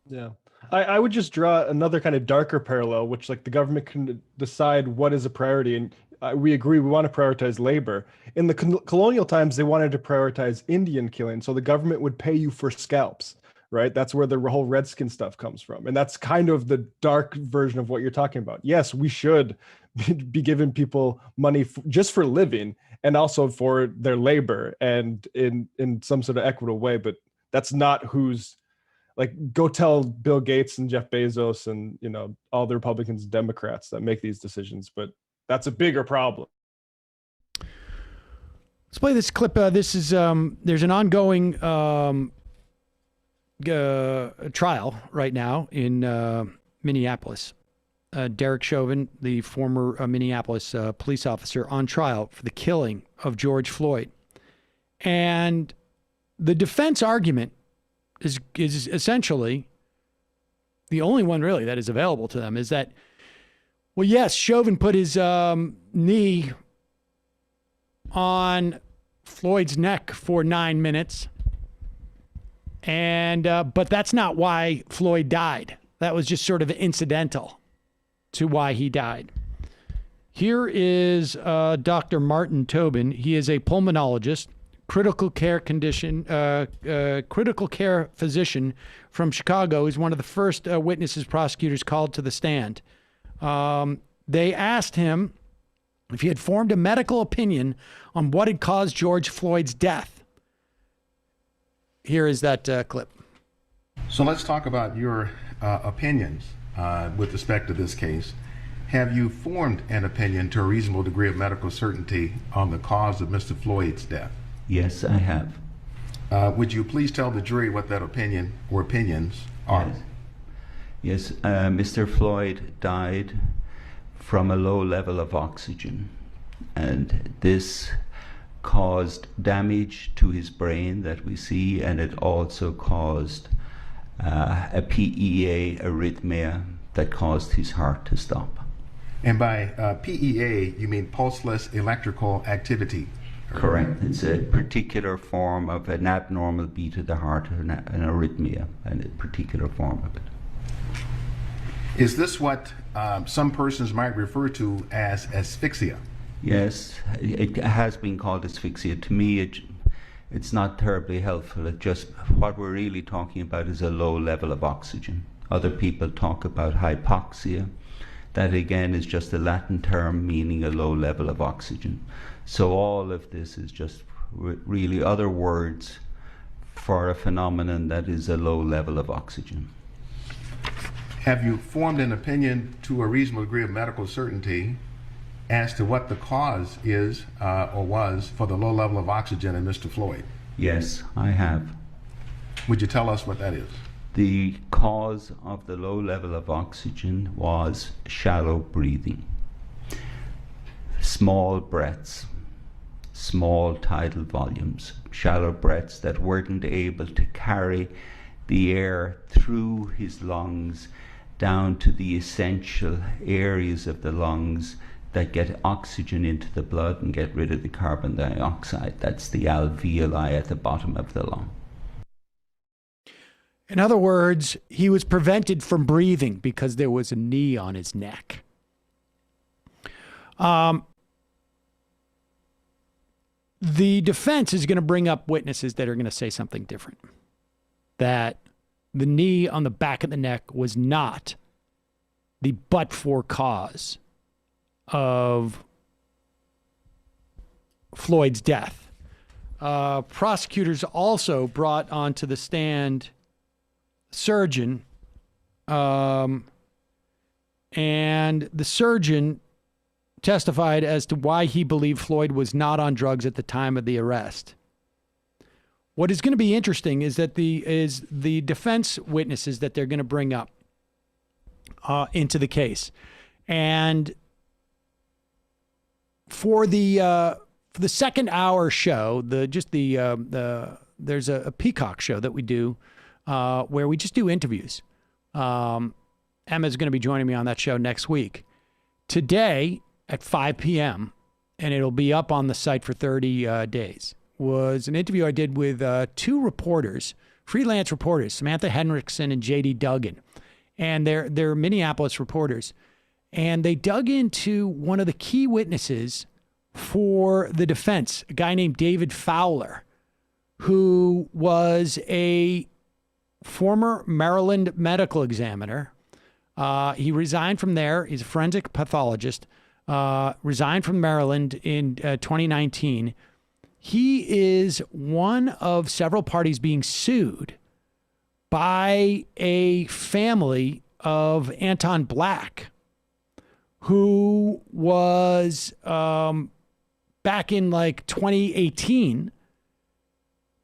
Speaker 5: Yeah. I would just draw another kind of darker parallel, which the government can decide what is a priority. And we agree, we want to prioritize labor. In the colonial times, they wanted to prioritize Indian killing. So the government would pay you for scalps. right? That's where the whole Redskin stuff comes from. And that's kind of the dark version of what you're talking about. Yes, we should be giving people money just for living and also for their labor and in some sort of equitable way. But that's not who's like, go tell Bill Gates and Jeff Bezos and, you know, all the Republicans and Democrats that make these decisions. But that's a bigger problem.
Speaker 2: Let's play this clip. This is there's an ongoing trial right now in Minneapolis. Derek Chauvin, the former Minneapolis police officer, on trial for the killing of George Floyd. And the defense argument is essentially the only one really that is available to them is that, well, yes, Chauvin put his knee on Floyd's neck for 9 minutes, and but that's not why Floyd died. That was just sort of incidental to why he died. Here is Dr. Martin Tobin. He is a pulmonologist, critical care physician from Chicago. He's one of the first witnesses prosecutors called to the stand. They asked him if he had formed a medical opinion on what had caused George Floyd's death. Here is that clip.
Speaker 17: So let's talk about your opinions with respect to this case. Have you formed an opinion to a reasonable degree of medical certainty on the cause of Mr. Floyd's death?
Speaker 18: Yes, I have.
Speaker 17: Would you please tell the jury what that opinion or opinions are?
Speaker 18: Yes, Mr. Floyd died from a low level of oxygen, and this caused damage to his brain that we see, and it also caused a PEA arrhythmia that caused his heart to stop.
Speaker 17: And by PEA, you mean pulseless electrical activity?
Speaker 18: Correct. It's a particular form of an abnormal beat of the heart, an arrhythmia, and a particular form of it.
Speaker 17: Is this what some persons might refer to as asphyxia?
Speaker 18: Yes, it has been called asphyxia. To me, it's not terribly helpful. It just, what we're really talking about is a low level of oxygen. Other people talk about hypoxia. That again is just a Latin term meaning a low level of oxygen. So all of this is just really other words for a phenomenon that is a low level of oxygen.
Speaker 17: Have you formed an opinion to a reasonable degree of medical certainty as to what the cause is or was for the low level of oxygen in Mr. Floyd?
Speaker 18: Yes, I have.
Speaker 17: Would you tell us what that is?
Speaker 18: The cause of the low level of oxygen was shallow breathing. Small breaths, small tidal volumes, shallow breaths that weren't able to carry the air through his lungs down to the essential areas of the lungs that get oxygen into the blood and get rid of the carbon dioxide. That's the alveoli at the bottom of the lung.
Speaker 2: In other words, he was prevented from breathing because there was a knee on his neck. The defense is going to bring up witnesses that are going to say something different. That the knee on the back of the neck was not the but-for cause of Floyd's death. Prosecutors also brought onto the stand surgeon, and the surgeon testified as to why he believed Floyd was not on drugs at the time of the arrest. What is going to be interesting is that the defense witnesses that they're going to bring up into the case, and for the second hour show, there's a Peacock show that we do where we just do interviews. Emma's going to be joining me on that show next week. Today at 5 p.m., and it'll be up on the site for 30 days, was an interview I did with two reporters, freelance reporters, Samantha Henriksen and J.D. Duggan. And they're Minneapolis reporters. And they dug into one of the key witnesses for the defense, a guy named David Fowler, who was a former Maryland medical examiner. He resigned from there. He's a forensic pathologist. Resigned from Maryland in 2019. He is one of several parties being sued by a family of Anton Black, who was back in like 2018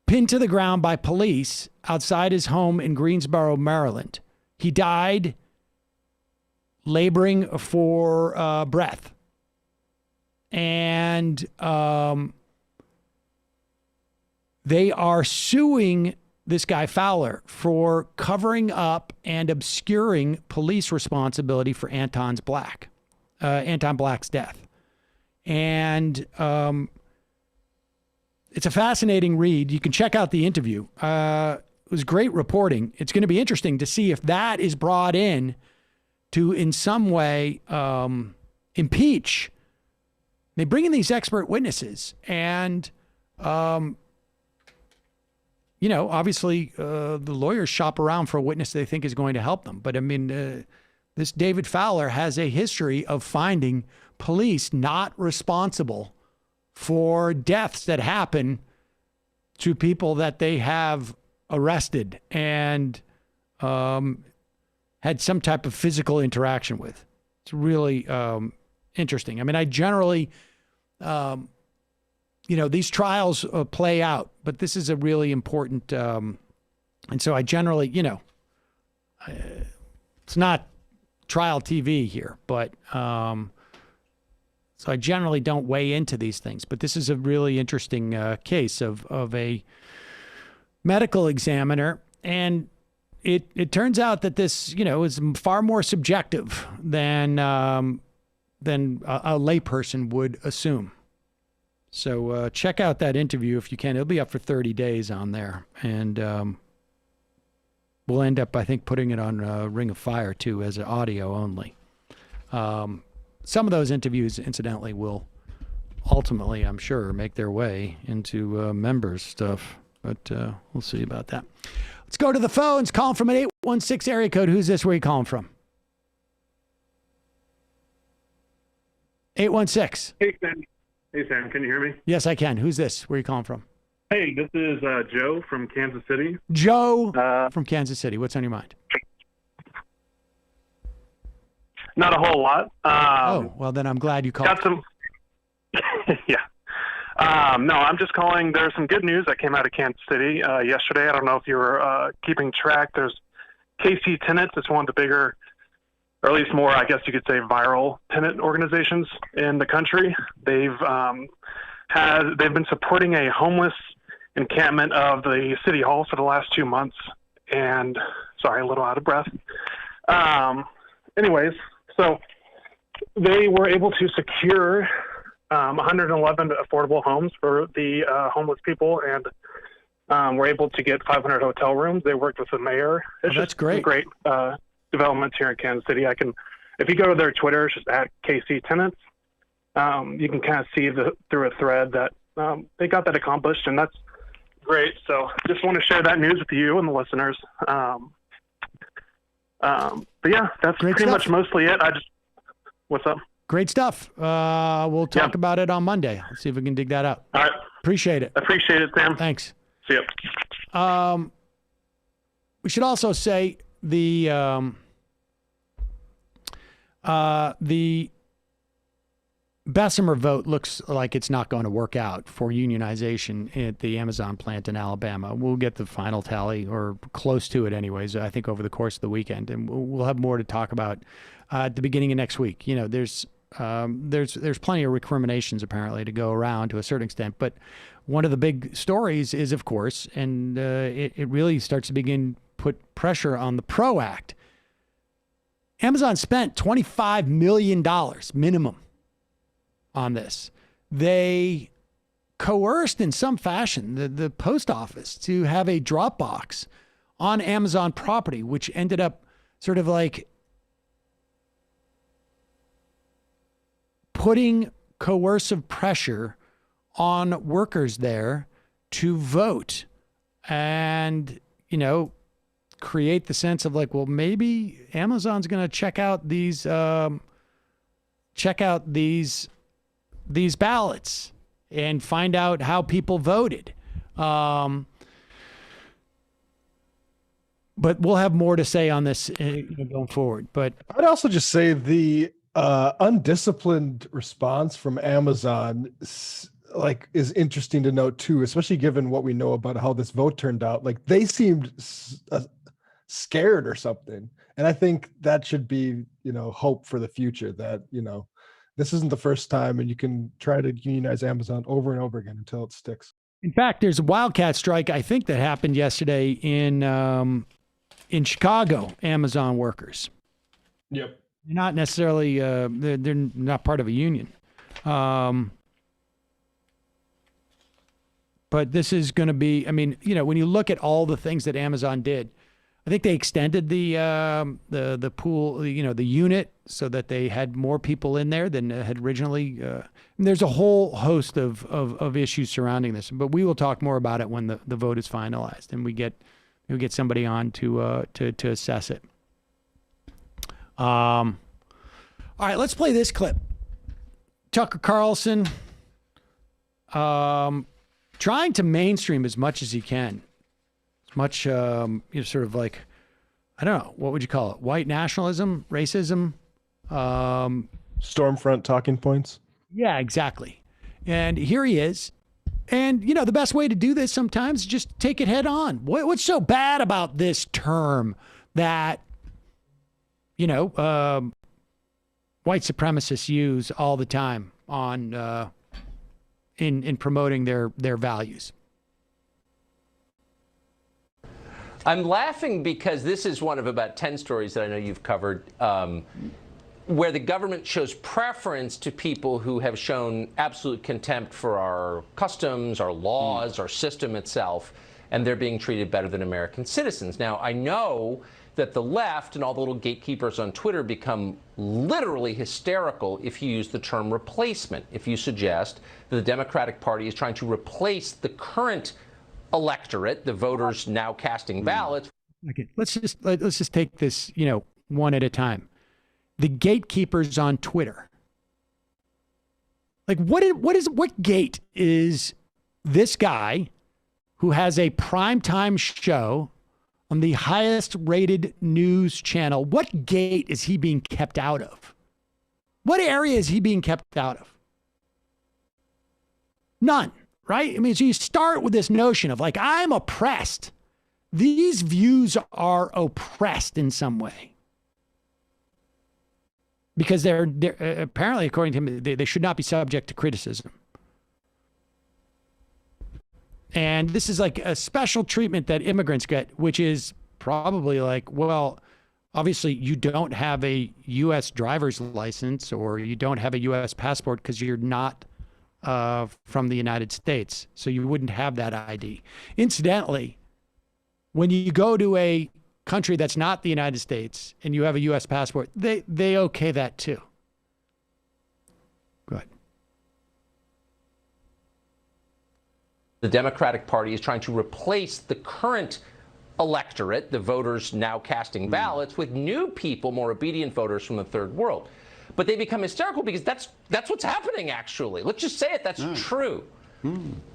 Speaker 2: pinned to the ground by police outside his home in Greensboro, Maryland. He died laboring for breath. And they are suing this guy Fowler for covering up and obscuring police responsibility for Anton Black's death. And it's a fascinating read. You can check out the interview. It was great reporting. It's going to be interesting to see if that is brought in to, in some way, impeach. They bring in these expert witnesses and, obviously the lawyers shop around for a witness they think is going to help them. But I mean, this David Fowler has a history of finding police not responsible for deaths that happen to people that they have arrested and had some type of physical interaction with. It's really interesting. I mean, I generally, these trials play out, but this is a really important, and so I generally, it's not trial TV here, but so I generally don't weigh into these things, but this is a really interesting case of a medical examiner, and it turns out that this, is far more subjective than a layperson would assume. So check out that interview if you can. It'll be up for 30 days on there. And we'll end up, I think, putting it on Ring of Fire, too, as an audio only. Some of those interviews, incidentally, will ultimately, I'm sure, make their way into members' stuff. But we'll see about that. Let's go to the phones. Calling from an 816 area code. Who's this? Where are you calling from? 816.
Speaker 19: Hey, Sam. Hey, Sam. Can you hear me?
Speaker 2: Yes, I can. Who's this? Where are you calling from?
Speaker 19: Hey, this is Joe from Kansas City.
Speaker 2: Joe from Kansas City. What's on your mind?
Speaker 19: Not a whole lot.
Speaker 2: Well, then I'm glad you called.
Speaker 19: Got some. Yeah. No, I'm just calling. There's some good news that came out of Kansas City yesterday. I don't know if you were keeping track. There's Casey Tenants. It's one of the bigger, or at least more, I guess you could say, viral tenant organizations in the country. They've been supporting a homeless encampment of the city hall for the last 2 months. And sorry, a little out of breath. Anyways, so they were able to secure 111 affordable homes for the homeless people, and were able to get 500 hotel rooms. They worked with the mayor. It's
Speaker 2: that's great.
Speaker 19: Great developments here in Kansas City. If you go to their Twitter, it's just at KC Tenants. You can kind of see through a thread that they got that accomplished, and that's great. So just want to share that news with you and the listeners. But yeah, that's
Speaker 2: great
Speaker 19: pretty
Speaker 2: stuff.
Speaker 19: much mostly it. What's up?
Speaker 2: Great stuff. We'll talk about it on Monday. Let's see if we can dig that out.
Speaker 19: All right.
Speaker 2: Appreciate it.
Speaker 19: Appreciate it, Sam.
Speaker 2: Thanks.
Speaker 19: See ya.
Speaker 2: We should also say the Bessemer vote looks like it's not going to work out for unionization at the Amazon plant in Alabama. We'll get the final tally, or close to it anyways, I think, over the course of the weekend. And we'll have more to talk about at the beginning of next week. There's plenty of recriminations apparently to go around to a certain extent. But one of the big stories is, of course, and it really starts to put pressure on the PRO Act. Amazon spent $25 million minimum on this. They coerced in some fashion the post office to have a drop box on Amazon property, which ended up sort of like putting coercive pressure on workers there to vote and, create the sense of like, well, maybe Amazon's going to check out these ballots and find out how people voted. But we'll have more to say on this going forward. But
Speaker 5: I'd also just say the undisciplined response from Amazon is interesting to note too, especially given what we know about how this vote turned out. Like they seemed scared or something. And I think that should be, hope for the future that, this isn't the first time, and you can try to unionize Amazon over and over again until it sticks.
Speaker 2: In fact, there's a wildcat strike, I think, that happened yesterday in Chicago, Amazon workers.
Speaker 5: Yep.
Speaker 2: They're not necessarily, they're not part of a union. But this is going to be, when you look at all the things that Amazon did, I think they extended the pool, the unit, so that they had more people in there than had originally. There's a whole host of issues surrounding this, but we will talk more about it when the vote is finalized and we get somebody on to assess it. All right, let's play this clip. Tucker Carlson trying to mainstream as much as he can. As much, sort of like, I don't know, what would you call it? White nationalism, racism?
Speaker 5: Stormfront talking points.
Speaker 2: Yeah, exactly. And here he is. And, the best way to do this sometimes is just take it head on. What's so bad about this term that, white supremacists use all the time on in promoting their values?
Speaker 20: I'm laughing because this is one of about 10 stories that I know you've covered where the government shows preference to people who have shown absolute contempt for our customs, our laws, our system itself, and they're being treated better than American citizens. Now, I know that the left and all the little gatekeepers on Twitter become literally hysterical if you use the term replacement, if you suggest that the Democratic Party is trying to replace the current electorate, the voters now casting ballots.
Speaker 2: Okay, let's just take this, one at a time. The gatekeepers on Twitter. Like, what gate is this guy who has a primetime show on the highest rated news channel? What gate is he being kept out of? What area is he being kept out of? None. Right? So you start with this notion of like, I'm oppressed. These views are oppressed in some way. Because they're apparently, according to him, they should not be subject to criticism. And this is like a special treatment that immigrants get, which is probably like, well, obviously you don't have a U.S. driver's license or you don't have a U.S. passport because you're not from the United States. So you wouldn't have that ID. Incidentally, when you go to a country that's not the United States and you have a U.S. passport, they okay that too. Go ahead.
Speaker 20: The Democratic Party is trying to replace the current electorate, the voters now casting ballots, with new people, more obedient voters from the third world. But they become hysterical because that's what's happening, actually. Let's just say it. That's true.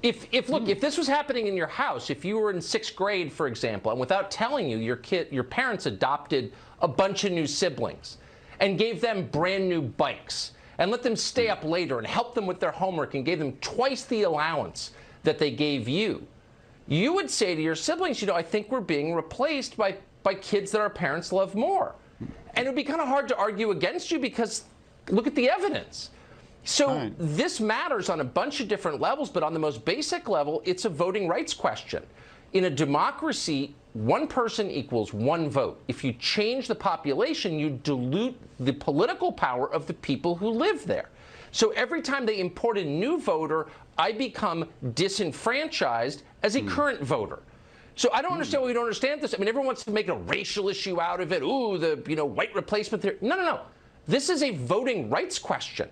Speaker 20: If this was happening in your house, if you were in 6th grade, for example, and without telling you, your parents adopted a bunch of new siblings and gave them brand new bikes and let them stay up later and help them with their homework and gave them twice the allowance that they gave you, you would say to your siblings, I think we're being replaced by kids that our parents love more. And it would be kind of hard to argue against you because look at the evidence. So this matters on a bunch of different levels, but on the most basic level, it's a voting rights question. In a democracy, one person equals one vote. If you change the population, you dilute the political power of the people who live there. So every time they import a new voter, I become disenfranchised as a current voter. So I don't understand why we don't understand this. Everyone wants to make a racial issue out of it. Ooh, the white replacement theory. No. This is a voting rights question.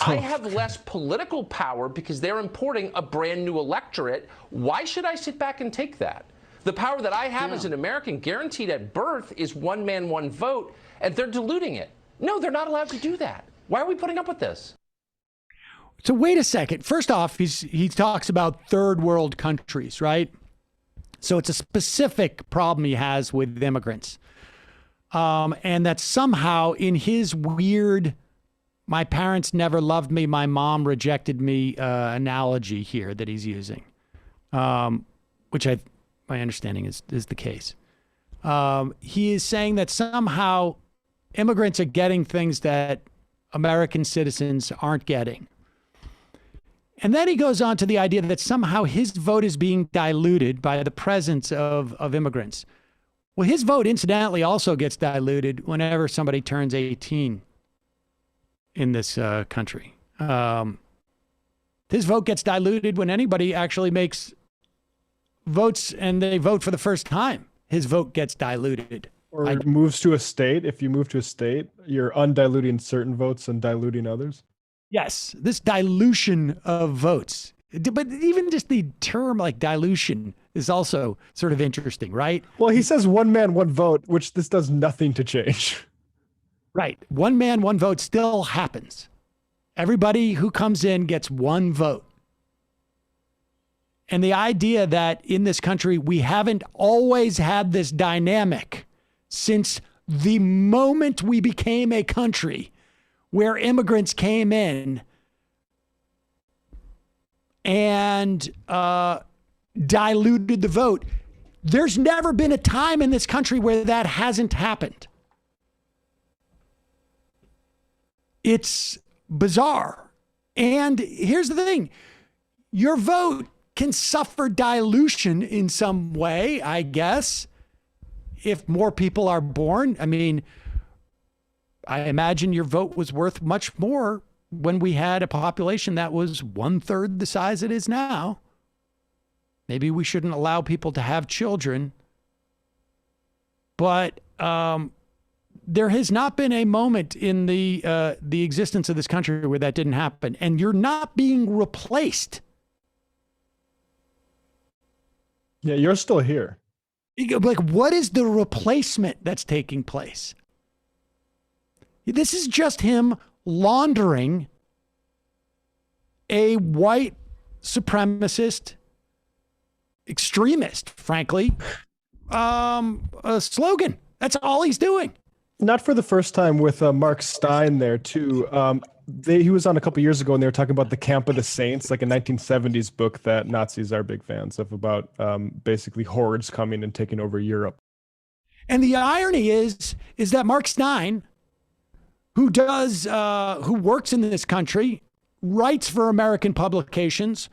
Speaker 20: I have less political power because they're importing a brand new electorate. Why should I sit back and take that? The power that I have as an American, guaranteed at birth, is one man, one vote, and they're diluting it. No, they're not allowed to do that. Why are we putting up with this?
Speaker 2: So wait a second. First off, he talks about third world countries, right? So it's a specific problem he has with immigrants. And that somehow in his weird, my parents never loved me, my mom rejected me analogy here that he's using, which my understanding is the case. He is saying that somehow immigrants are getting things that American citizens aren't getting. And then he goes on to the idea that somehow his vote is being diluted by the presence of immigrants. Well, his vote, incidentally, also gets diluted whenever somebody turns 18 in this country. His vote gets diluted when anybody actually makes votes and they vote for the first time. His vote gets diluted.
Speaker 5: Or moves to a state. If you move to a state, you're undiluting certain votes and diluting others.
Speaker 2: Yes, this dilution of votes. But even just the term like dilution is also sort of interesting, right?
Speaker 5: Well, he says one man, one vote, which this does nothing to change.
Speaker 2: Right. One man, one vote still happens. Everybody who comes in gets one vote. And the idea that in this country, we haven't always had this dynamic since the moment we became a country where immigrants came in and diluted the vote. There's never been a time in this country where that hasn't happened. It's bizarre. And here's the thing. Your vote can suffer dilution in some way, I guess, if more people are born. I mean, I imagine your vote was worth much more when we had a population that was 1/3 the size it is now. Maybe we shouldn't allow people to have children. But there has not been a moment in the existence of this country where that didn't happen. And you're not being replaced.
Speaker 5: Yeah, you're still here.
Speaker 2: Like, what is the replacement that's taking place? This is just him laundering a white supremacist extremist, frankly, a slogan. That's all he's doing.
Speaker 5: Not for the first time with Mark Stein there too. He was on a couple years ago and they were talking about the Camp of the Saints, like a 1970s book that Nazis are big fans of, about basically hordes coming and taking over Europe.
Speaker 2: And the irony is that Mark Stein, who works in this country, writes for American publications,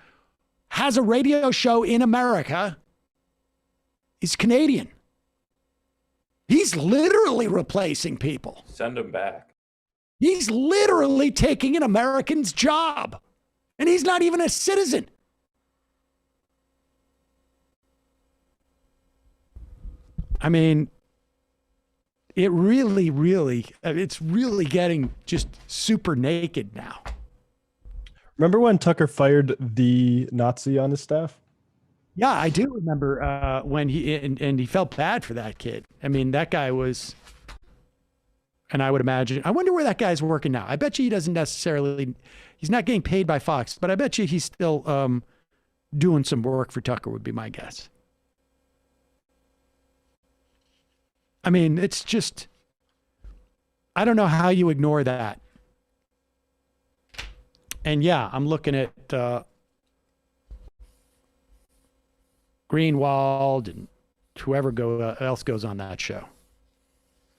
Speaker 2: has a radio show in America, is Canadian. He's literally replacing people.
Speaker 10: Send him back.
Speaker 2: He's literally taking an American's job. And he's not even a citizen. I mean, it's really getting just super naked now.
Speaker 5: Remember when Tucker fired the Nazi on his staff?
Speaker 2: Yeah, I do remember when he felt bad for that kid. I mean, that guy was, and I would imagine, I wonder where that guy's working now. I bet you he doesn't necessarily, he's not getting paid by Fox, but I bet you he's still doing some work for Tucker would be my guess. I mean, it's just, I don't know how you ignore that. And yeah, I'm looking at Greenwald and whoever else goes on that show.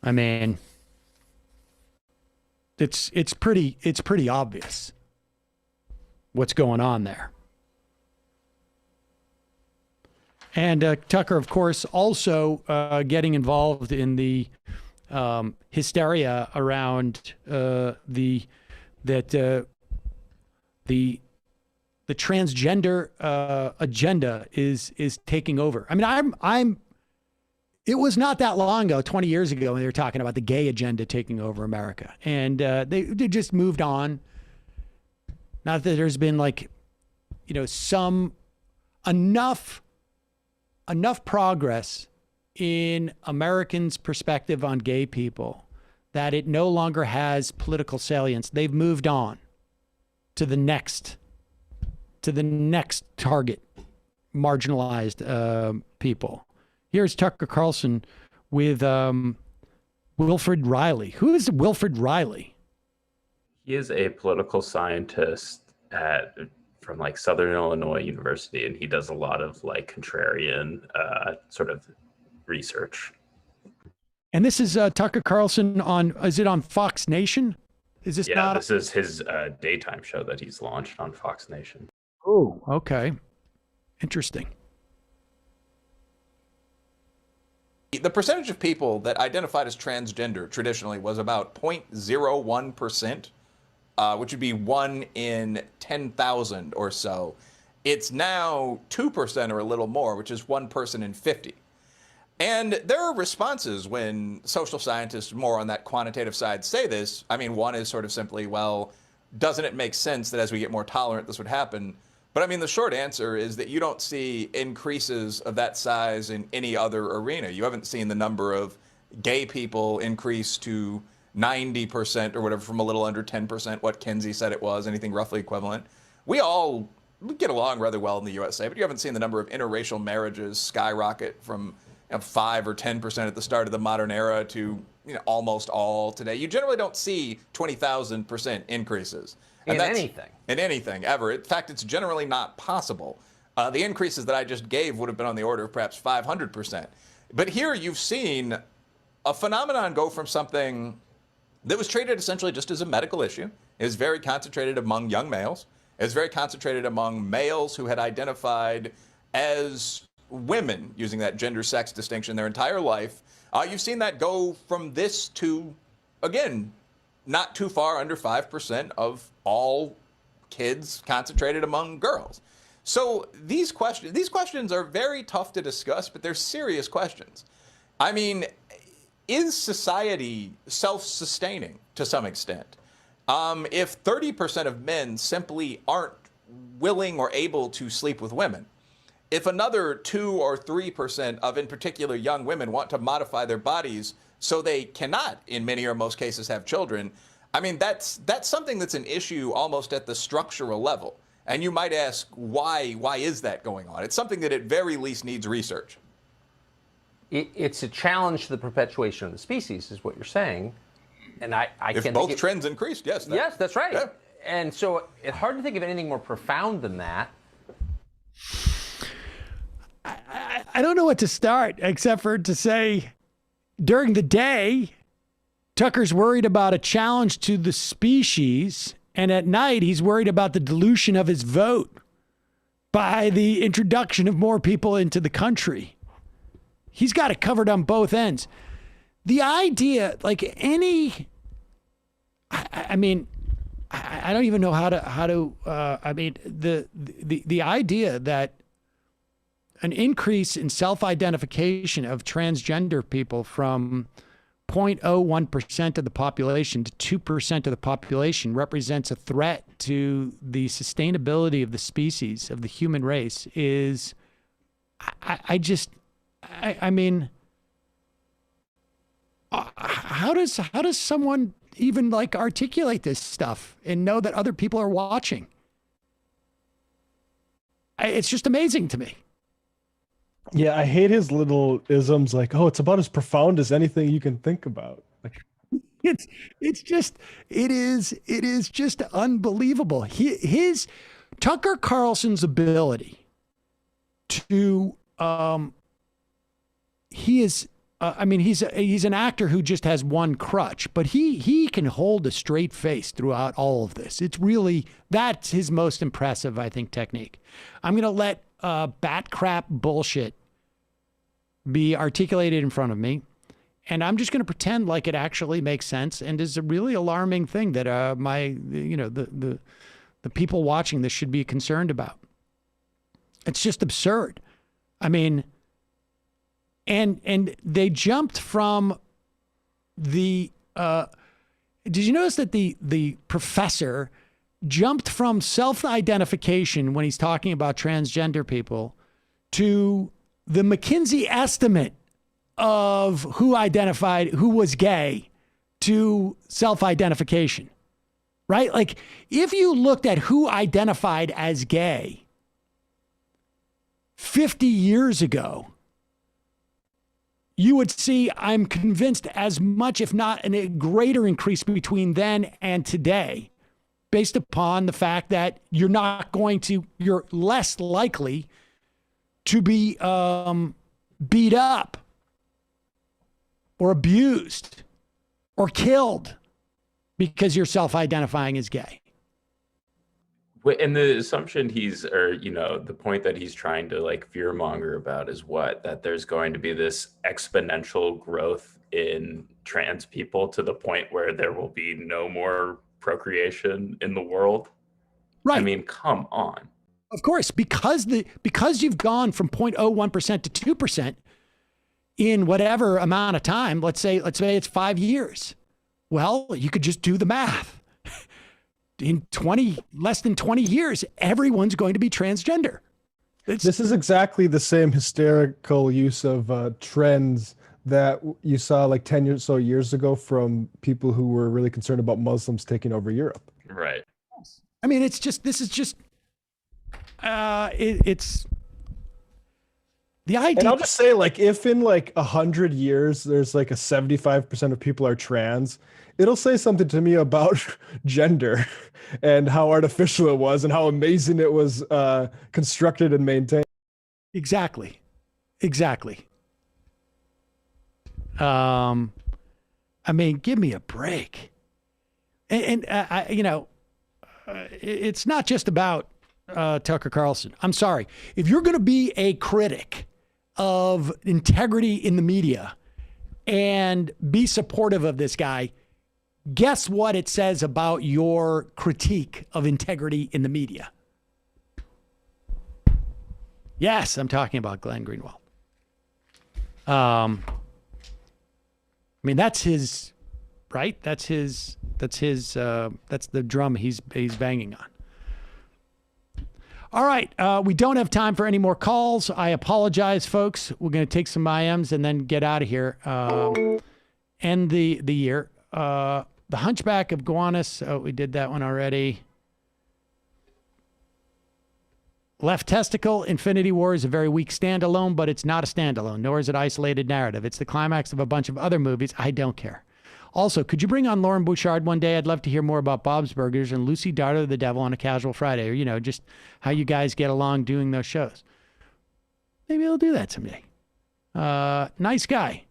Speaker 2: I mean, it's pretty obvious what's going on there. And Tucker, of course, also getting involved in the hysteria around the transgender agenda is taking over. I mean, it was not that long ago, 20 years ago, when they were talking about the gay agenda taking over America. And they just moved on. Not that there's been enough enough progress in Americans' perspective on gay people that it no longer has political salience. They've moved on to the next target, marginalized people. Here's Tucker Carlson with Wilfred Riley. Who is Wilfred Riley?
Speaker 10: He is a political scientist from like Southern Illinois University, and he does a lot of like contrarian sort of research.
Speaker 2: And this is Tucker Carlson is it on Fox Nation? Is this not?
Speaker 10: This is his daytime show that he's launched on Fox Nation.
Speaker 2: Oh, okay. Interesting.
Speaker 21: The percentage of people that identified as transgender traditionally was about 0.01%, which would be 1 in 10,000 or so. It's now 2% or a little more, which is 1 person in 50. And there are responses when social scientists more on that quantitative side say this. I mean, one is sort of simply, well, doesn't it make sense that as we get more tolerant, this would happen? But I mean, the short answer is that you don't see increases of that size in any other arena. You haven't seen the number of gay people increase to 90% or whatever from a little under 10%, what Kinsey said it was, anything roughly equivalent. We get along rather well in the USA, but you haven't seen the number of interracial marriages skyrocket from 5 or 10% at the start of the modern era to almost all today. You generally don't see 20,000% increases. And in anything ever. In fact, it's generally not possible. The increases that I just gave would have been on the order of perhaps 500%. But here you've seen a phenomenon go from something that was treated essentially just as a medical issue, is very concentrated among young males, is very concentrated among males who had identified as women, using that gender-sex distinction their entire life. You've seen that go from this to, again, not too far under 5% of all kids concentrated among girls. So these questions are very tough to discuss, but they're serious questions. I mean, is society self-sustaining to some extent? If 30% of men simply aren't willing or able to sleep with women, if another 2 or 3% of, in particular, young women want to modify their bodies so they cannot, in many or most cases, have children, I mean, that's something that's an issue almost at the structural level. And you might ask, why is that going on? It's something that at very least needs research.
Speaker 20: It's a challenge to the perpetuation of the species, is what you're saying. And I
Speaker 21: if
Speaker 20: can't
Speaker 21: both trends increased, yes.
Speaker 20: Yes, that's right.
Speaker 21: Yeah.
Speaker 20: And so it's hard to think of anything more profound than that.
Speaker 2: I don't know what to start except for to say during the day, Tucker's worried about a challenge to the species, and at night he's worried about the dilution of his vote by the introduction of more people into the country. He's got it covered on both ends. The idea, like I don't even know how to. The idea that an increase in self-identification of transgender people from 0.01% of the population to 2% of the population represents a threat to the sustainability of the species, of the human race, is, how does someone even like articulate this stuff and know that other people are watching? It's just amazing to me.
Speaker 5: Yeah, I hate his little isms like, oh, it's about as profound as anything you can think about. Like,
Speaker 2: it is just unbelievable. His Tucker Carlson's ability to he's an actor who just has one crutch, but he can hold a straight face throughout all of this. That's his most impressive, I think, technique. I'm going to let bat crap bullshit be articulated in front of me, and I'm just going to pretend like it actually makes sense and is a really alarming thing that the people watching this should be concerned about. It's just absurd. I mean, and they jumped from the did you notice that the professor jumped from self-identification when he's talking about transgender people to the McKinsey estimate of who was gay to self-identification, right? Like if you looked at who identified as gay 50 years ago, you would see, I'm convinced, as much, if not a greater increase between then and today, based upon the fact that you're less likely to be beat up or abused or killed because you're self-identifying as gay.
Speaker 10: And the assumption the point that he's trying to like fearmonger about is what? That there's going to be this exponential growth in trans people to the point where there will be no more procreation in the world.
Speaker 2: Right.
Speaker 10: I mean, come on.
Speaker 2: Of course, because you've gone from 0.01% to 2% in whatever amount of time, let's say it's 5 years. Well, you could just do the math. In less than 20 years, everyone's going to be transgender.
Speaker 5: This is exactly the same hysterical use of trends that you saw like 10 years so years ago from people who were really concerned about Muslims taking over Europe.
Speaker 10: Right.
Speaker 2: I mean, it's the idea.
Speaker 5: And I'll just say, like, if in like 100 years there's like a 75% of people are trans, it'll say something to me about gender and how artificial it was and how amazing it was constructed and maintained.
Speaker 2: Exactly. I mean, give me a break. And it's not just about Tucker Carlson. I'm sorry. If you're going to be a critic of integrity in the media and be supportive of this guy, guess what it says about your critique of integrity in the media? Yes, I'm talking about Glenn Greenwald. I mean, that's his, right? That's the drum he's banging on. All right, we don't have time for any more calls. I apologize, folks. We're going to take some IMs and then get out of here. End the year. The Hunchback of Gowanus. Oh, we did that one already. Left Testicle, Infinity War is a very weak standalone, but it's not a standalone, nor is it isolated narrative. It's the climax of a bunch of other movies. I don't care. Also, could you bring on Lauren Bouchard one day? I'd love to hear more about Bob's Burgers and Lucy Darter of the Devil on a Casual Friday, or, just how you guys get along doing those shows. Maybe I'll do that someday. Nice guy.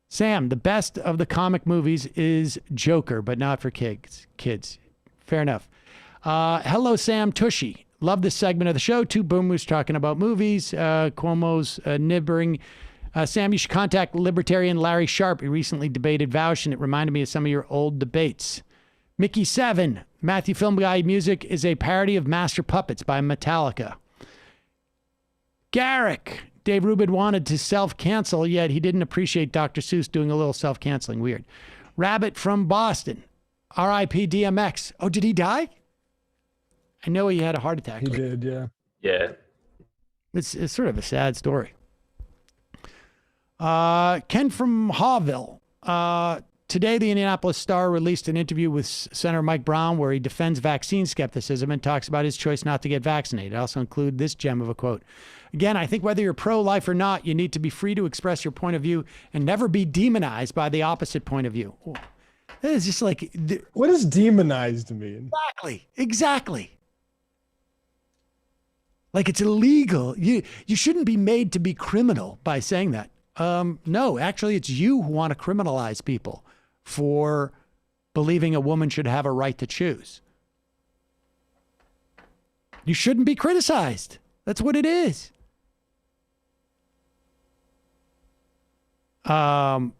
Speaker 2: Sam, the best of the comic movies is Joker, but not for kids. Fair enough. Hello, Sam Tushy. Love this segment of the show. Two boomers talking about movies. Cuomo's nibbering. Sam, you should contact libertarian Larry Sharp. He recently debated Vaush, and it reminded me of some of your old debates. Mickey 7, Matthew Film Guy music is a parody of Master Puppets by Metallica. Garrick, Dave Rubin wanted to self-cancel, yet he didn't appreciate Dr. Seuss doing a little self-canceling. Weird. Rabbit from Boston, R.I.P. DMX. Oh, did he die? I know he had a heart attack.
Speaker 5: He did, yeah.
Speaker 10: Yeah.
Speaker 2: It's sort of a sad story. Ken from Hawville. Today, the Indianapolis Star released an interview with Senator Mike Brown where he defends vaccine skepticism and talks about his choice not to get vaccinated. I also include this gem of a quote. Again, I think whether you're pro-life or not, you need to be free to express your point of view and never be demonized by the opposite point of view. It's just like...
Speaker 5: What does demonized mean?
Speaker 2: Exactly. Like it's illegal. You shouldn't be made to be criminal by saying that. No, actually, it's you who want to criminalize people for believing a woman should have a right to choose. You shouldn't be criticized. That's what it is. The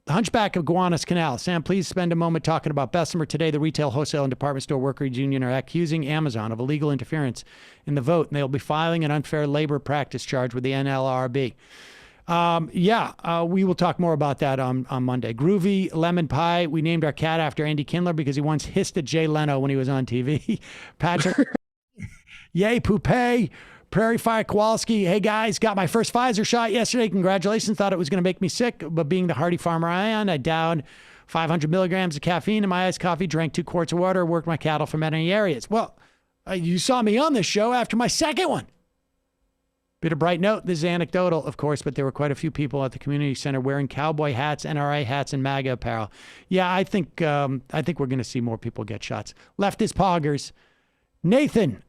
Speaker 2: Hunchback of Gowanus Canal. Sam, please spend a moment talking about Bessemer. Today, the Retail, Wholesale, and Department Store Workers Union are accusing Amazon of illegal interference in the vote, and they'll be filing an unfair labor practice charge with the NLRB. We will talk more about that on Monday. Groovy Lemon Pie. We named our cat after Andy Kindler because he once hissed at Jay Leno when he was on TV. Patrick. Yay, Poupée. Prairie Fire Kowalski. Hey guys, got my first Pfizer shot yesterday. Congratulations. Thought it was going to make me sick, but being the hardy farmer I am, I downed 500 milligrams of caffeine in my iced coffee, drank 2 quarts of water, worked my cattle for many areas. Well, you saw me on this show after my second one. Bit of bright note. This is anecdotal, of course, but there were quite a few people at the community center wearing cowboy hats, NRA hats, and MAGA apparel. Yeah, I think we're going to see more people get shots. Leftist poggers. Nathan,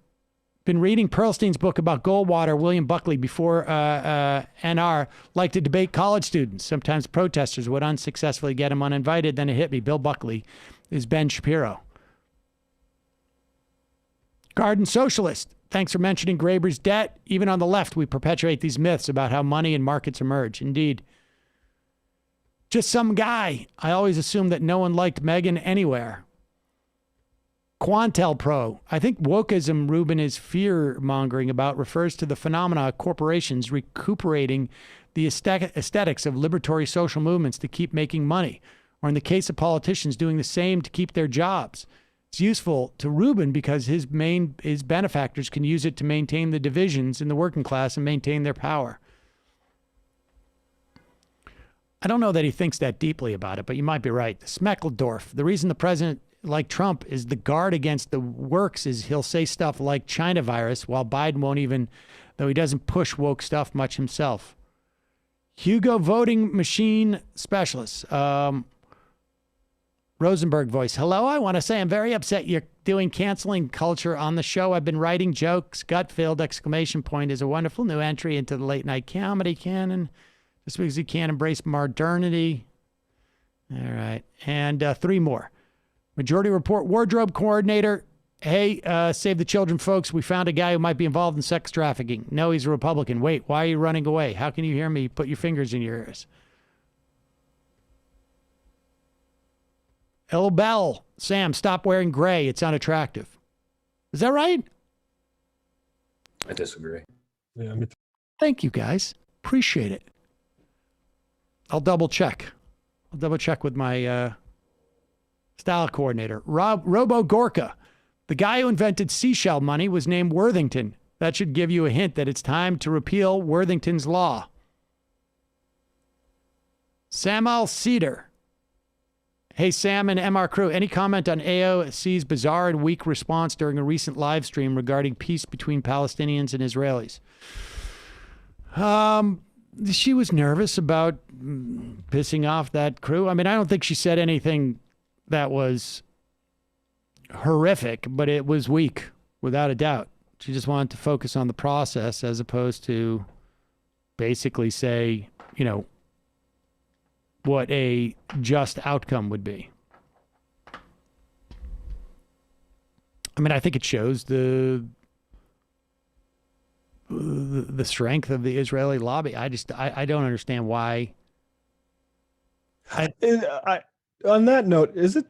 Speaker 2: been reading Pearlstein's book about Goldwater. William Buckley, before NR, liked to debate college students. Sometimes protesters would unsuccessfully get him uninvited. Then it hit me. Bill Buckley is Ben Shapiro. Garden Socialist. Thanks for mentioning Graeber's debt. Even on the left, we perpetuate these myths about how money and markets emerge. Indeed. Just some guy. I always assumed that no one liked Meghan anywhere. Quantel Pro. I think wokeism Rubin is fear-mongering about refers to the phenomena of corporations recuperating the aesthetics of liberatory social movements to keep making money, or in the case of politicians doing the same to keep their jobs. It's useful to Rubin because his benefactors can use it to maintain the divisions in the working class and maintain their power. I don't know that he thinks that deeply about it, but you might be right. Smeckledorf. The reason the president, like Trump, is the guard against the works is he'll say stuff like China virus, while Biden won't even, though he doesn't push woke stuff much himself. Hugo voting machine specialist. Rosenberg voice. Hello, I want to say I'm very upset you're doing canceling culture on the show. I've been writing jokes. Gut-filled exclamation point is a wonderful new entry into the late night comedy canon. Just because you can't embrace modernity. All right. And 3 more. Majority Report wardrobe coordinator. Hey, Save the Children folks. We found a guy who might be involved in sex trafficking. No, he's a Republican. Wait, why are you running away? How can you hear me? Put your fingers in your ears. El Bell, Sam, stop wearing gray. It's unattractive. Is that right?
Speaker 10: I disagree.
Speaker 5: Yeah,
Speaker 2: Thank you, guys. Appreciate it. I'll double check. I'll double check with my style coordinator. Robo Gorka, the guy who invented seashell money, was named Worthington. That should give you a hint that it's time to repeal Worthington's law. Samuel Seder. Hey, Sam and MR crew, any comment on AOC's bizarre and weak response during a recent live stream regarding peace between Palestinians and Israelis? She was nervous about pissing off that crew. I mean, I don't think she said anything that was horrific, but it was weak, without a doubt. She just wanted to focus on the process as opposed to basically say, you know, what a just outcome would be. I mean, I think it shows the strength of the Israeli lobby. I don't understand why.
Speaker 5: On that note, is it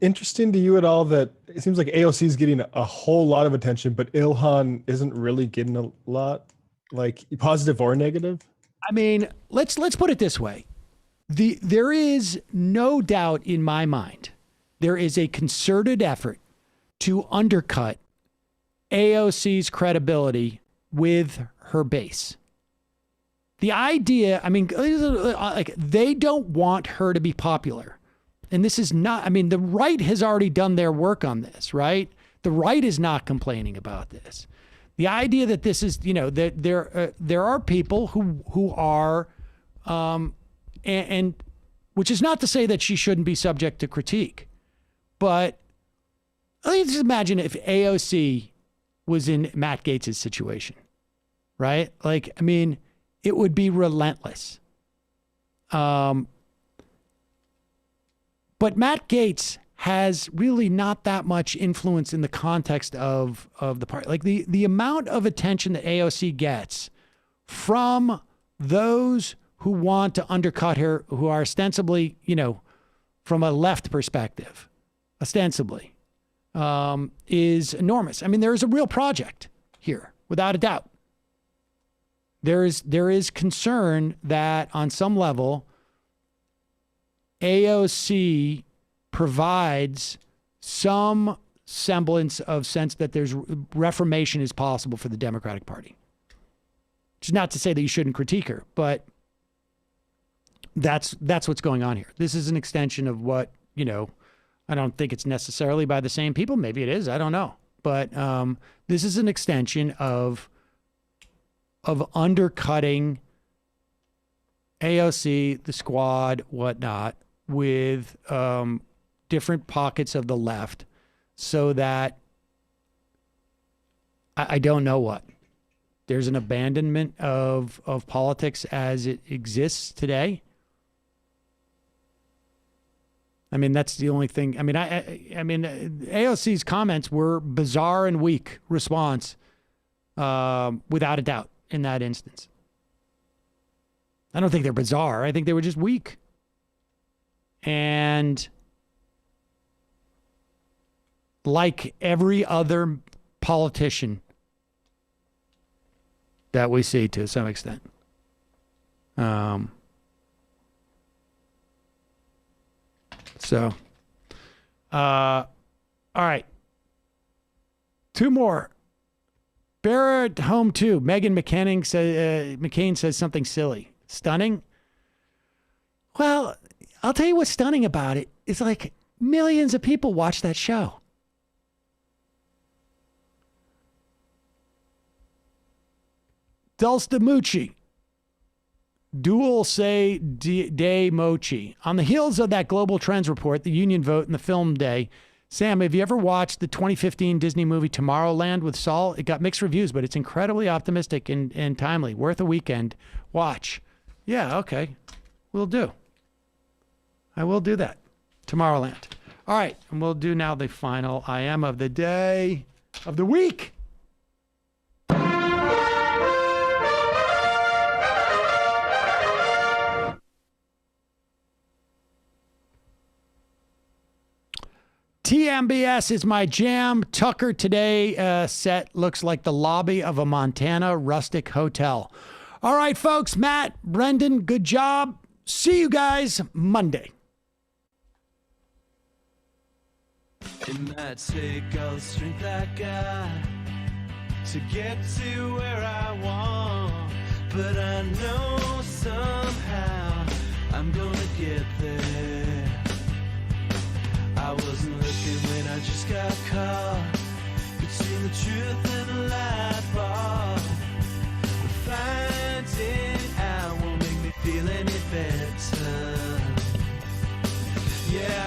Speaker 5: interesting to you at all that it seems like AOC is getting a whole lot of attention, but Ilhan isn't really getting a lot, like positive or negative?
Speaker 2: I mean, let's put it this way. There is no doubt in my mind, there is a concerted effort to undercut AOC's credibility with her base. The idea, I mean, like, they don't want her to be popular. And this is not, I mean, the right has already done their work on this, right? The right is not complaining about this. The idea that this is, you know, that there are people who are, and which is not to say that she shouldn't be subject to critique, but let's just imagine if AOC was in Matt Gaetz's situation, right? Like, I mean, it would be relentless. But Matt Gaetz has really not that much influence in the context of the party. Like the amount of attention that AOC gets from those who want to undercut her, who are ostensibly, you know, from a left perspective, ostensibly, is enormous. I mean, there is a real project here, without a doubt. There is concern that on some level, AOC provides some semblance of sense that there's reformation is possible for the Democratic Party. Which is not to say that you shouldn't critique her, but that's what's going on here. This is an extension of what, you know, I don't think it's necessarily by the same people. Maybe it is. I don't know. But this is an extension of undercutting AOC, the squad, whatnot, with different pockets of the left so that I don't know what. There's an abandonment of politics as it exists today. I mean, that's the only thing. I mean, I mean, AOC's comments were bizarre and weak response, without a doubt, in that instance. I don't think they're bizarre. I think they were just weak. And like every other politician that we see to some extent. All right. Two more. Bear at home too. Meghan McCain says something silly. Stunning? Well, I'll tell you what's stunning about it. It's like millions of people watch that show. Dulce de Mucci. Dulce de Mochi. On the heels of that global trends report, the union vote, and the film day, Sam, have you ever watched the 2015 Disney movie Tomorrowland with Saul? It got mixed reviews, but it's incredibly optimistic and timely. Worth a weekend. Watch. Yeah, okay. Will do. I will do that. Tomorrowland. All right, and we'll do now the final I am of the day, of the week. TMBS is my jam. Tucker today set looks like the lobby of a Montana rustic hotel. All right, folks. Matt, Brendan, good job. See you guys Monday.
Speaker 1: It might take all the strength I got to get to where I want, but I know somehow I'm gonna get there. I wasn't looking when I just got caught between the truth and the lie bar. But finding out won't make me feel any better. Yeah.